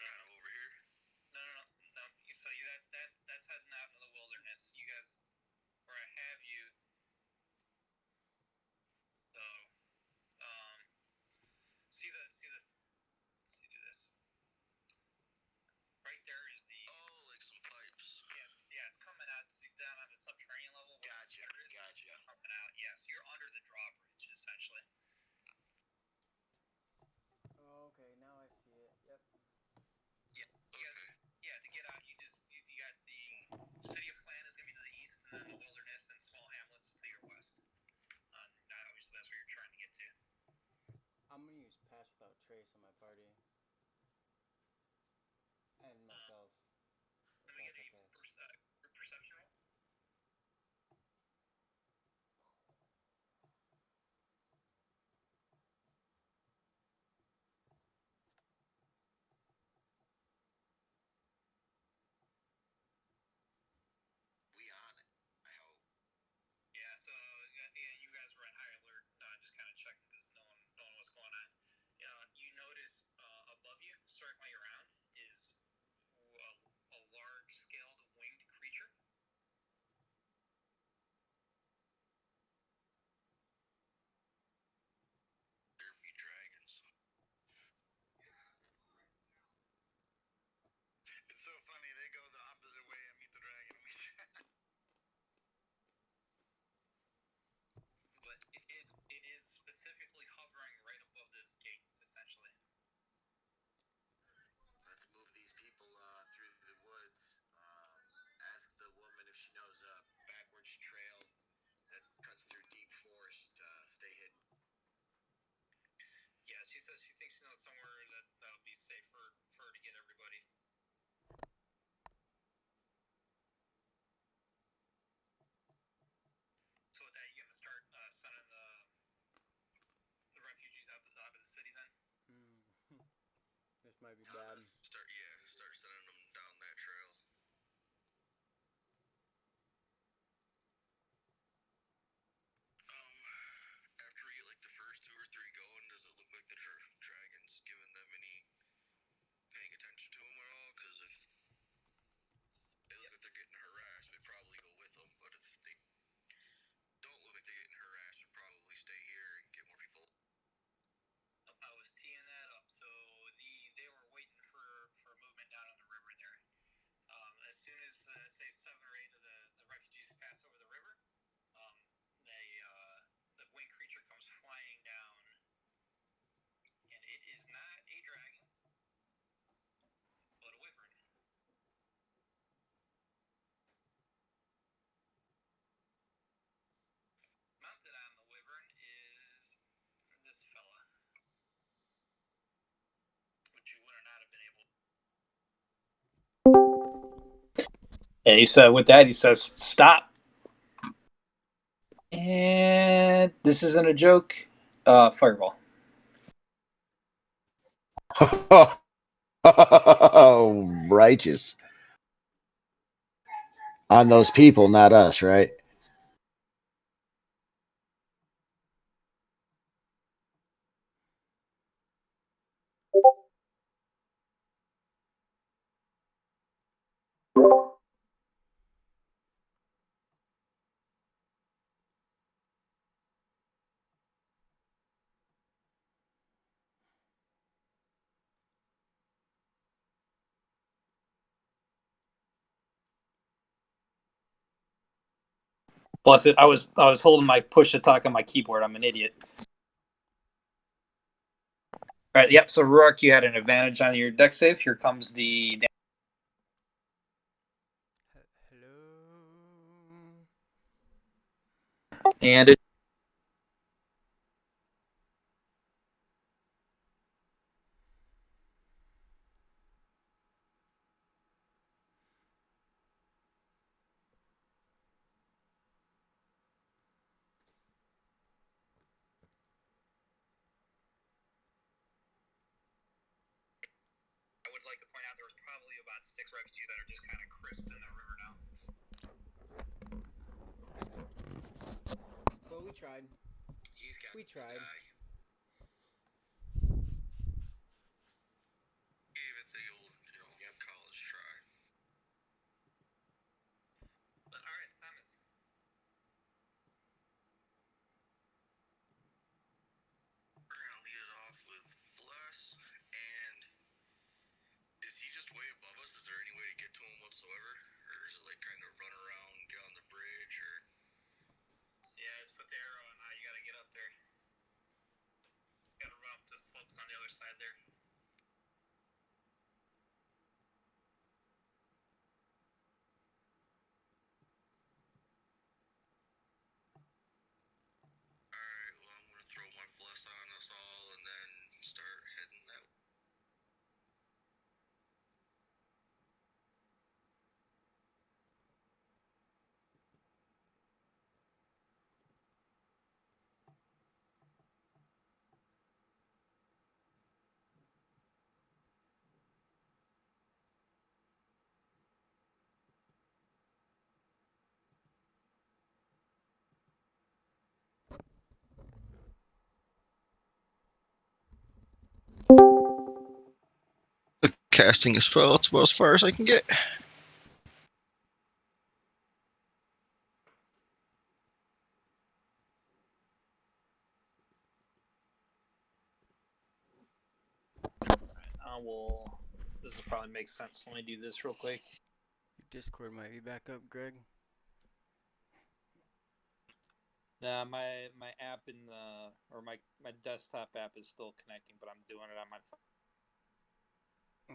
S2: Over here.
S4: No. So that's heading out into the wilderness. You guys, where I have you. So, let's do this. Right there is the.
S2: Oh, like some pipes.
S4: Yeah, it's coming out down on the subterranean level.
S2: Gotcha.
S4: Coming out. Yes, you're under the drawbridge essentially.
S1: Oh, okay, now I see it. Yep.
S4: Yeah. To get out, you got the city of Flan is gonna be to the east, and then the wilderness and small hamlets to your west. Obviously, that's where you're trying to get to.
S1: I'm gonna use Pass Without Trace on my party. And myself.
S4: Let me get a
S1: Okay.
S4: red high alert, just kind of checking because no one knows what's going on. You notice above you, circling around, is a large-scaled winged creature.
S3: There be dragons. It's so funny. They go the opposite way and meet the dragon.
S4: But it is specifically hovering right above this gate, essentially.
S2: Let's move these people through the woods. Ask the woman if she knows a backwards trail that cuts through deep forest. Stay hidden.
S4: Yeah, she says she thinks she knows somewhere that'll be safe for her to get everybody. So with that, you gonna start sending the refugees out of the city then?
S1: This might be bad.
S3: Start sending them down that trail. After we get like the first 2 or 3 going, does it look like the dragon's giving them any paying attention to them at all? Because if they look like they're getting harassed, we'd probably go with them. But if they don't look like they're getting harassed, we'd probably stay here and get more people.
S4: I was teeing that up. So they were waiting for movement down on the river there. As soon as say 7 or 8 of the refugees pass over the river, the winged creature comes flying down, and it is not a dragon, but a wyvern. Mounted on the wyvern is this fella, which you would not have been able. And he said, with that, he says, "Stop." And this isn't a joke. Fireball.
S2: Oh, righteous. On those people, not us, right?
S4: Plus, I was holding my push to talk on my keyboard. I'm an idiot. All right. Yep. So Rourke, you had an advantage on your deck save. Here comes the.
S1: Hello.
S4: And it. I would like to point out there was probably about 6 refugees that are just kind of crisped in the river now.
S1: Well, we tried. We tried.
S3: Gave it the old, college try.
S4: But all right, Thomas.
S3: We're gonna lead it off with Bless, and is he just way above us? Is there any way to get to him whatsoever, or is it like kind of run around, get on the bridge, or?
S4: Yeah, just put the arrow on how you got to get up there. You got to run up the slopes on the other side there.
S3: Alright, well, I'm gonna throw my Bless on us all and then start heading that way. casting a spell. It's about as far as I can get.
S4: I will. This will probably make sense. Let me do this real quick.
S1: Your Discord might be back up, Greg.
S4: Nah, my app in or my desktop app is still connecting, but I'm doing it on my phone.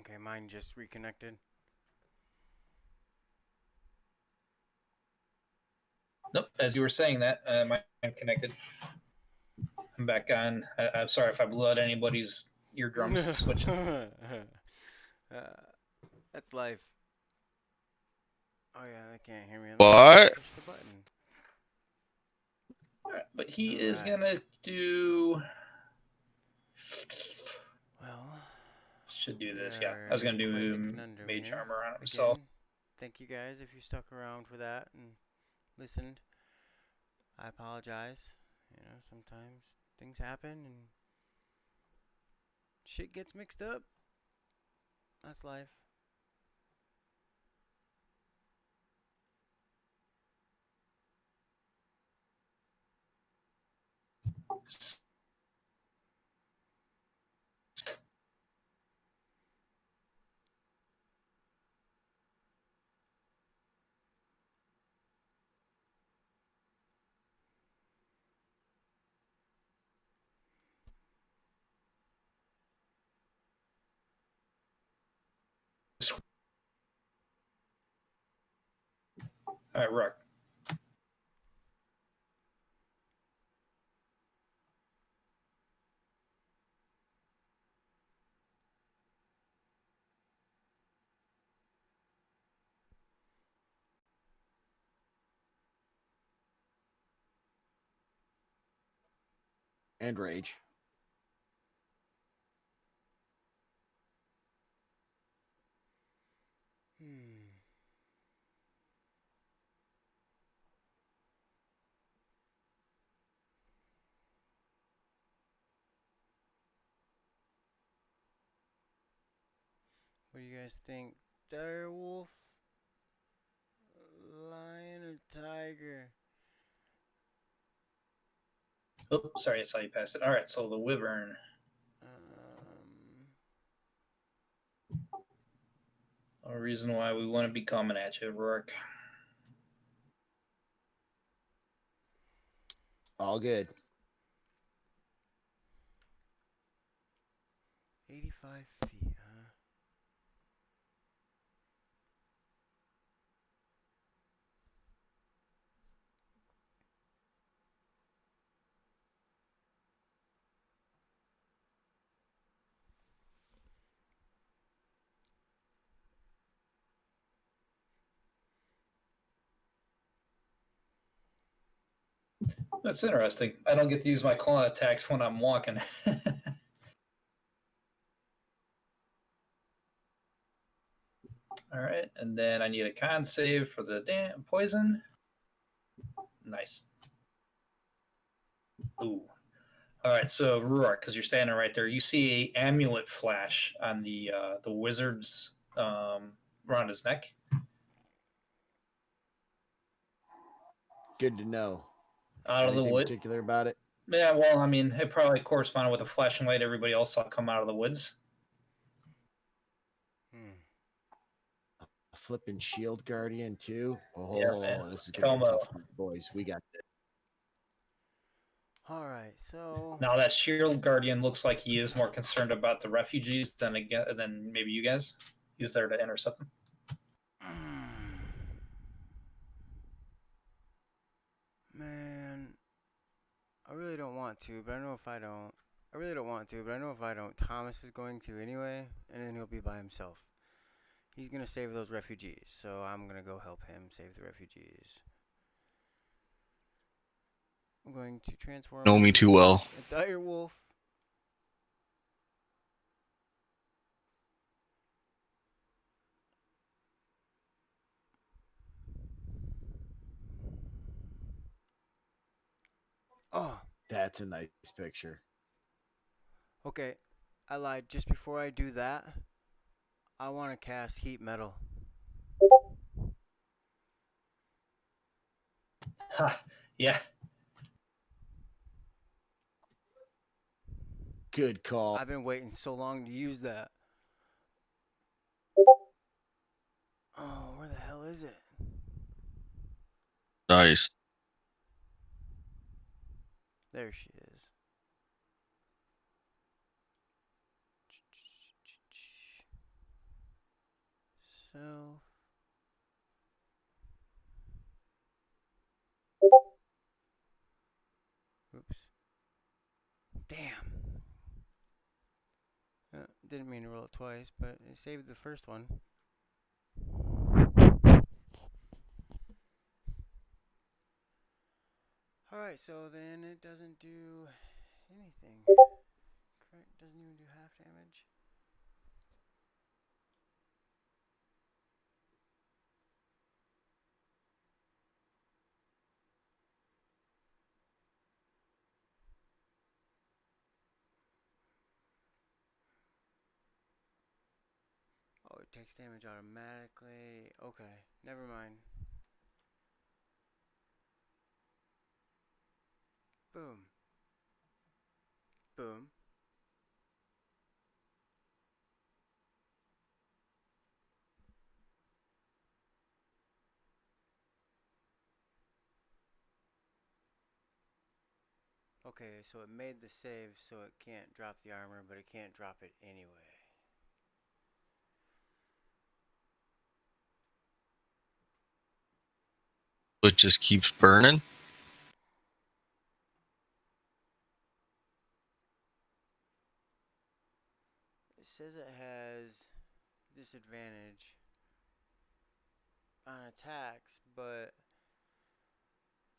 S1: Okay, mine just reconnected.
S4: Nope. As you were saying that, mine connected. I'm back on. I'm sorry if I blew out anybody's eardrums switching.
S1: That's life. Oh yeah, they can't hear me.
S3: What?
S1: Push the button.
S4: Alright, but he is
S1: Alright.
S4: gonna do.
S1: Well,
S4: Should do this.
S1: we
S4: Yeah,
S1: are
S4: I was gonna
S1: in quite the
S4: do
S1: conundrum
S4: mage
S1: here.
S4: armor on himself.
S1: Again, thank you guys if you stuck around for that and listened. I apologize. You know, sometimes things happen and shit gets mixed up. That's life.
S4: All right, Rock.
S2: And rage.
S1: What do you guys think? Direwolf? Lion or tiger?
S4: Oh, sorry, I saw you pass it. All right, so the wyvern. No reason why we want to be coming at you, Rourke.
S2: All good.
S1: 85 feet, huh?
S4: That's interesting. I don't get to use my claw attacks when I'm walking. All right, and then I need a con save for the poison. Nice. Ooh. All right, so Ruark, because you're standing right there, you see a amulet flash on the wizard's around his neck.
S2: Good to know.
S4: Out of the
S2: Anything
S4: wood.
S2: particular about it?
S4: Yeah, well, I mean, it probably corresponded with the flashing light everybody else saw come out of the woods.
S2: A flipping shield guardian too. Oh,
S4: Yeah,
S2: this is gonna be
S4: Kelmo.
S2: tough, boys. We got this.
S1: All right, so
S4: Now that shield guardian looks like he is more concerned about the refugees than maybe you guys. He's there to intercept them.
S1: man, I really don't want to, but I know if I don't. I really don't want to, but I know if I don't, Thomas is going to anyway, and then he'll be by himself. He's gonna save those refugees, so I'm gonna go help him save the refugees. I'm going to transform.
S3: Know me too well.
S1: A dire wolf. Oh,
S2: That's a nice picture.
S1: okay. I lied. Just before I do that, I want to cast heat metal.
S4: Ha, yeah.
S2: Good call.
S1: I've been waiting so long to use that. Oh, where the hell is it?
S3: Nice.
S1: There she is. So. Oops. Damn. Didn't mean to roll it twice, but it saved the first one. Alright, so then it doesn't do anything. Correct, doesn't even do half damage. Oh, it takes damage automatically. Okay, never mind. Boom. Boom. Okay, so it made the save so it can't drop the armor, but it can't drop it anyway.
S3: It just keeps burning.
S1: It says it has disadvantage on attacks, but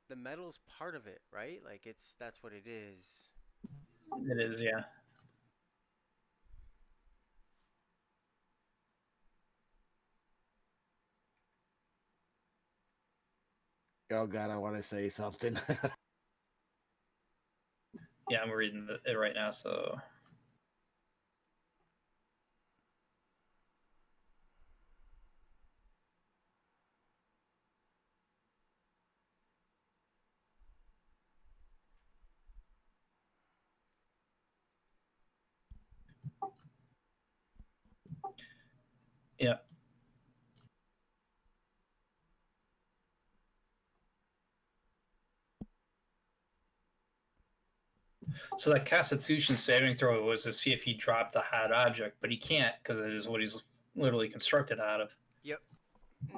S1: the metal's part of it, right? Like that's what it is.
S4: It is, yeah.
S2: Oh God, I want to say something.
S4: Yeah, I'm reading it right now, so. Yeah. So that Constitution saving throw was to see if he dropped the hot object, but he can't because it is what he's literally constructed out of.
S1: Yep.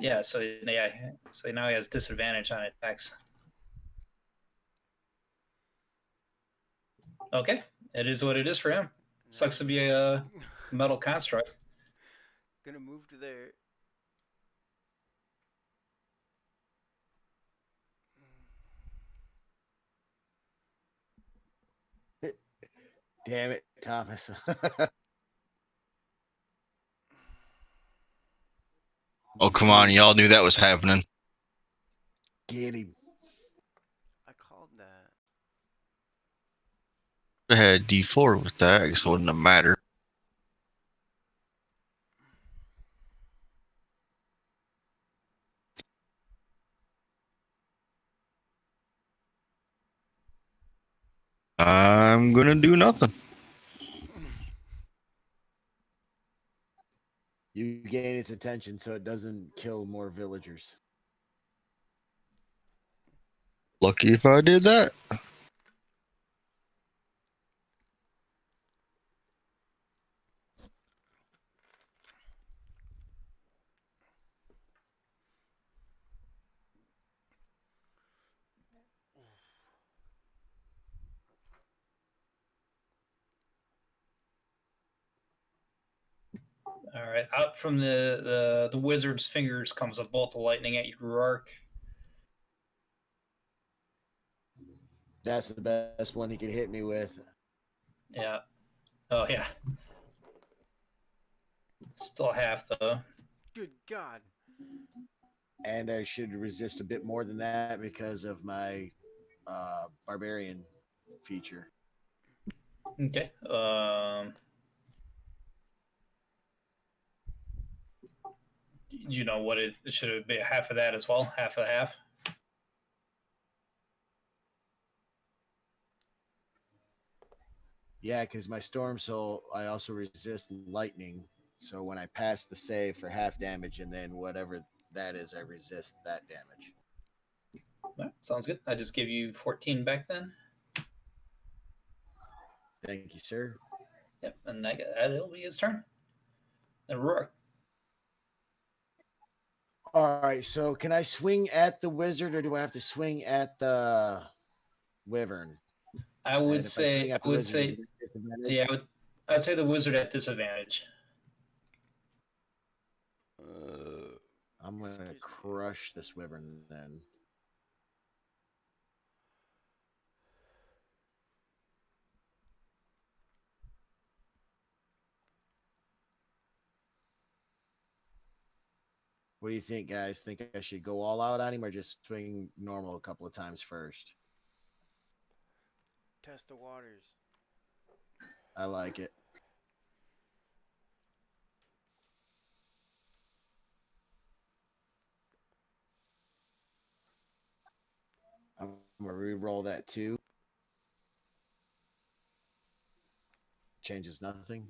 S4: Yeah, so now he has disadvantage on attacks. Okay, it is what it is for him. Sucks to be a metal construct.
S1: Gonna move to there.
S2: Damn it, Thomas.
S3: Oh, come on. Y'all knew that was happening.
S2: Get him.
S1: I called that.
S3: I had D4 with that. I guess it wouldn't have mattered. I'm gonna do nothing.
S2: You gain its attention so it doesn't kill more villagers.
S3: Lucky if I did that.
S4: All right, out from the wizard's fingers comes a bolt of lightning at you, Rourke.
S2: That's the best one he could hit me with.
S4: Yeah. Oh yeah. Still half though.
S1: Good God.
S2: And I should resist a bit more than that because of my barbarian feature.
S4: Okay. You know what it should be half of that as well, half of half.
S2: Yeah, because my storm soul, I also resist lightning. So when I pass the save for half damage, and then whatever that is, I resist that damage.
S4: Right, sounds good. I just gave you 14 back then.
S2: Thank you, sir.
S4: Yep, and that'll be his turn. And Rourke.
S2: All right, so can I swing at the wizard, or do I have to swing at the wyvern?
S4: I
S2: And
S4: would
S2: if I
S4: say,
S2: swing at the wizard, is it a disadvantage?
S4: yeah, I'd say the wizard at disadvantage.
S2: I'm gonna
S1: Excuse me.
S2: crush this wyvern then. What do you think, guys? Think I should go all out on him, or just swing normal a couple of times first?
S1: Test the waters.
S2: I like it. I'm gonna re-roll that too. Changes nothing.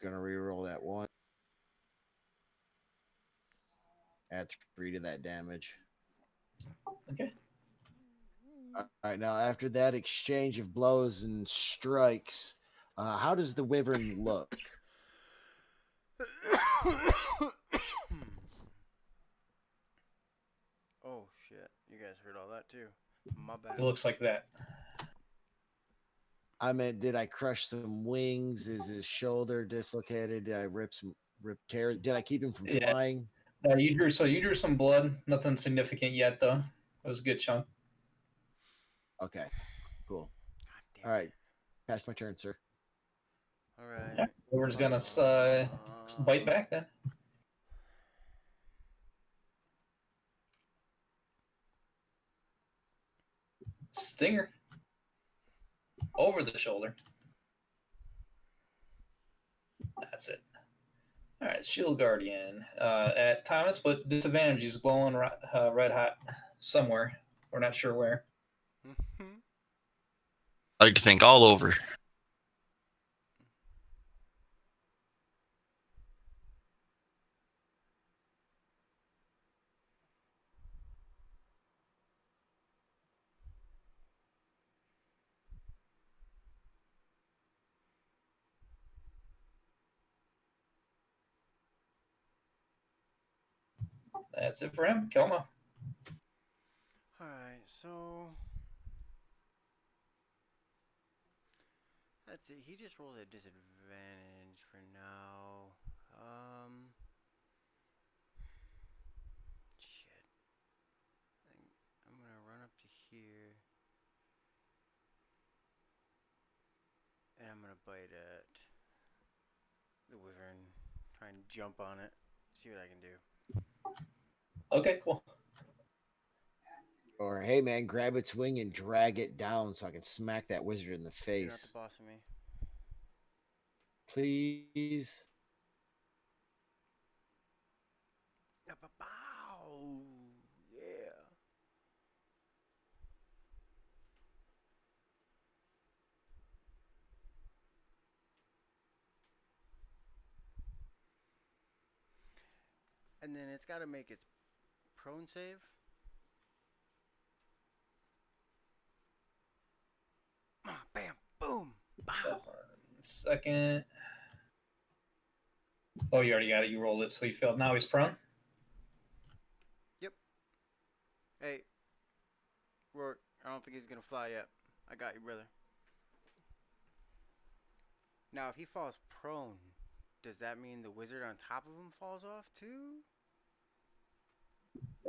S2: Gonna re-roll that one. Add 3 to that damage.
S4: Okay.
S2: All right, now after that exchange of blows and strikes, how does the wyvern look?
S1: Oh shit! You guys heard all that too. My bad.
S4: It looks like that.
S2: I mean, did I crush some wings? Is his shoulder dislocated? Did I rip tears? Did I keep him from
S4: Yeah.
S2: flying?
S4: You drew some blood. Nothing significant yet, though. It was a good chunk.
S2: Okay, cool.
S1: God damn
S2: All right, pass my turn, sir.
S1: All right.
S4: Yeah. Wyvern's gonna bite back then. Stinger. Over the shoulder. That's it. All right, Shield Guardian at Thomas, but disadvantage. He's glowing red hot somewhere. We're not sure where.
S3: I like to think all over.
S4: That's it for him. Kelma.
S1: Alright, so that's it. He just rolls at disadvantage for now. Shit. I think I'm gonna run up to here. And I'm gonna bite at the wyvern. Try and jump on it. See what I can do.
S4: Okay, cool.
S2: Or hey, man, grab its wing and drag it down so I can smack that wizard in the
S1: You're not
S2: face,
S1: the boss of me.
S2: please.
S1: Bow! Yeah. And then it's got to make its prone save. Bam! Boom! Bow!
S4: Second. Oh, you already got it. You rolled it, so you failed. Now he's prone.
S1: Hey, Rourke, I don't think he's gonna fly yet. I got you, brother. Now, if he falls prone, does that mean the wizard on top of him falls off too?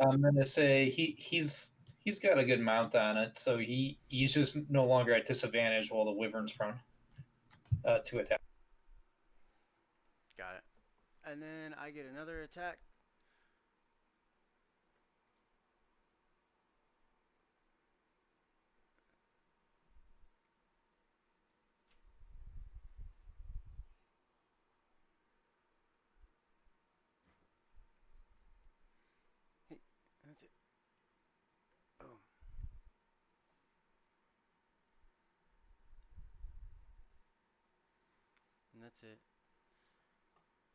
S4: I'm gonna say he's got a good mount on it, so he's just no longer at disadvantage while the wyvern's prone to attack.
S1: Got it. And then I get another attack. That's it. Boom. And that's it.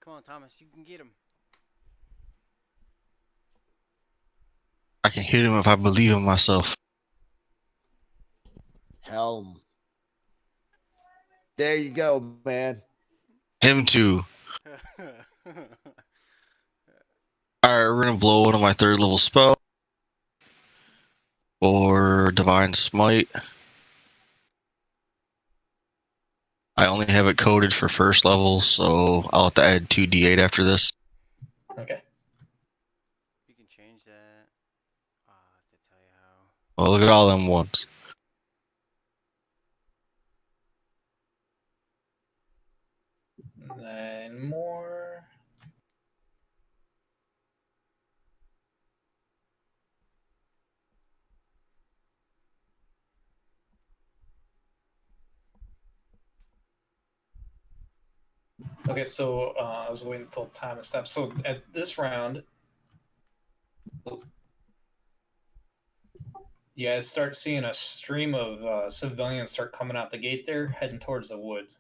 S1: Come on, Thomas, you can get him.
S3: I can hit him if I believe in myself.
S2: Helm. There you go, man.
S3: Him too. Alright, we're gonna blow one of my 3rd level spell. Or Divine Smite. I only have it coded for 1st level, so I'll have to add 2d8 after this.
S4: Okay.
S1: You can change that. I have to tell you how.
S3: Well, look at all them ones.
S4: Nine more. Okay, so I was waiting until time to stop. So at this round, you guys start seeing a stream of civilians start coming out the gate there, heading towards the woods.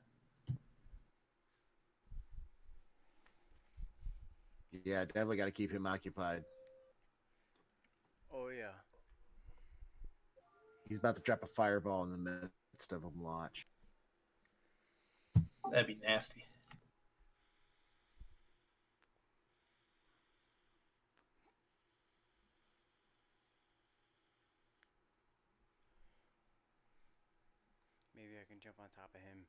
S2: Yeah, definitely got to keep him occupied.
S1: Oh, yeah.
S2: He's about to drop a fireball in the midst of them. Watch.
S4: That'd be nasty.
S1: Maybe I can jump on top of him.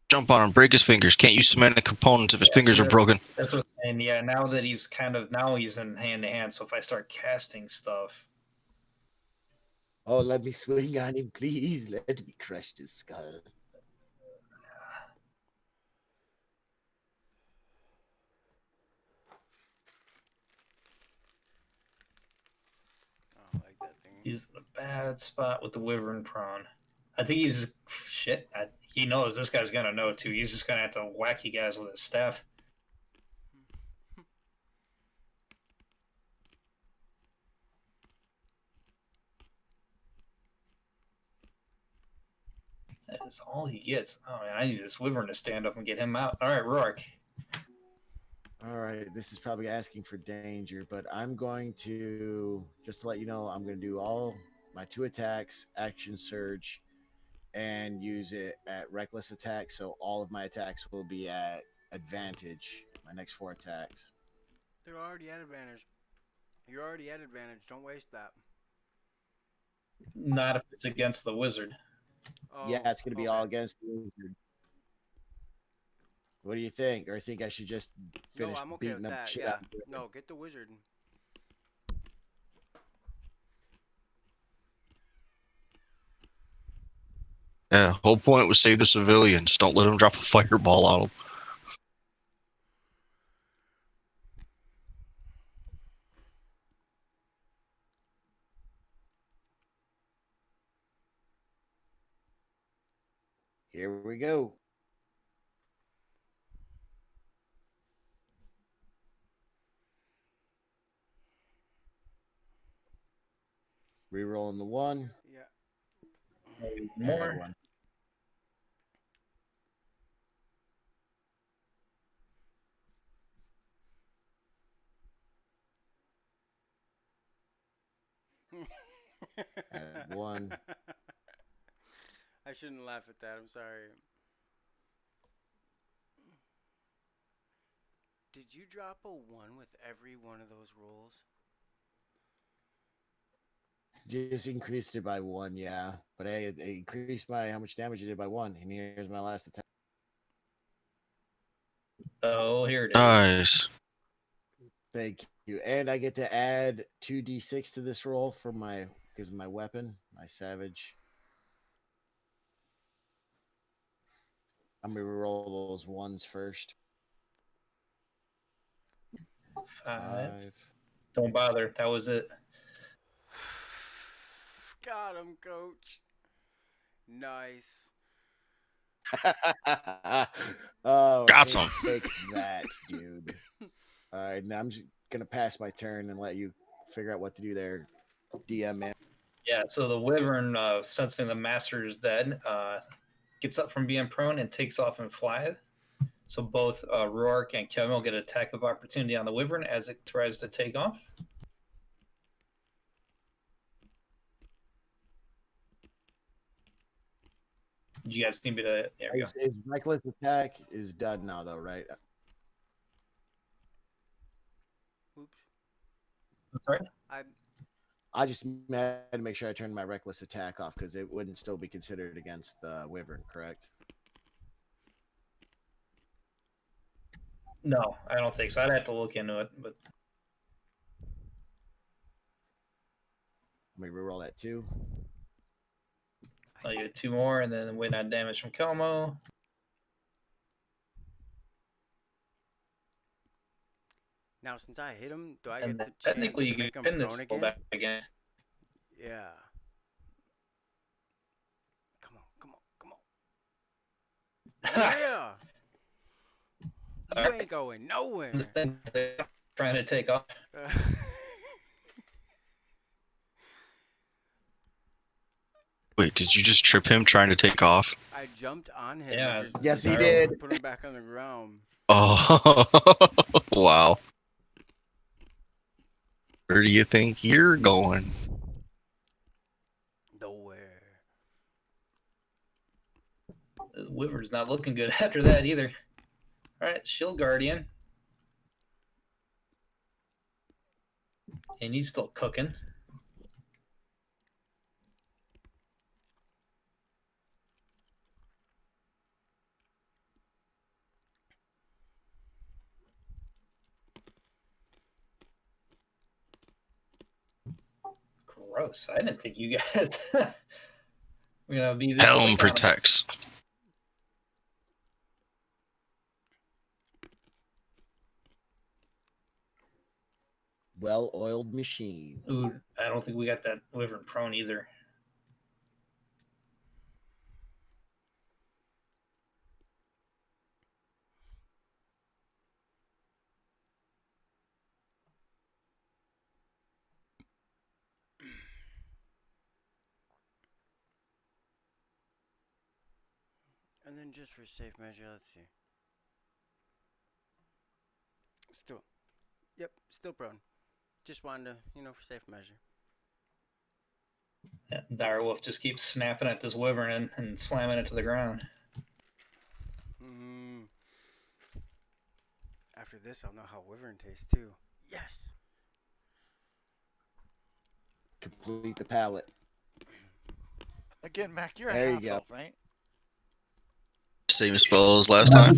S3: Jump on him, break his fingers. Can't use cemented components if his fingers are broken.
S4: That's what I'm saying. Yeah, now that he's he's in hand to hand. So if I start casting stuff,
S2: Oh, let me swing on him, please. Let me crush his skull.
S1: I don't like that thing.
S4: he's in a bad spot with the Wyvern Prawn. I think he's shit. He knows this guy's gonna know too. He's just gonna have to whack you guys with his staff. That is all he gets. Oh man, I need this Wyvern to stand up and get him out. All right, Rourke.
S2: All right, this is probably asking for danger, but I'm going to, just to let you know, I'm going to do all my 2 attacks, action surge, and use it at reckless attack. So all of my attacks will be at advantage. My next 4 attacks.
S1: They're already at advantage. You're already at advantage. Don't waste that.
S4: Not if it's against the wizard.
S1: Oh,
S2: Yeah, it's going to be all against the wizard. What do you think? Or think I should just finish
S1: No, I'm okay
S2: beating
S1: with
S2: the
S1: that.
S2: shit
S1: Yeah.
S2: out of him?
S1: No, get the wizard.
S3: Yeah, whole point was save the civilians. Don't let them drop a fireball on them.
S2: Here we go. Rerolling the 1.
S1: Yeah.
S2: Add
S4: More.
S2: 1. Add 1.
S1: I shouldn't laugh at that. I'm sorry. Did you drop a 1 with every one of those rolls?
S2: Just increased it by 1, yeah. But hey, it increased my how much damage it did by 1. And here's my last attack.
S4: Oh, here it is.
S3: Nice.
S2: Thank you. And I get to add 2d6 to this roll for my because of my weapon, my savage. I'm gonna roll those 1s first.
S4: 5. Don't bother. That was it.
S1: Got him, coach. Nice.
S2: Oh,
S3: Got
S2: take,
S3: some.
S2: take that, dude. All right, now I'm just gonna pass my turn and let you figure out what to do there, DM man.
S4: Yeah, so the wyvern, sensing the master is dead, gets up from being prone and takes off and flies. So both Rourke and Kevin get an attack of opportunity on the wyvern as it tries to take off. You guys need me to. There we go.
S2: His reckless attack is done now, though, right?
S1: Oops.
S4: I'm sorry.
S1: I
S2: I just had to make sure I turned my reckless attack off because it wouldn't still be considered against the wyvern, correct?
S4: No, I don't think so. I'd have to look into it, but
S2: Let me reroll that too.
S4: I'll get 2 more and then win on damage from Kelmo.
S1: now since I hit him, do I
S4: And
S1: get the
S4: then
S1: chance
S4: technically
S1: to
S4: you
S1: make
S4: can
S1: him
S4: pin
S1: prone
S4: this
S1: again?
S4: back again.
S1: Yeah. Come on, come on, come on. Yeah. You
S4: Alright.
S1: ain't going nowhere.
S4: This thing trying to take off.
S3: Wait, did you just trip him trying to take off?
S1: I jumped on him.
S4: Yeah,
S1: and just
S2: Yes, he
S4: Daryl
S2: did.
S1: Put him back on the ground.
S3: Oh, wow. Where do you think you're going?
S1: Nowhere.
S4: The wyvern's not looking good after that either. All right, Shield Guardian. And he's still cooking. Gross. I didn't think you guys were gonna be this
S3: Helm
S4: quick on it.
S3: protects.
S2: Well-oiled machine.
S4: Ooh, I don't think we got that wyvern prone either.
S1: And then just for safe measure, let's see. Still. Yep, still prone. Just wanted to, for safe measure.
S4: Yeah, Direwolf just keeps snapping at this wyvern and slamming it to the ground.
S1: After this, I'll know how wyvern tastes too. Yes.
S2: Complete the pallet.
S7: Again, Mac, you're
S2: There
S7: a
S2: you
S7: half
S2: go.
S7: elf, right?
S3: Same spell as last time.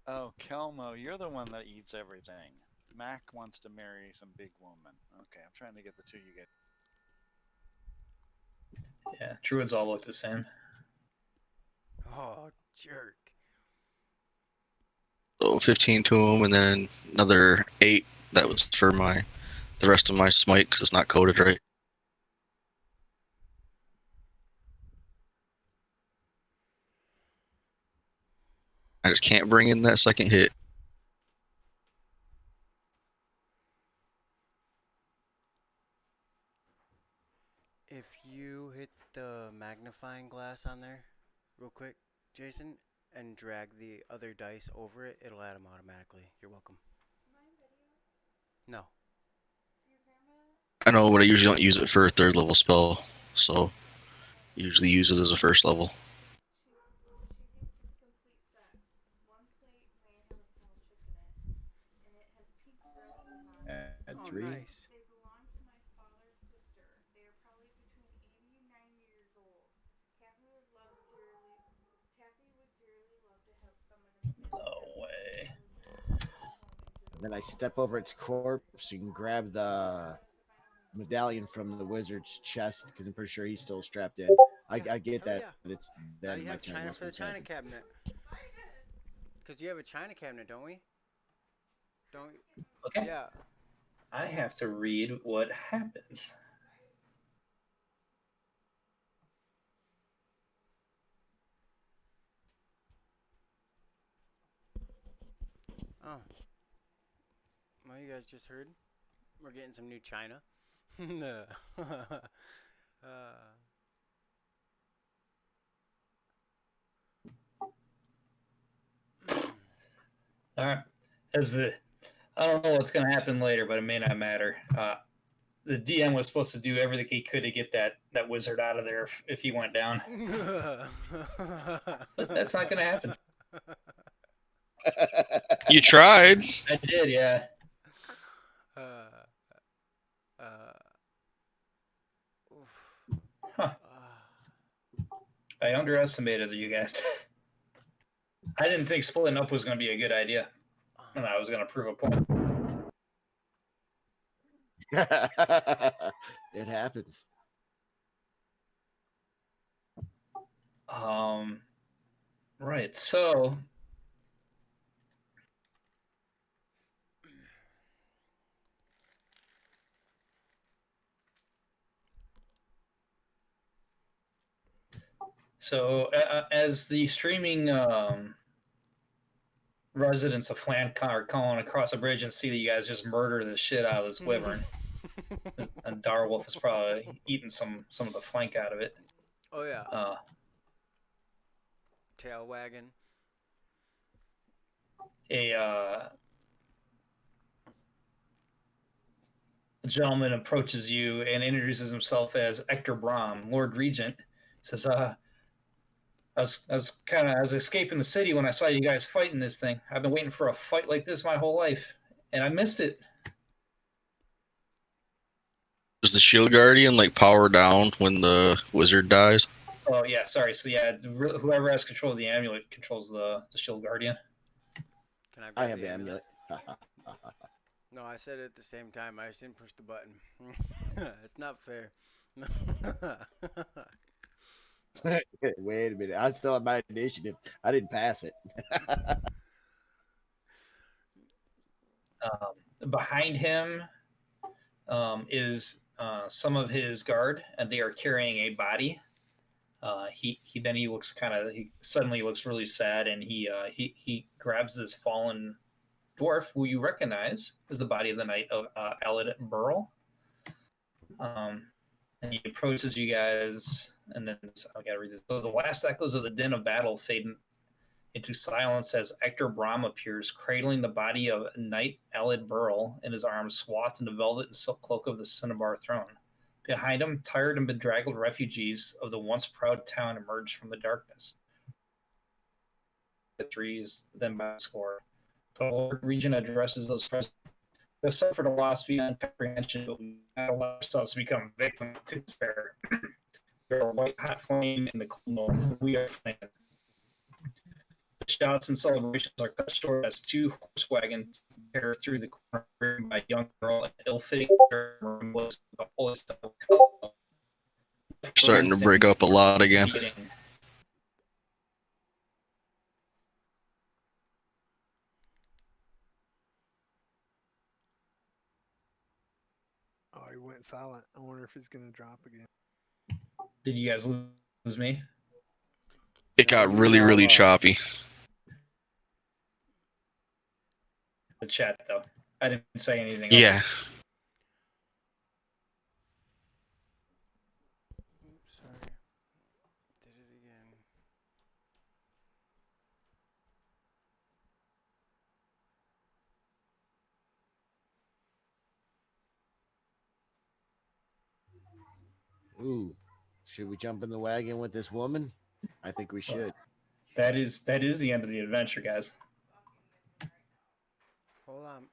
S7: Oh, Kelmo, you're the one that eats everything. Mac wants to marry some big woman. Okay, I'm trying to get the two you get.
S4: Yeah, druids all look the same.
S1: Oh, jerk.
S3: So 15 to him, and then another 8. That was for the rest of my smite because it's not coded right. I just can't bring in that second hit.
S1: If you hit the magnifying glass on there, real quick, Jason, and drag the other dice over it, it'll add them automatically. You're welcome. No.
S3: I know, but I usually don't use it for a 3rd level spell, so usually use it as a 1st level.
S2: Add
S1: Oh,
S2: 3.
S1: nice.
S4: No way.
S2: And then I step over its corpse. You can grab the medallion from the wizard's chest because I'm pretty sure he's still strapped in. I get
S1: Hell
S2: that.
S1: yeah.
S2: But it's
S1: Now
S2: then
S1: you
S2: my
S1: have
S2: turn.
S1: China
S2: That's
S1: for the
S2: what's
S1: China
S2: happening.
S1: cabinet. Because you have a China cabinet, don't we? Don't.
S4: Okay.
S1: Yeah.
S4: I have to read what happens.
S1: Oh. Well, you guys just heard. We're getting some new China. No.
S4: All right. I don't know what's going to happen later, but it may not matter. The DM was supposed to do everything he could to get that wizard out of there if he went down. But that's not going to happen.
S3: You tried.
S4: I did, yeah. Huh. I underestimated you guys. I didn't think splitting up was going to be a good idea, and I was going to prove a point.
S2: It happens.
S4: Right. So as the streaming residents of Flancon are calling across a bridge and see that you guys just murder the shit out of this wyvern, and Darwolf is probably eating some of the flank out of it.
S1: Oh yeah. Tail wagging.
S4: A gentleman approaches you and introduces himself as Ector Brom, Lord Regent. Says, I was escaping the city when I saw you guys fighting this thing. I've been waiting for a fight like this my whole life, and I missed it.
S3: Does the shield guardian like power down when the wizard dies?
S4: Oh yeah, sorry. So yeah, whoever has control of the amulet controls the shield guardian.
S1: Can I grab
S2: I have
S1: the
S2: the amulet.
S1: No, I said it at the same time. I just didn't push the button. It's not fair.
S2: Wait a minute. I still have my initiative. I didn't pass it.
S4: Behind him is some of his guard, and they are carrying a body. He suddenly looks really sad, and he grabs this fallen dwarf who you recognize as the body of the knight of Aled Burl. And he approaches you guys, and then I gotta read this. So the last echoes of the din of battle fade into silence as Ector Brom appears, cradling the body of Knight Aled Burl in his arms, swathed in the velvet and silk cloak of the Cinnabar throne. Behind him, tired and bedraggled refugees of the once proud town emerged from the darkness. The trees, then by the score. The Lord Regent addresses those present. We have suffered a loss beyond comprehension, but we not allow ourselves to become victims to despair. We are a white hot flame in the cold north. We are flame. The shouts and celebrations are cut short as two horse wagons tear through the corner driven by a young girl in ill-fitting was the holy style.
S3: Starting to break up a lot again.
S5: Oh, he went silent. I wonder if he's gonna drop again.
S4: Did you guys lose me?
S3: It got really choppy.
S4: The chat, though. I didn't say anything.
S3: Yeah.
S1: Oops, sorry. Did it again.
S2: Ooh. Should we jump in the wagon with this woman? I think we should.
S4: That is the end of the adventure, guys.
S1: Hold on.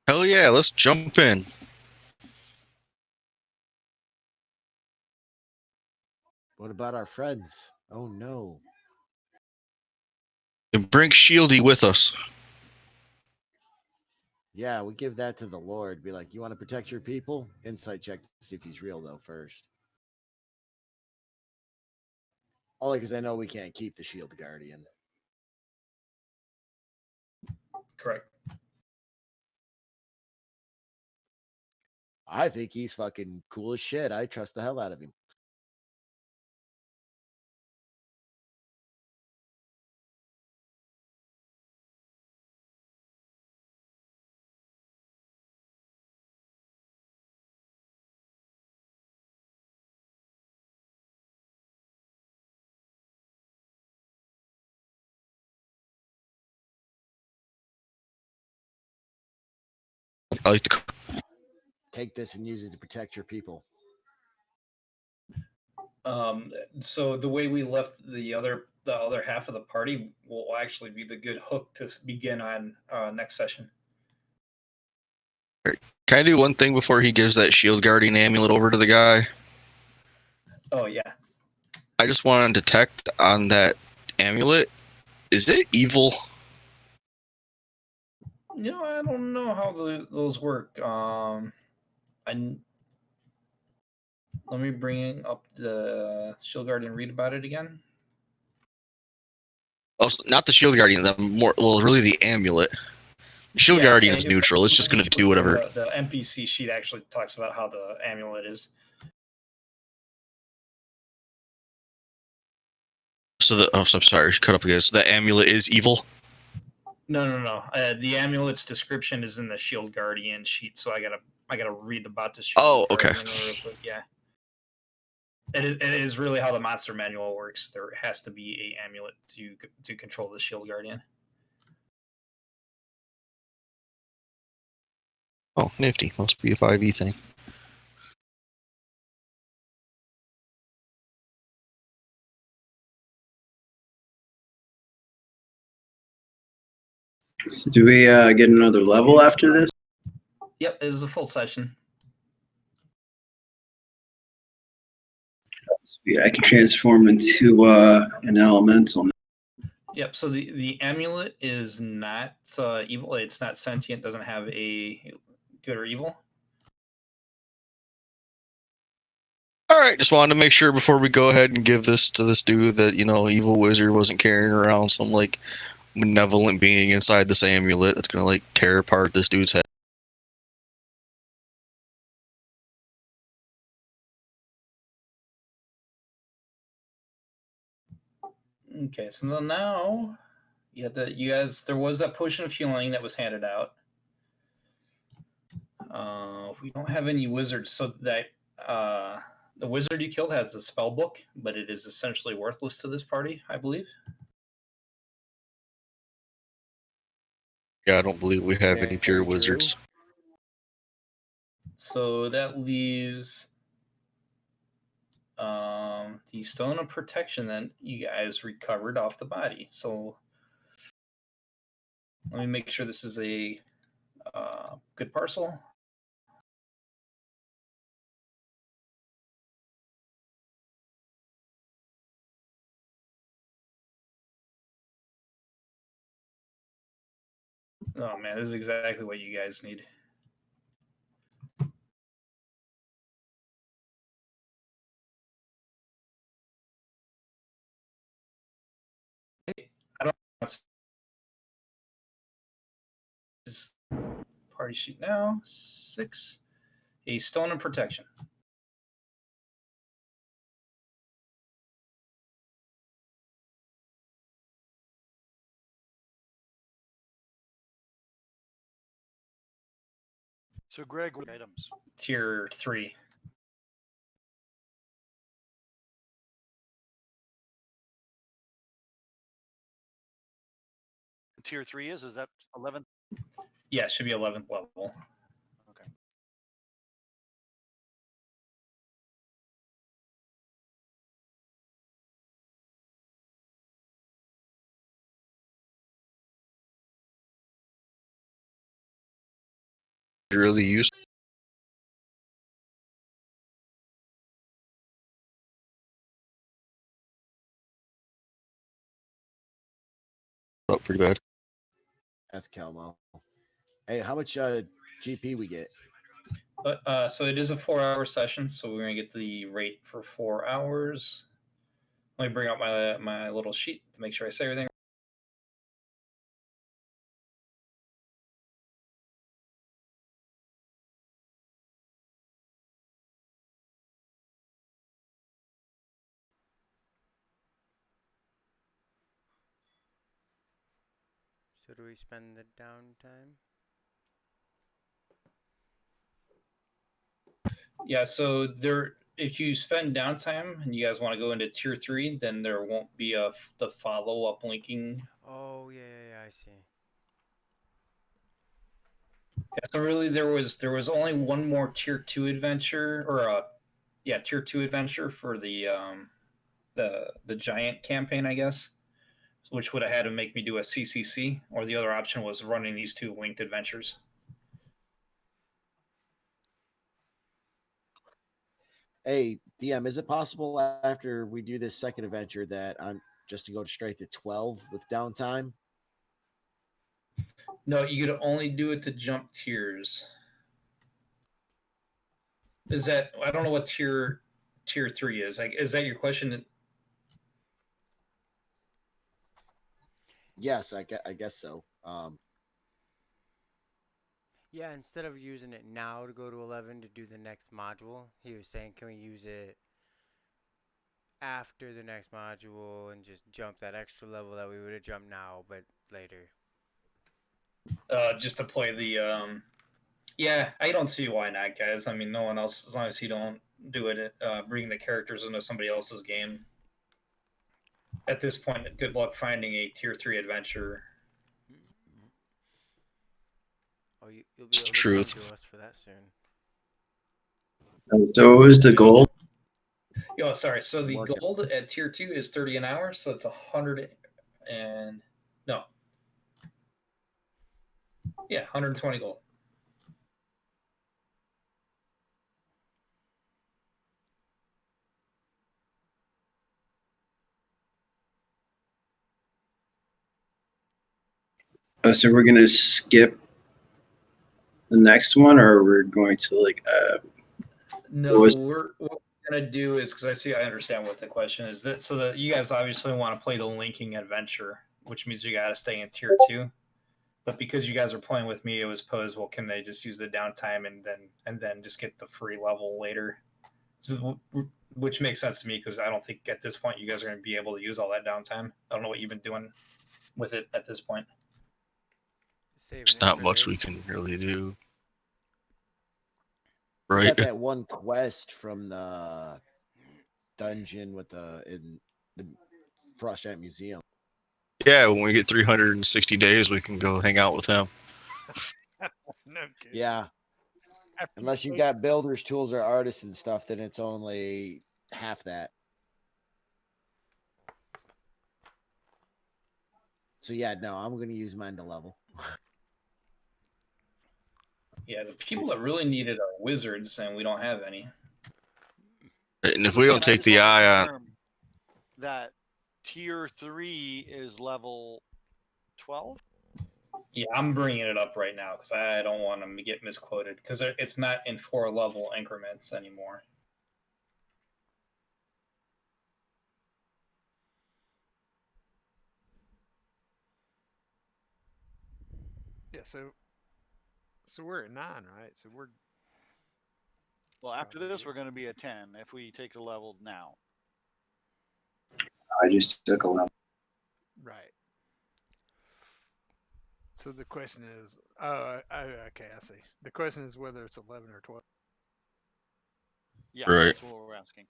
S3: Hell yeah, let's jump in.
S2: What about our friends? Oh no.
S3: And bring Shieldy with us.
S2: Yeah, we give that to the Lord. Be like, you want to protect your people? Insight check to see if he's real, though, first. Only because I know we can't keep the shield guardian.
S4: Correct.
S2: I think he's fucking cool as shit. I trust the hell out of him.
S3: I like the.
S2: Take this and use it to protect your people.
S4: So the way we left the other half of the party will actually be the good hook to begin on next session.
S3: Can I do one thing before he gives that shield guardian amulet over to the guy?
S4: Oh yeah.
S3: I just want to detect on that amulet. Is it evil?
S4: You know, I don't know how those work. Let me bring up the Shield Guardian. Read about it again.
S3: Oh, not the shield guardian. Really the amulet. Shield Guardian's neutral. It's just going to do whatever.
S4: The NPC sheet actually talks about how the amulet is.
S3: So I'm sorry, cut up again. So the amulet is evil.
S4: No. The amulet's description is in the Shield Guardian sheet, so I gotta read about the Shield
S3: Oh, okay.
S4: Guardian real quick. Yeah. It is really how the monster manual works. There has to be a amulet to control the Shield Guardian.
S3: Oh, nifty. Must be a 5e thing.
S6: So do we get another level after this?
S4: Yep, it is a full session.
S6: Yeah, I can transform into an elemental.
S4: Yep. So the amulet is not evil. It's not sentient. Doesn't have a good or evil.
S3: All right, just wanted to make sure before we go ahead and give this to this dude that evil wizard wasn't carrying around some like malevolent being inside this amulet that's gonna like tear apart this dude's head.
S4: Okay, so now you guys. There was that potion of healing that was handed out. We don't have any wizards, so that the wizard you killed has a spell book, but it is essentially worthless to this party, I believe.
S3: Yeah, I don't believe we have any pure
S2: Very true.
S3: wizards.
S4: So that leaves the stone of protection that you guys recovered off the body. So let me make sure this is a good parcel. Oh man, this is exactly what you guys need. I don't know. This party sheet now 6. A stone of protection.
S7: So, Greg, what items?
S4: Tier 3.
S7: Tier 3 is that 11th?
S4: Yeah, it should be 11th level.
S3: Really used. Up pretty bad.
S2: That's Kelmo. Hey, how much GP we get?
S4: But so it is a 4-hour session, so we're gonna get the rate for 4 hours. Let me bring out my little sheet to make sure I say everything.
S1: So do we spend the downtime?
S4: Yeah, so there, if you spend downtime and you guys want to go into tier 3, then there won't be the follow up linking.
S1: Oh yeah, I see.
S4: Yeah, so really, there was only one more tier 2 adventure, or tier 2 adventure for the giant campaign, I guess, which would have had to make me do a CCC, or the other option was running these 2 linked adventures.
S2: Hey, DM, is it possible after we do this second adventure that I'm just to go straight to 12 with downtime?
S4: No, you could only do it to jump tiers. Is that, I don't know what tier 3 is. Like, is that your question?
S2: Yes, I guess so.
S1: Yeah, instead of using it now to go to 11 to do the next module, he was saying, can we use it after the next module and just jump that extra level that we would have jumped now, but later?
S4: Just to play the yeah, I don't see why not, guys. I mean, no one else, as long as you don't do it, bring the characters into somebody else's game. At this point, good luck finding a tier 3 adventure.
S1: Oh, you'll be
S3: It's
S1: able to
S3: truth.
S1: come to us for that soon.
S6: So what was the goal?
S4: Yo, sorry. So the
S2: Working.
S4: gold at tier 2 is 30 an hour, so it's 100 and no. Yeah, 120 gold.
S6: Oh, so we're gonna skip the next one, or we're going to like
S4: No,
S6: was-
S4: what we're gonna do is, because I understand what the question is. That so that you guys obviously want to play the linking adventure, which means you got to stay in tier 2. But because you guys are playing with me, it was posed, well, can they just use the downtime and then just get the free level later? So, which makes sense to me, because I don't think at this point you guys are going to be able to use all that downtime. I don't know what you've been doing with it at this point.
S1: Saving
S3: There's
S1: it
S3: not
S1: for
S3: much
S1: this.
S3: we can really do.
S2: We
S3: Right?
S2: got that one quest from the dungeon with in the Frost Giant Museum.
S3: Yeah, when we get 360 days, we can go hang out with him.
S5: No good.
S2: Yeah,
S5: After
S2: unless you
S5: take-
S2: got builders, tools, or artists and stuff, then it's only half that. So yeah, no, I'm gonna use mine to level.
S4: Yeah, the people that really need it are wizards, and we don't have any.
S3: And if
S7: So
S3: we
S7: Dan,
S3: don't
S7: I
S3: take
S7: just
S3: the
S7: wanna
S3: eye on,
S7: confirm that tier 3 is level 12.
S4: Yeah, I'm bringing it up right now because I don't want them to get misquoted, because it's not in 4 level increments anymore.
S5: Yeah, so we're at 9, right? So we're
S7: Well, after
S5: Probably
S7: this,
S5: good.
S7: we're going to be at 10 if we take the level now.
S6: I just took a level.
S5: right. So the question is, okay, I see. The question is whether it's 11 or 12.
S7: Yeah,
S3: Right.
S7: that's what we're asking.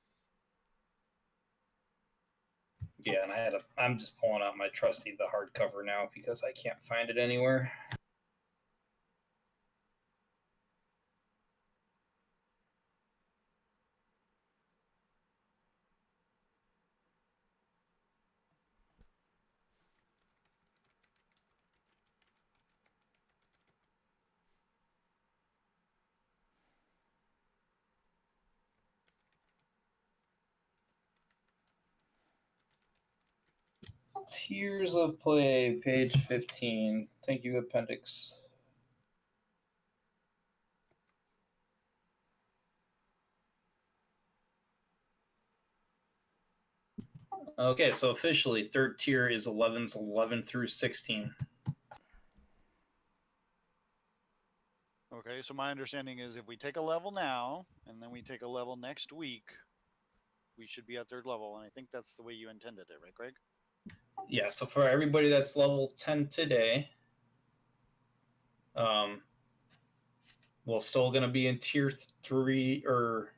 S4: Yeah, and I'm just pulling out my trusty the hardcover now because I can't find it anywhere. Tears of Play, page 15. Thank you, appendix. Okay, so officially, third tier is 11s, 11 through 16.
S7: Okay, so my understanding is if we take a level now and then we take a level next week, we should be at third level. And I think that's the way you intended it, right, Greg?
S4: Yeah, so for everybody that's level 10 today, We're still going to be in tier 3 or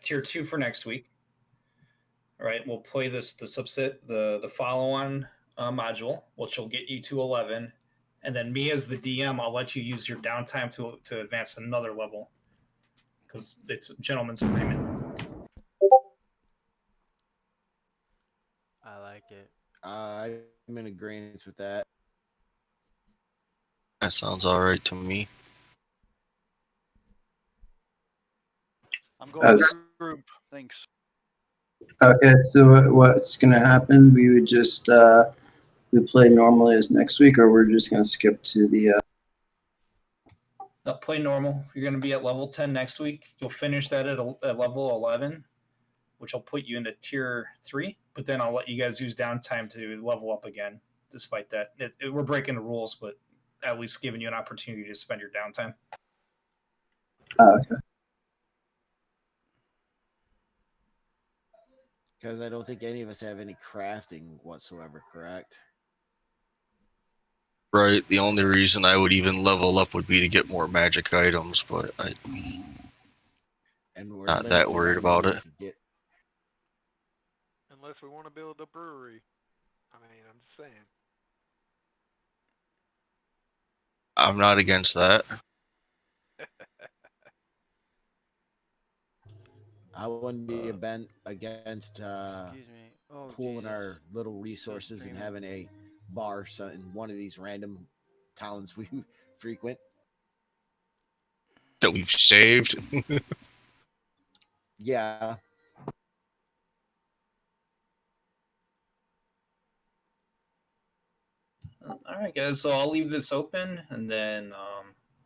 S4: tier 2 for next week. All right, we'll play the subset, the follow-on module, which will get you to 11, and then me as the DM, I'll let you use your downtime to advance another level because it's a gentleman's agreement.
S1: I like it.
S2: I'm in agreement with that.
S3: That sounds all right to me.
S7: I'm going
S6: Uh,
S7: with the group. Thanks.
S6: Okay, so what's gonna happen? We would just we play normally as next week, or we're just gonna skip to the.
S4: Play normal. You're going to be at level 10 next week. You'll finish that at level 11, which will put you into tier 3. But then I'll let you guys use downtime to level up again. Despite that, we're breaking the rules, but at least giving you an opportunity to spend your downtime.
S6: Okay.
S2: Because I don't think any of us have any crafting whatsoever, correct?
S3: Right. The only reason I would even level up would be to get more magic items, but
S2: And we're
S3: not that
S2: limited
S3: worried
S2: on what
S3: about
S2: we
S3: it.
S2: can get.
S5: Unless we want to build a brewery. I mean, I'm just saying.
S3: I'm not against that.
S2: I wouldn't be against
S1: Excuse me. Oh,
S2: pooling
S1: Jesus.
S2: our little resources and
S1: streaming.
S2: having a bar in one of these random towns we frequent.
S3: That we've saved.
S2: Yeah.
S4: All right, guys. So I'll leave this open, and then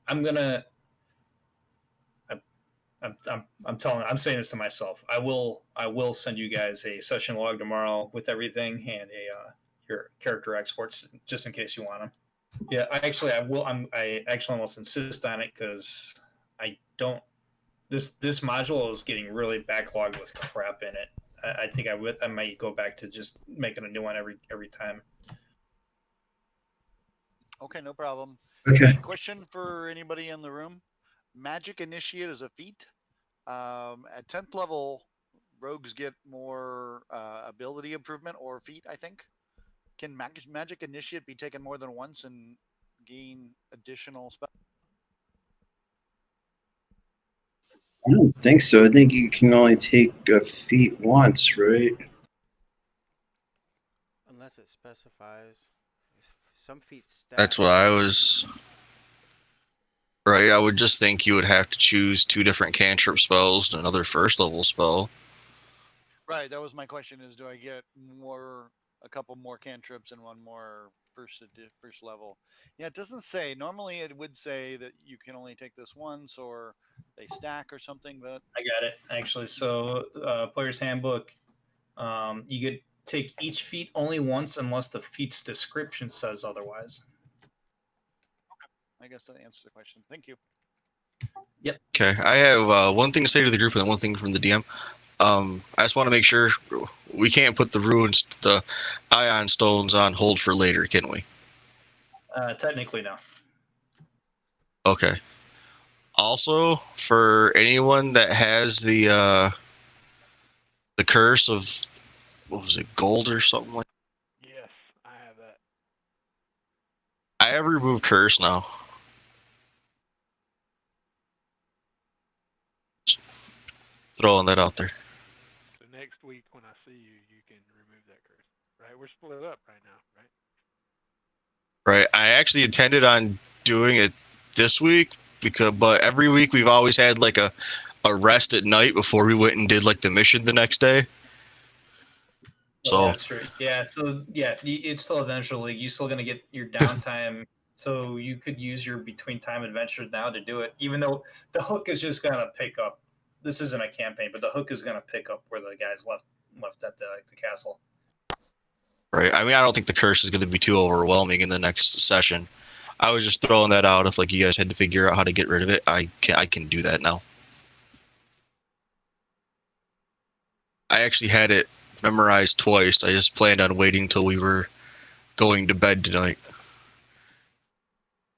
S4: I'm gonna. I'm saying this to myself. I will send you guys a session log tomorrow with everything and your character exports just in case you want them. Yeah, I will. I actually almost insist on it because I don't. This module is getting really backlogged with crap in it. I think I might go back to just making a new one every time.
S7: Okay, no problem.
S6: Okay.
S7: Question for anybody in the room: Magic Initiate is a feat. At 10th level, rogues get more ability improvement or feat, I think. Can Magic Initiate be taken more than once and gain additional spell?
S6: I don't think so. I think you can only take a feat once, right?
S1: Unless it specifies. Some feet stack.
S3: That's what I was. Right, I would just think you would have to choose 2 different cantrip spells and another first level spell.
S7: Right, that was my question: is do I get a couple more cantrips and one more first level? Yeah, it doesn't say. Normally, it would say that you can only take this once, or they stack or something. But
S4: I got it actually. So, player's handbook. You could take each feat only once unless the feat's description says otherwise.
S7: I guess that answers the question. Thank you.
S4: Yep.
S3: Okay, I have one thing to say to the group and then one thing from the DM. I just want to make sure we can't put the ion stones on hold for later, can we?
S4: Technically, no.
S3: Okay. Also, for anyone that has the curse of, what was it, gold or something like?
S5: Yes, I have that.
S3: I have removed curse now. Just throwing that out there.
S5: So next week when I see you, you can remove that curse. Right? We're split up right now, right?
S3: Right. I actually intended on doing it this week but every week we've always had like a rest at night before we went and did like the mission the next day. So
S4: Oh, that's true. Yeah. So yeah, it's still eventually you still gonna get your downtime. So you could use your between time adventures now to do it, even though the hook is just gonna pick up. This isn't a campaign, but the hook is gonna pick up where the guys left at the castle.
S3: right. I mean, I don't think the curse is going to be too overwhelming in the next session. I was just throwing that out. If like you guys had to figure out how to get rid of it, I can do that now. I actually had it memorized twice. I just planned on waiting till we were going to bed tonight.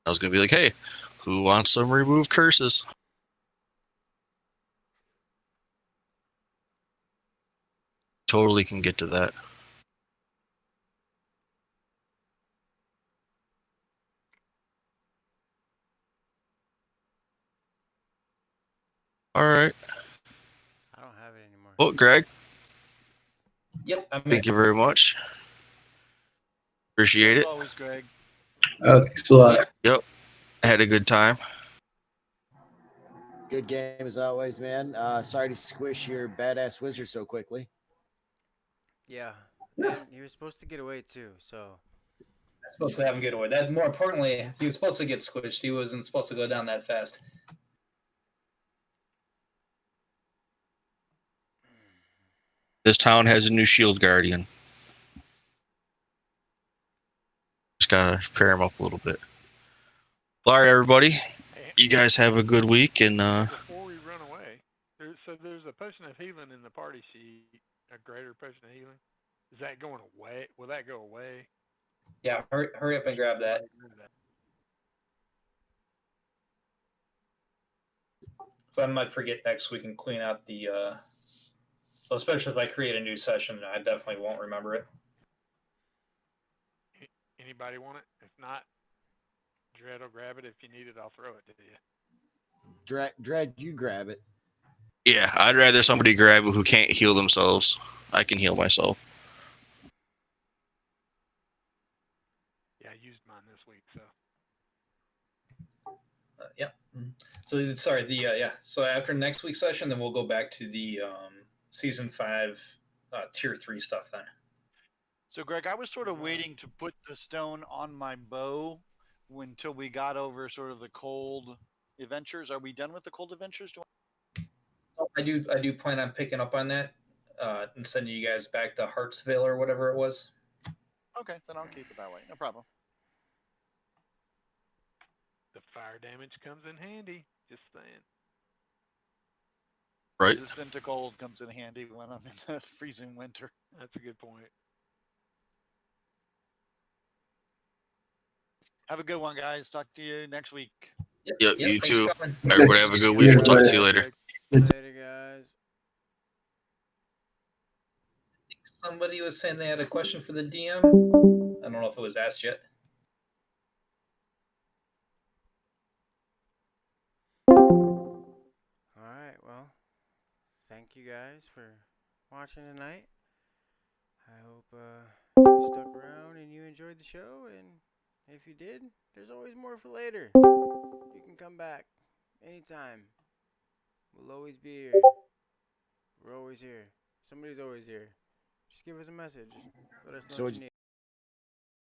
S3: I was gonna be like, hey, who wants some remove curses? Totally can get to that. All right.
S1: I don't have it anymore.
S3: Well, Greg,
S4: Yep, I'm
S3: thank
S4: here.
S3: you very much. Appreciate
S7: As
S3: it.
S7: always, Greg.
S6: Thanks a lot.
S3: Yep. I had a good time.
S2: Good game as always, man. Sorry to squish your badass wizard so quickly.
S1: Yeah. And he was supposed to get away too, so
S4: I'm supposed to have him get away. That more importantly, he was supposed to get squished. He wasn't supposed to go down that fast.
S3: This town has a new shield guardian. Just gotta pair him up a little bit. All right, everybody.
S5: Hey,
S3: You guys have a good week, and
S5: before we run away, there's a potion of healing in the party sheet, a greater potion of healing. Is that going away? Will that go away?
S4: Yeah, hurry up and grab that. So I might forget next week and clean out the. So especially if I create a new session, I definitely won't remember it.
S5: Anybody want it? If not, Dread will grab it. If you need it, I'll throw it to you.
S2: Dread, you grab it.
S3: yeah, I'd rather somebody grab it who can't heal themselves. I can heal myself.
S5: Yeah, I used mine this week, so.
S4: Yeah. So sorry, the yeah. So after next week's session, then we'll go back to the season 5 tier 3 stuff then.
S7: So, Greg, I was sort of waiting to put the stone on my bow until we got over sort of the cold adventures. Are we done with the cold adventures?
S4: I do plan on picking up on that and sending you guys back to Hartsville or whatever it was.
S7: Okay, then I'll keep it that way. No problem.
S5: The fire damage comes in handy. Just saying.
S3: Right.
S7: Resistant to cold comes in handy when I'm in the freezing winter.
S5: That's a good point.
S7: Have a good one, guys. Talk to you next week.
S3: Yep, you
S4: thanks
S3: too.
S4: for coming.
S3: Everybody have a good week.
S6: Yeah,
S3: We'll talk to
S6: bye.
S3: you later.
S1: later, guys.
S4: Somebody was saying they had a question for the DM. I don't know if it was asked yet.
S1: All right, well, thank you guys for watching tonight. I hope you stuck around and you enjoyed the show, and if you did, there's always more for later. You can come back anytime. We'll always be here. We're always here. Somebody's always here. Just give us a message. Let us know
S2: So
S1: what
S2: it's
S1: you need.